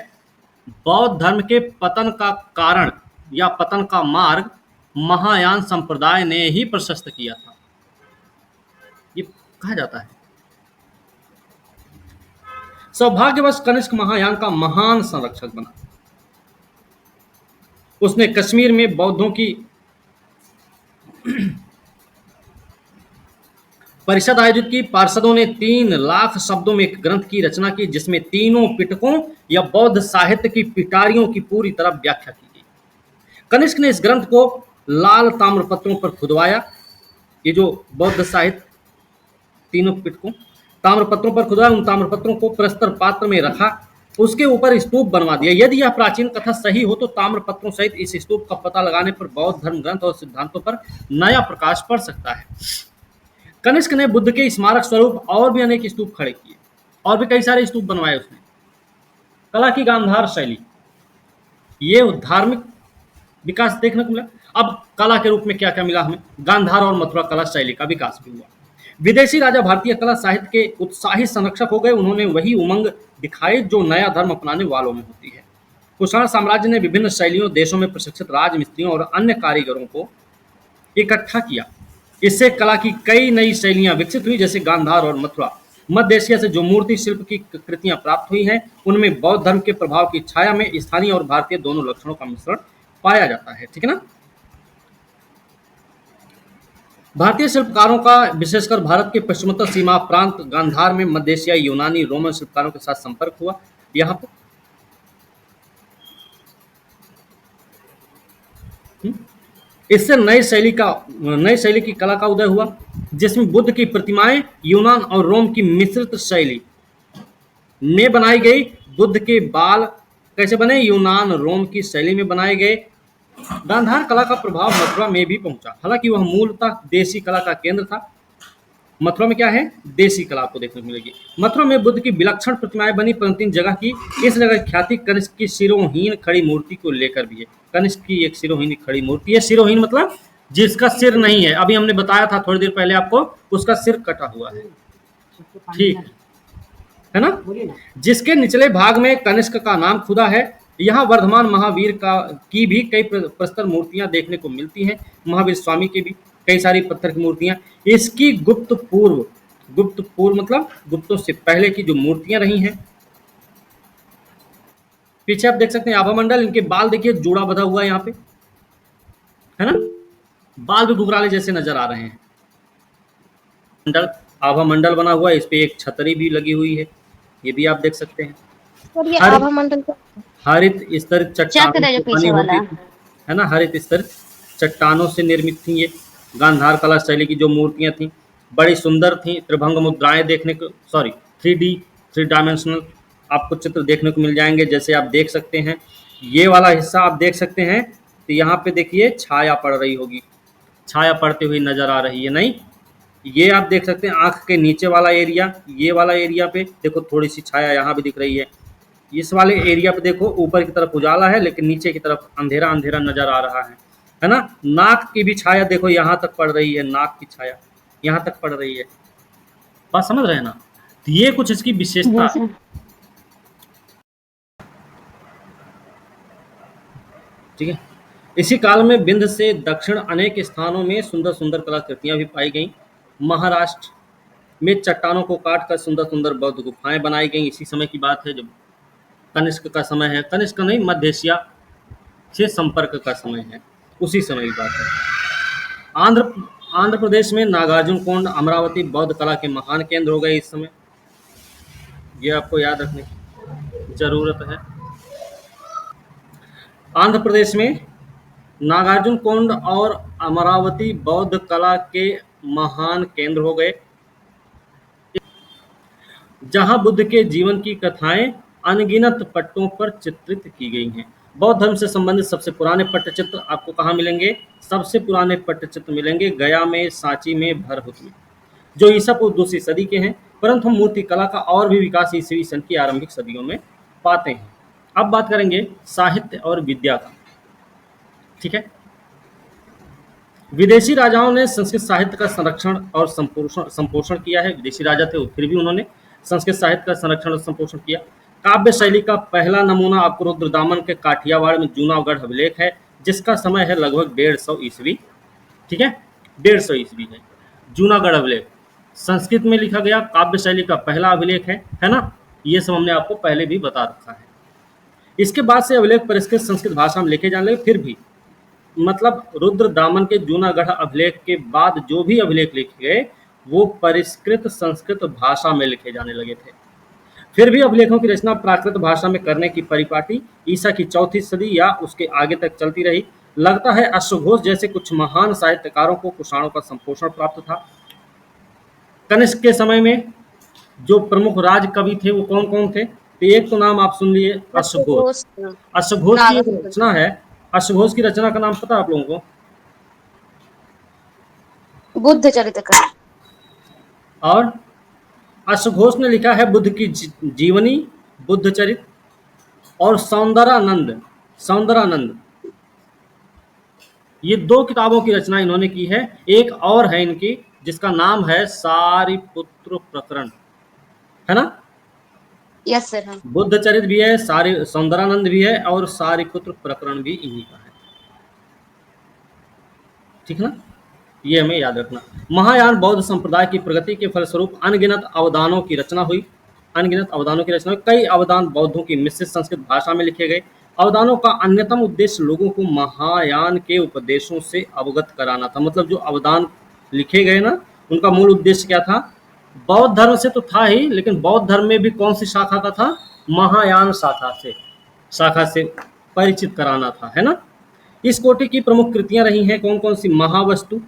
बौद्ध धर्म के पतन का कारण या पतन का मार्ग महायान संप्रदाय ने ही प्रशस्त किया था, ये कहा जाता है। सौभाग्यवश कनिष्क महायान का महान संरक्षक बना। उसने कश्मीर में बौद्धों की परिषद आयोजित की। पार्षदों ने 3 लाख शब्दों में एक ग्रंथ की रचना की जिसमें तीनों पिटकों या बौद्ध साहित्य की पिटारियों की पूरी तरह व्याख्या की गई। कनिष्क ने इस ग्रंथ को लाल ताम्रपत्रों पर खुदवाया। ये जो बौद्ध साहित्य तीनों पिटकों ताम्रपत्रों पर खुदवाया, उन ताम्रपत्रों को प्रस्तर पात्र में रखा, उसके ऊपर स्तूप बनवा दिया। यदि यह प्राचीन कथा सही हो तो ताम्रपत्रों सहित इस स्तूप का पता लगाने पर बौद्ध धर्म ग्रंथ और सिद्धांतों पर नया प्रकाश पड़ सकता है। कनिष्क ने बुद्ध के स्मारक स्वरूप और भी अनेक स्तूप खड़े किए और भी कई सारे स्तूप बनवाए उसने। कला की गांधार शैली, ये धार्मिक विकास देखने को मिला। अब कला के रूप में क्या क्या मिला हमें, गांधार और मथुरा कला शैली का विकास भी हुआ। विदेशी राजा भारतीय कला साहित्य के उत्साही संरक्षक हो गए। उन्होंने वही उमंग दिखाई जो नया धर्म अपनाने वालों में होती है। कुषाण साम्राज्य ने विभिन्न शैलियों देशों में प्रशिक्षित राजमिस्त्रियों और अन्य कारीगरों को इकट्ठा किया। इससे कला की कई नई शैलियां विकसित हुई, जैसे गांधार और मथुरा। मध्य एशिया से जो मूर्ति शिल्प की कृतियां प्राप्त हुई हैं उनमें बौद्ध धर्म के प्रभाव की छाया में स्थानीय और भारतीय दोनों लक्षणों का मिश्रण पाया जाता है। ठीक है ना। भारतीय शिल्पकारों का विशेषकर भारत के पश्चिमोत्तर सीमा प्रांत गांधार में मध्य एशियाई, यूनानी, रोमन शिल्पकारों के साथ संपर्क हुआ। यहाँ पर इससे नई शैली की कला का उदय हुआ, जिसमें बुद्ध की प्रतिमाएं यूनान और रोम की मिश्रित शैली में बनाई गई। बुद्ध के बाल कैसे बने? यूनान रोम की शैली में बनाए गए। गांधार कला का प्रभाव मथुरा में भी पहुंचा, हालांकि वह मूलतः देसी कला का केंद्र था। मथुरा में क्या है? देसी कला आपको देखने को मिलेगी। मथुरा में बुद्ध की विलक्षण प्रतिमाएं बनी, परंतु इस जगह की ख्याति कनिष्क की सिरोहीन खड़ी मूर्ति को लेकर भी है। कनिष्क की एक सिरोहीन खड़ी मूर्ति है। सिरोहीन मतलब जिसका सिर नहीं है। अभी हमने बताया था थोड़ी देर पहले आपको, उसका सिर कटा हुआ है, ठीक है ना? जिसके निचले भाग में कनिष्क का नाम खुदा है। यहाँ वर्धमान महावीर की भी कई प्रस्तर मूर्तियां देखने को मिलती हैं। महावीर स्वामी की भी कई सारी पत्थर की मूर्तियां। इसकी गुप्त पूर्व मतलब गुप्तों से पहले की जो मूर्तियां रही हैं। पीछे आप देख सकते हैं आभा मंडल, इनके बाल देखिए जोड़ा बंधा हुआ है यहाँ पे, है ना? बाल भी घुघराले जैसे नजर आ रहे हैं। मंडल, आभा मंडल बना हुआ है, इस पे एक छतरी भी लगी हुई है, ये भी आप देख सकते हैं। सर ये आभा मंडल का हरित स्तरित चट्टानों चक्र है जो से बनी पीछे वाला होती थी, है ना? हरित स्तरित चट्टानों से निर्मित थी ये। गांधार कला शैली की जो मूर्तियां थी बड़ी सुंदर थी। त्रिभंग मुद्राएं देखने को, 3 डायमेंशनल आपको चित्र देखने को मिल जाएंगे। जैसे आप देख सकते हैं ये वाला हिस्सा आप देख सकते हैं, तो यहाँ पे देखिए छाया पड़ रही होगी, छाया पड़ती हुई नजर आ रही है नहीं? ये आप देख सकते हैं आंख के नीचे वाला एरिया, ये वाला एरिया पे देखो थोड़ी सी छाया यहाँ भी दिख रही है। इस वाले एरिया पे देखो ऊपर की तरफ उजाला है, लेकिन नीचे की तरफ अंधेरा अंधेरा नजर आ रहा है ना? नाक की भी छाया देखो यहाँ तक पड़ रही है, नाक की छाया यहाँ तक पड़ रही है। बात समझ रहे हैं ना? तो ये कुछ इसकी विशेषता है। ठीक है। इसी काल में विंध्य से दक्षिण अनेक स्थानों में सुंदर सुंदर कलाकृतियां भी पाई गईं। महाराष्ट्र में चट्टानों को काट कर सुंदर सुंदर बौद्ध गुफाएं बनाई गईं। इसी समय की बात है जब कनिष्क का समय है, कनिष्क नहीं मध्य एशिया से संपर्क का समय है, उसी समय की बात है। आंध्र प्रदेश में नागार्जुन कोंड अमरावती बौद्ध कला के महान केंद्र हो गए इस समय, ये आपको याद रखने की जरूरत है। आंध्र प्रदेश में नागार्जुन कोंड और अमरावती बौद्ध कला के महान केंद्र हो गए, जहां बुद्ध के जीवन की कथाएं अनगिनत पट्टों पर चित्रित की गई हैं। बौद्ध धर्म से संबंधित सबसे पुराने पट्टचित्र आपको कहाँ मिलेंगे? सबसे पुराने पट्टचित्र मिलेंगे गया में, सांची में, भरहुत में, जो ईसा पूर्व 2वीं सदी के हैं। परंतु हम मूर्ति कला का और भी विकास ईसवीं सदी की आरंभिक सदियों में पाते हैं। अब बात करेंगे साहित्य और विद्या का, ठीक है। विदेशी राजाओं ने संस्कृत साहित्य का संरक्षण और संपोषण किया है। विदेशी राजा थे फिर भी उन्होंने संस्कृत साहित्य का संरक्षण और संपोषण किया। काव्य शैली का पहला नमूना आपको रुद्रदामन के काठियावाड़ में जूनागढ़ अभिलेख है, जिसका समय है लगभग 150 ईस्वी, ठीक है, 150 ईस्वी है। जूनागढ़ अभिलेख संस्कृत में लिखा गया काव्य शैली का पहला अभिलेख है ना? ये सब हमने आपको पहले भी बता रखा है। इसके बाद से अभिलेख परिष्कृत संस्कृत भाषा में लिखे जाने लगे। फिर भी मतलब रुद्रदामन के जूनागढ़ अभिलेख के बाद जो भी अभिलेख लिखे गए वो परिष्कृत संस्कृत भाषा में लिखे जाने लगे थे। फिर भी अभिलेखों की रचना प्राकृत भाषा में करने की परिपाटी ईसा की 4वीं सदी या उसके आगे तक चलती रही। लगता है अश्वघोष जैसे कुछ महान साहित्यकारों को कुषाणों का संपोषण प्राप्त था। कनिष्क के समय में जो प्रमुख राज कवि थे वो कौन कौन थे? तो एक तो नाम आप सुन लिए, अश्वघोष। अश्वघोष की एक रचना है, अश्वघोष की रचना का नाम पता है आप लोगों को? बुद्ध चरित्र का। और अश्वघोष ने लिखा है बुद्ध की जीवनी, बुद्ध चरित्र और सौंदरानंद, ये 2 किताबों की रचना इन्होंने की है। एक और है इनकी जिसका नाम है सारिपुत्र प्रकरण, है ना? Yes sir. हाँ, बुद्ध चरित्र भी है, सौंदरानंद भी है और सारिपुत्र प्रकरण भी इन्हीं का है, ठीक है ना? ये हमें याद रखना। महायान बौद्ध संप्रदाय की प्रगति के फलस्वरूप अनगिनत अवदानों की रचना हुई। कई अवदान बौद्धों की मिश्रित संस्कृत भाषा में लिखे गए। अवदानों का अन्यतम उद्देश्य लोगों को महायान के उपदेशों से अवगत कराना था। मतलब जो अवदान लिखे गए ना, उनका मूल उद्देश्य क्या था? बौद्ध धर्म से तो था ही, लेकिन बौद्ध धर्म में भी कौन सी शाखा का था? महायान शाखा से परिचित कराना था, है ना? इस कोटि की प्रमुख कृतियां रही हैं कौन कौन सी? महावस्तु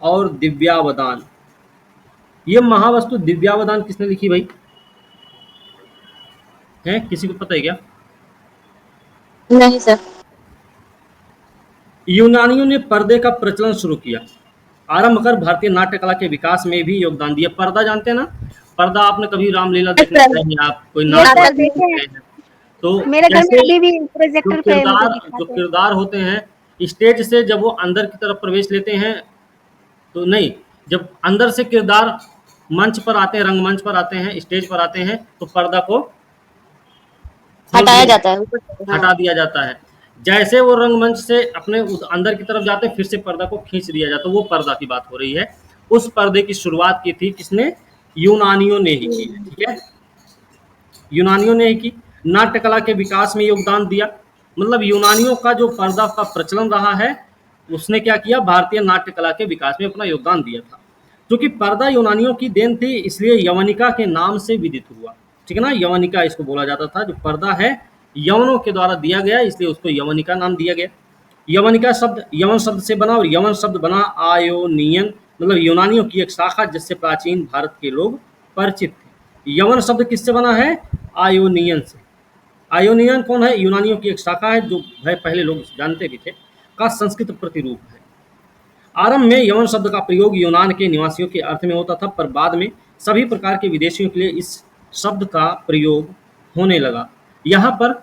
और दिव्यावदान। ये महावस्तु दिव्यावदान किसने लिखी भाई? है, किसी को पता है क्या? नहीं सर। यूनानियों ने पर्दे का प्रचलन शुरू किया, आरंभ कर भारतीय नाट्य कला के विकास में भी योगदान दिया। पर्दा जानते हैं ना? पर्दा आपने कभी रामलीला देखने सर, गए हैं, आप कोई ये नाटक सर देखने देखे हैं, गए हैं, तो मेरे घर में जैसे अभी भी जो प्रोजेक्टर पे मुझे किरदार जो दिखाते हैं। किरदार होते हैं, स्टेज से जब वो अंदर की तरफ प्रवेश लेते हैं, तो नहीं, जब अंदर से किरदार मंच पर आते हैं, रंगमंच पर आते हैं, स्टेज पर आते हैं, तो पर्दा को खोल हटाया दिया, जाता है ऊपर से, हाँ। हटा दिया जाता है। जैसे वो रंगमंच से अपने अंदर की तरफ जाते हैं, फिर से पर्दा को खींच दिया जाता है। वो पर्दा की बात हो रही है। उस पर्दे की शुरुआत की थी किसने? यूनानियों ने ही की है। ठीक है, यूनानियों ने ही की। नाट्य कला के विकास में योगदान दिया, मतलब यूनानियों का जो पर्दा का प्रचलन रहा है, उसने क्या किया? भारतीय नाट्य कला के विकास में अपना योगदान दिया था। क्योंकि पर्दा यूनानियों की देन थी, इसलिए यवनिका के नाम से विदित हुआ। ठीक है ना, यवनिका इसको बोला जाता था। जो पर्दा है यवनों के द्वारा दिया गया, इसलिए उसको यवनिका नाम दिया गया। यवनिका शब्द यवन शब्द से बना, और यवन शब्द बना आयोनियन, मतलब यूनानियों की एक शाखा जिससे प्राचीन भारत के लोग परिचित थे। यवन शब्द किससे बना है? आयोनियन से। आयोनियन कौन है? यूनानियों की एक शाखा है, जो पहले लोग जानते भी थे, का संस्कृत प्रतिरूप है। आरंभ में यवन शब्द का प्रयोग यूनान के निवासियों के अर्थ में होता था, पर बाद में सभी प्रकार के विदेशियों के लिए इस शब्द का प्रयोग होने लगा। यहाँ पर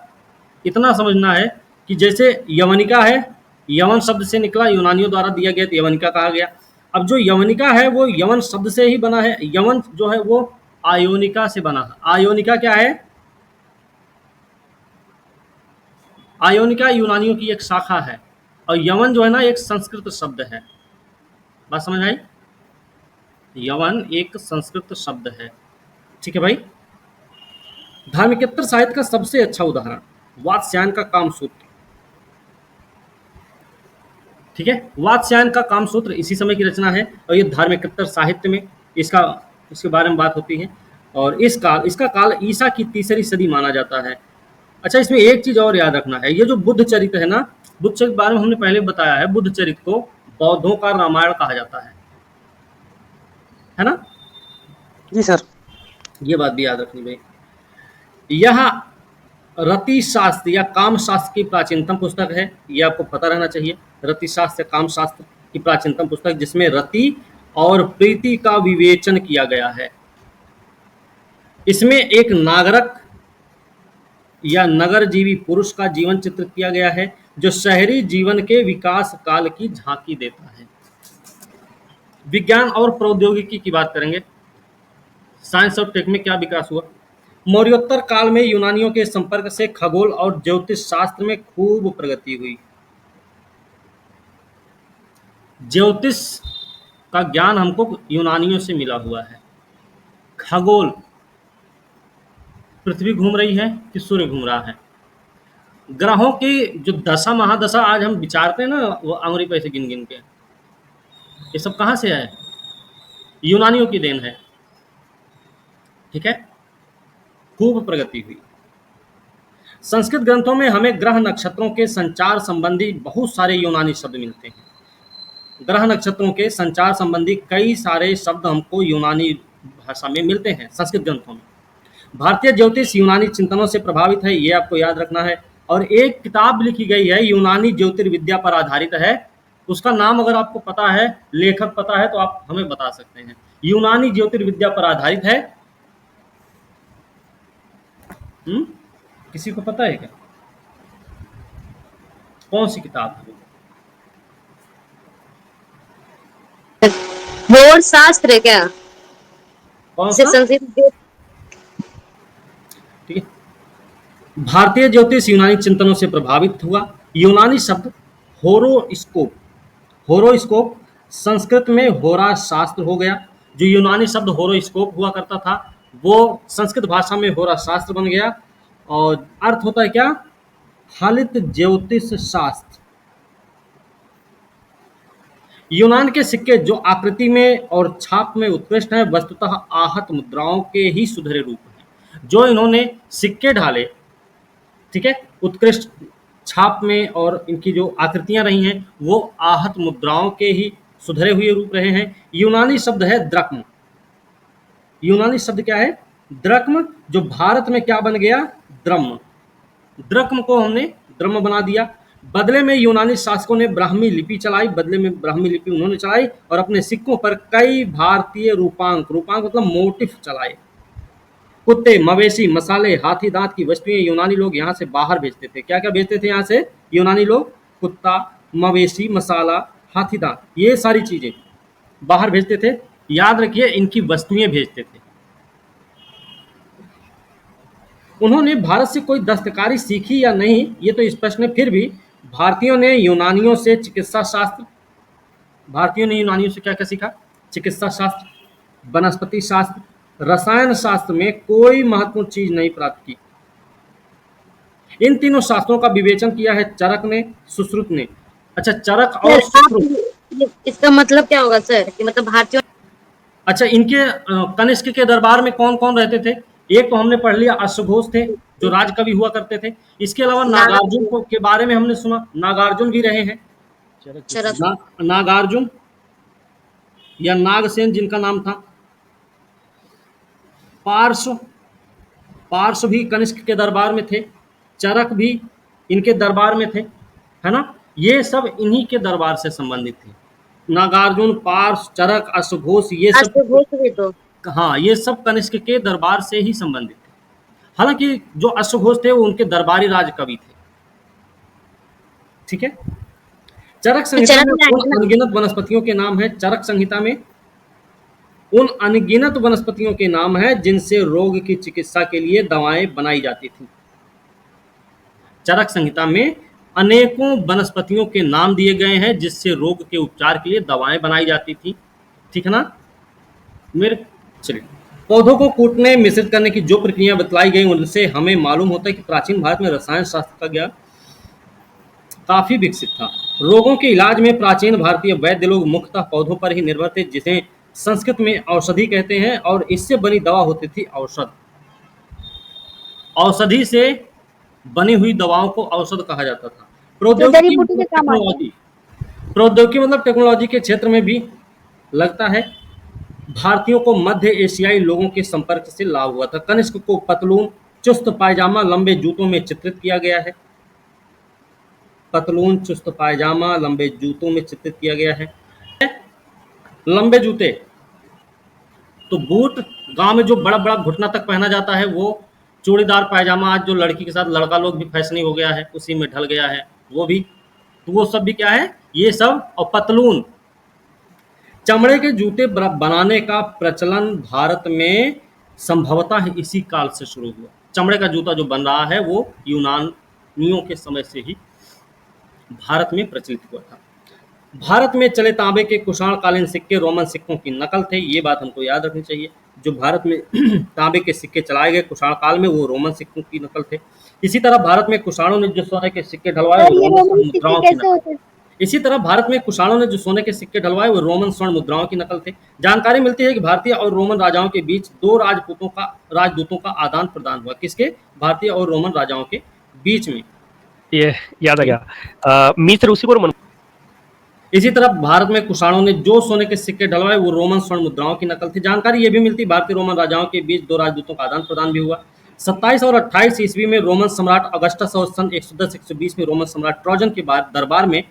इतना समझना है कि जैसे यवनिका है, यवन शब्द से निकला, यूनानियों द्वारा दिया गया तो यवनिका कहा गया। अब जो यवनिका है वो यवन शब्द से ही बना है। यवन जो है वो आयोनिका से बना है। आयोनिका क्या है? आयोनिका यूनानियों की एक शाखा है, और यवन जो है ना एक संस्कृत शब्द है। बात समझ आई? यवन एक संस्कृत शब्द है। ठीक है भाई। धार्मिकेतर साहित्य का सबसे अच्छा उदाहरण वात्स्यायन का कामसूत्र। ठीक है, वात्स्यायन का कामसूत्र इसी समय की रचना है, और ये धार्मिकेतर साहित्य में इसके बारे में बात होती है। और इसका काल ईसा की 3री सदी माना जाता है। अच्छा, इसमें एक चीज और याद रखना है, ये जो बुद्ध चरित्र है ना, बुद्ध चरित्र के बारे में हमने पहले बताया है। बुद्ध चरित्र को बौद्धों का रामायण कहा जाता है ना? जी सर। ये बात भी याद रखनी भाई। यह रति शास्त्र या काम शास्त्र की प्राचीनतम पुस्तक है, ये आपको पता रहना चाहिए। रति शास्त्र काम शास्त्र की प्राचीनतम पुस्तक, जिसमें रति और प्रीति का विवेचन किया गया है। इसमें एक नागरिक या नगरजीवी पुरुष का जीवन चित्रित किया गया है, जो शहरी जीवन के विकास काल की झांकी देता है। विज्ञान और प्रौद्योगिकी की बात करेंगे। साइंस और टेक में क्या विकास हुआ? मौर्योत्तर काल में यूनानियों के संपर्क से खगोल और ज्योतिष शास्त्र में खूब प्रगति हुई। ज्योतिष का ज्ञान हमको यूनानियों से मिला हुआ है। खगोल, पृथ्वी घूम रही है कि सूर्य घूम रहा है। ग्रहों की जो दशा महादशा आज हम विचारते हैं ना, वो अंगुरी पे से गिन गिन के, ये सब कहाँ से है? यूनानियों की देन है। ठीक है, खूब प्रगति हुई। संस्कृत ग्रंथों में हमें ग्रह नक्षत्रों के संचार संबंधी बहुत सारे यूनानी शब्द मिलते हैं। ग्रह नक्षत्रों के संचार संबंधी कई सारे शब्द हमको यूनानी भाषा में मिलते हैं, संस्कृत ग्रंथों में। भारतीय ज्योतिष यूनानी चिंतनों से प्रभावित है, ये आपको याद रखना है। और एक किताब लिखी गई है यूनानी ज्योतिर्विद्या पर आधारित है, उसका नाम अगर आपको पता है, लेखक पता है, तो आप हमें बता सकते हैं। यूनानी ज्योतिर्विद्या पर आधारित है। किसी को पता है क्या कौन सी किताब है? भौगोल शास्त्र है क्या? कौन से सा? संस्कृत ठीक है, भारतीय ज्योतिष यूनानी चिंतनों से प्रभावित हुआ। यूनानी शब्द होरोस्कोप, होरोस्कोप संस्कृत में होरा शास्त्र हो गया। जो यूनानी शब्द होरोस्कोप हुआ करता था, वो संस्कृत भाषा में होरा शास्त्र बन गया। और अर्थ होता है क्या? हलित ज्योतिष शास्त्र। यूनान के सिक्के जो आकृति में और छाप में उत्कृष्ट हैं, वस्तुतः आहत मुद्राओं के ही सुधरे रूप हैं। जो इन्होंने सिक्के ढाले, ठीक है, उत्कृष्ट छाप में, और इनकी जो आकृतियां रही हैं वो आहत मुद्राओं के ही सुधरे हुए रूप रहे हैं। यूनानी शब्द है द्रक्म। यूनानी शब्द क्या है? द्रक्म, जो भारत में क्या बन गया? द्रम, द्रक्म को हमने द्रम बना दिया। बदले में यूनानी शासकों ने ब्राह्मी लिपि चलाई, बदले में ब्राह्मी लिपि उन्होंने चलाई और अपने सिक्कों पर कई भारतीय रूपांक, रूपांक मतलब मोटिफ चलाए। कुत्ते, मवेशी, मसाले, हाथी दांत की वस्तुएं यूनानी लोग यहाँ से बाहर भेजते थे। क्या क्या भेजते थे यहाँ से यूनानी लोग? कुत्ता, मवेशी, मसाला, हाथी दांत, ये सारी चीजें बाहर भेजते थे। याद रखिए, इनकी वस्तुएं भेजते थे। उन्होंने भारत से कोई दस्तकारी सीखी या नहीं, ये तो स्पष्ट है। फिर भी भारतीयों ने यूनानियों से चिकित्सा शास्त्र, भारतीयों ने यूनानियों से क्या क्या सीखा? चिकित्सा शास्त्र, वनस्पति शास्त्र, रसायन शास्त्र में कोई महत्वपूर्ण चीज नहीं प्राप्त की। इन तीनों शास्त्रों का विवेचन किया है चरक ने, सुश्रुत ने। अच्छा, चरक और सर आप सुश्रुत, इसका मतलब क्या होगा सर कि मतलब भारतीयों अच्छा इनके कनिष्क के दरबार में कौन कौन रहते थे? एक तो हमने पढ़ लिया अश्वघोष थे, जो राजकवि हुआ करते थे। इसके अलावा नागार्जुन के बारे में हमने सुना, नागार्जुन भी रहे हैं। चरक नागार्जुन या नागसेन जिनका नाम था। पार्श्व, पार्श्व भी कनिष्क के दरबार में थे। चरक भी इनके दरबार में थे, है ना। ये सब इन्हीं के दरबार से संबंधित थे। नागार्जुन, पार्श्व, चरक, अश्वघोष, ये सब, अश्वघोष भी तो हाँ, ये सब कनिष्क के दरबार से ही संबंधित थे। हालांकि जो अश्वघोष थे वो उनके दरबारी राजकवि थे। ठीक है। चरक संहिता चरक में में उन अनगिनत वनस्पतियों के नाम है। चरक संहिता में उन अनगिनत वनस्पतियों के नाम है जिनसे रोग की चिकित्सा के लिए दवाएं बनाई जाती थी। चरक संहिता में अनेकों वनस्पतियों के नाम दिए गए हैं जिससे रोग के उपचार के लिए दवाएं बनाई जाती थी। ठीक है ना मेरे, चलिए। पौधों को कूटने, मिश्रित करने की जो प्रक्रिया बतलाई गई उनसे हमें मालूम होता है कि प्राचीन भारत में रसायन शास्त्र का ज्ञान काफी विकसित था। रोगों के इलाज में प्राचीन भारतीय वैद्य लोग मुख्यतः पौधों पर ही निर्भर थे, जिसे संस्कृत में औषधि कहते हैं, और इससे बनी दवा होती थी औषध। औषधि से बनी हुई दवाओं को औषध कहा जाता था। जो जड़ी बूटी के काम आती है। टेक्नोलॉजी, प्रौद्योगिकी मतलब टेक्नोलॉजी के क्षेत्र में भी लगता है भारतीयों को मध्य एशियाई लोगों के संपर्क से लाभ हुआ था। कनिष्क को पतलून, चुस्त पायजामा, लंबे जूतों में चित्रित किया गया है। पतलून, चुस्त पायजामा, लंबे जूतों में चित्रित किया गया है। लंबे जूते तो बूट, गांव में जो बड़ा बड़ा घुटना तक पहना जाता है वो चूड़ीदार पायजामा, आज जो लड़की के साथ लड़का लोग भी फैशनी हो गया है, उसी में ढल गया है, वो भी, तो वो सब भी क्या है, ये सब। और पतलून, चमड़े के जूते बनाने का प्रचलन भारत में संभवतः इसी काल से शुरू हुआ। चमड़े का जूता जो बन रहा है वो यूनानियों के समय से ही भारत में प्रचलित हुआ था। भारत में चले तांबे के कुषाणकालीन सिक्के रोमन सिक्कों की नकल थे, ये बात हमको याद रखनी चाहिए। जो भारत में तांबे के सिक्के चलाए गए कुषाण काल में, वो रोमन सिक्कों की नकल थे। इसी तरह भारत में कुषाणों ने जो सोने के सिक्के ढलवाए वो रोमन स्वर्ण मुद्राओं की नकल थे। इसी तरह भारत में कुषाणों ने जो सोने के सिक्के ढलवाए वो रोमन स्वर्ण मुद्राओं की नकल थे। जानकारी मिलती है कि भारतीय और रोमन राजाओं के बीच दो राजदूतों का आदान प्रदान हुआ। किसके? भारतीय और रोमन राजाओं के बीच में। ये याद आ गया। मिस्र उसी को इसी तरह भारत में कुषाणों ने जो सोने के सिक्के ढलवाए वो रोमन स्वर्ण मुद्राओं की नकल थी। जानकारी ये भी मिलती है भारतीय रोमन राजाओं के बीच दो राजदूतों का आदान प्रदान भी हुआ। 27 और 28 ईस्वी में रोमन सम्राट अगस्टस और सन 110-120 में रोमन सम्राट ट्रोजन के दरबार में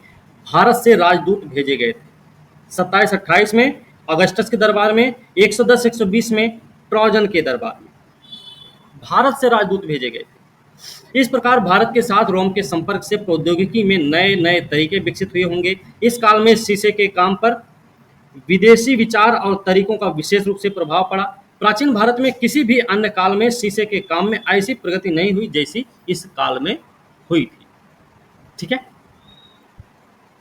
भारत से राजदूत भेजे गए थे। 27-28 में अगस्टस के दरबार में, 110-120 में ट्रोजन के दरबार में भारत से राजदूत भेजे गए थे। इस प्रकार भारत के साथ रोम के संपर्क से प्रौद्योगिकी में नए नए तरीके विकसित हुए होंगे। इस काल में शीशे के काम पर विदेशी विचार और तरीकों का विशेष रूप से प्रभाव पड़ा। प्राचीन भारत में किसी भी अन्य काल में शीशे के काम में ऐसी प्रगति नहीं हुई जैसी इस काल में हुई थी। ठीक है।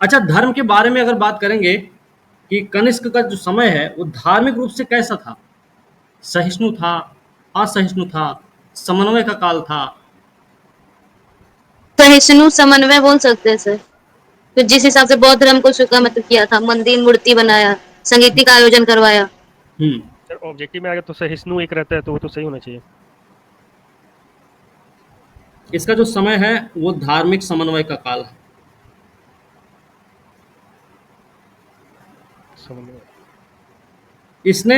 अच्छा, धर्म के बारे में अगर बात करेंगे कि कनिष्क का जो समय है वो धार्मिक रूप से कैसा था? सहिष्णु था, असहिष्णु था, समन्वय का काल था? सहिष्णु समन्वय बोल सकते हैं सर। तो जिस हिसाब से बौद्ध धर्म को मतलब किया था, मंदिर मूर्ति बनाया, संगीत का आयोजन करवाया। सर ऑब्जेक्टिव में अगर तो सहिष्णु एक रहता है तो वो तो सही होना चाहिए। इसका जो समय है वो धार्मिक समन्वय का काल है। इसने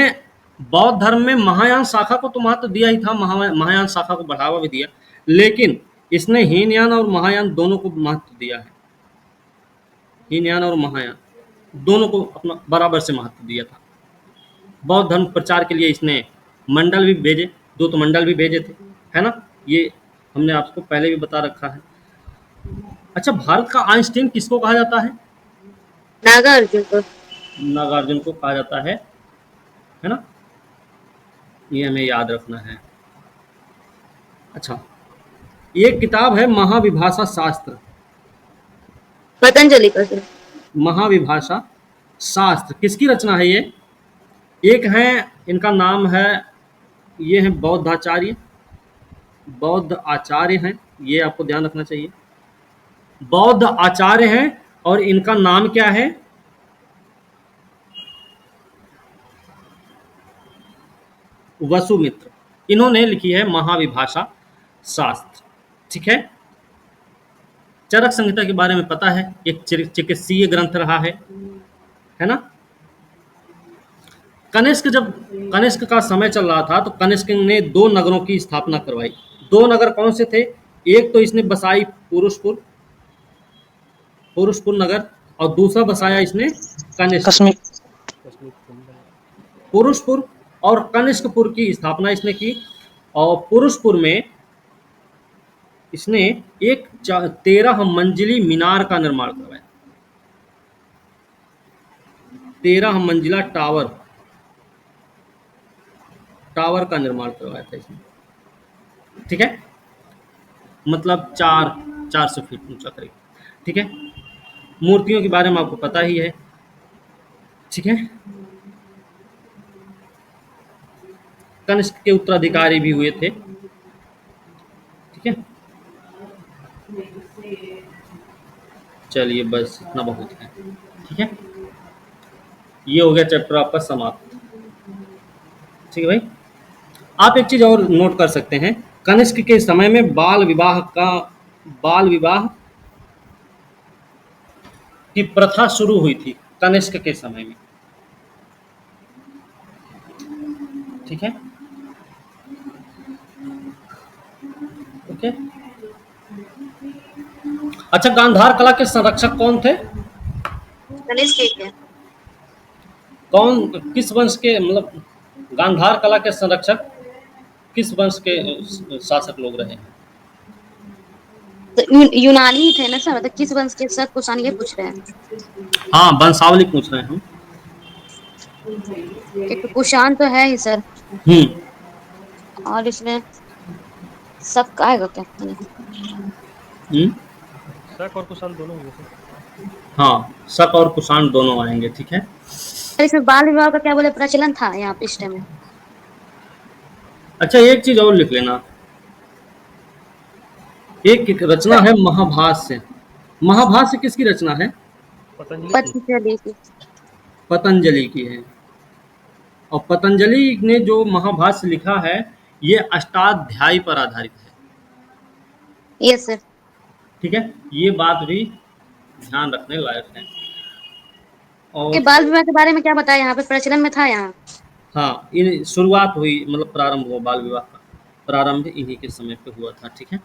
बौद्ध धर्म में महायान शाखा को तो महत्व दिया ही था, महायान शाखा को बढ़ावा भी दिया, लेकिन इसने हीनयान और महायान दोनों को महत्व दिया है। हीनयान और महायान दोनों को अपना बराबर से महत्व दिया था। बौद्ध धर्म प्रचार के लिए इसने मंडल भी भेजे, 2 तो मंडल भी भेजे थे, है ना? ये हमने आपको पहले भी बता रखा है। अच्छा, भारत का आइंस्टीन किसको कहा जाता है? नागार्जुन को। नागार्जुन को कहा जाता है ना? ये हमें याद रखना है। अच्छा, ये किताब है महाविभाषा शास्त्र। पतंजलि का सर। महाविभाषा शास्त्र किसकी रचना है ये? एक है, इनका नाम है, ये है बौद्धाचार्य, बौद्ध आचार्य हैं, ये आपको ध्यान रखना चाहिए। बौद्ध आचार्य हैं और इनका नाम क्या है? वसुमित्र। इन्होंने लिखी है महाविभाषा शास्त्र, ठीक है। चरक संहिता के बारे में पता है, एक चिकित्सीय ग्रंथ रहा है ना? कनिष्क का समय चल रहा था तो कनिष्क ने 2 नगरों की स्थापना करवाई। 2 नगर कौन से थे? एक तो इसने बसाई पुरुषपुर नगर, और दूसरा बसाया इसने कनिष्क। कश्मीर। पुरुषपुर और कनिष्कपुर की स्थापना इसने की, और पुरुषपुर में इसने एक 13 मंजिली मीनार का निर्माण करवाया। 13 मंजिला टावर का निर्माण करवाया था इसने, ठीक है। मतलब 400 फीट ऊंचा करीब, ठीक है। मूर्तियों के बारे में आपको पता ही है, ठीक है। कनिष्क के उत्तराधिकारी भी हुए थे, ठीक है। चलिए बस इतना बहुत है, ठीक है। ये हो गया चैप्टर आपका समाप्त, ठीक है भाई। आप एक चीज और नोट कर सकते हैं, कनिष्क के समय में बाल विवाह की प्रथा शुरू हुई थी कनिष्क के समय में, ठीक है, ओके। अच्छा, गांधार कला के संरक्षक कौन थे? कनिष्क है। किस वंश के, मतलब गांधार कला के संरक्षक किस वंश के शासक लोग रहे हैं? तो यूनानी थे ना सर, मतलब किस वंश के? सर कुषाण ये पूछ रहे हैं। हाँ, वंशावली पूछ रहे हैं हम। एक तो कुषाण तो है ही सर, और इसमें सब का आएगा क्या? शक और कुषाण दोनों होंगे सर। हाँ, शक और कुषाण दोनों आएंगे, ठीक है। सर इसमें बाल विवाह का क्या बोले प्रचलन था यहाँ पे इस टाइम में? अच्छा, एक चीज और लिख लेना, एक रचना है महाभाष्य। महाभाष्य किसकी रचना है? पतंजलि की। पतंजलि की है। और पतंजलि ने जो महाभाष्य लिखा है ये अष्टाध्यायी पर आधारित है। Yes sir. ठीक है, ये बात भी ध्यान रखने लायक है। और बाल विवाह के बारे में क्या बताया यहाँ पे? प्रचलन में था यहाँ? हाँ, इन शुरुआत हुई, मतलब प्रारंभ हुआ बाल विवाह का, प्रारंभ इन्हीं के समय पे हुआ था, ठीक है।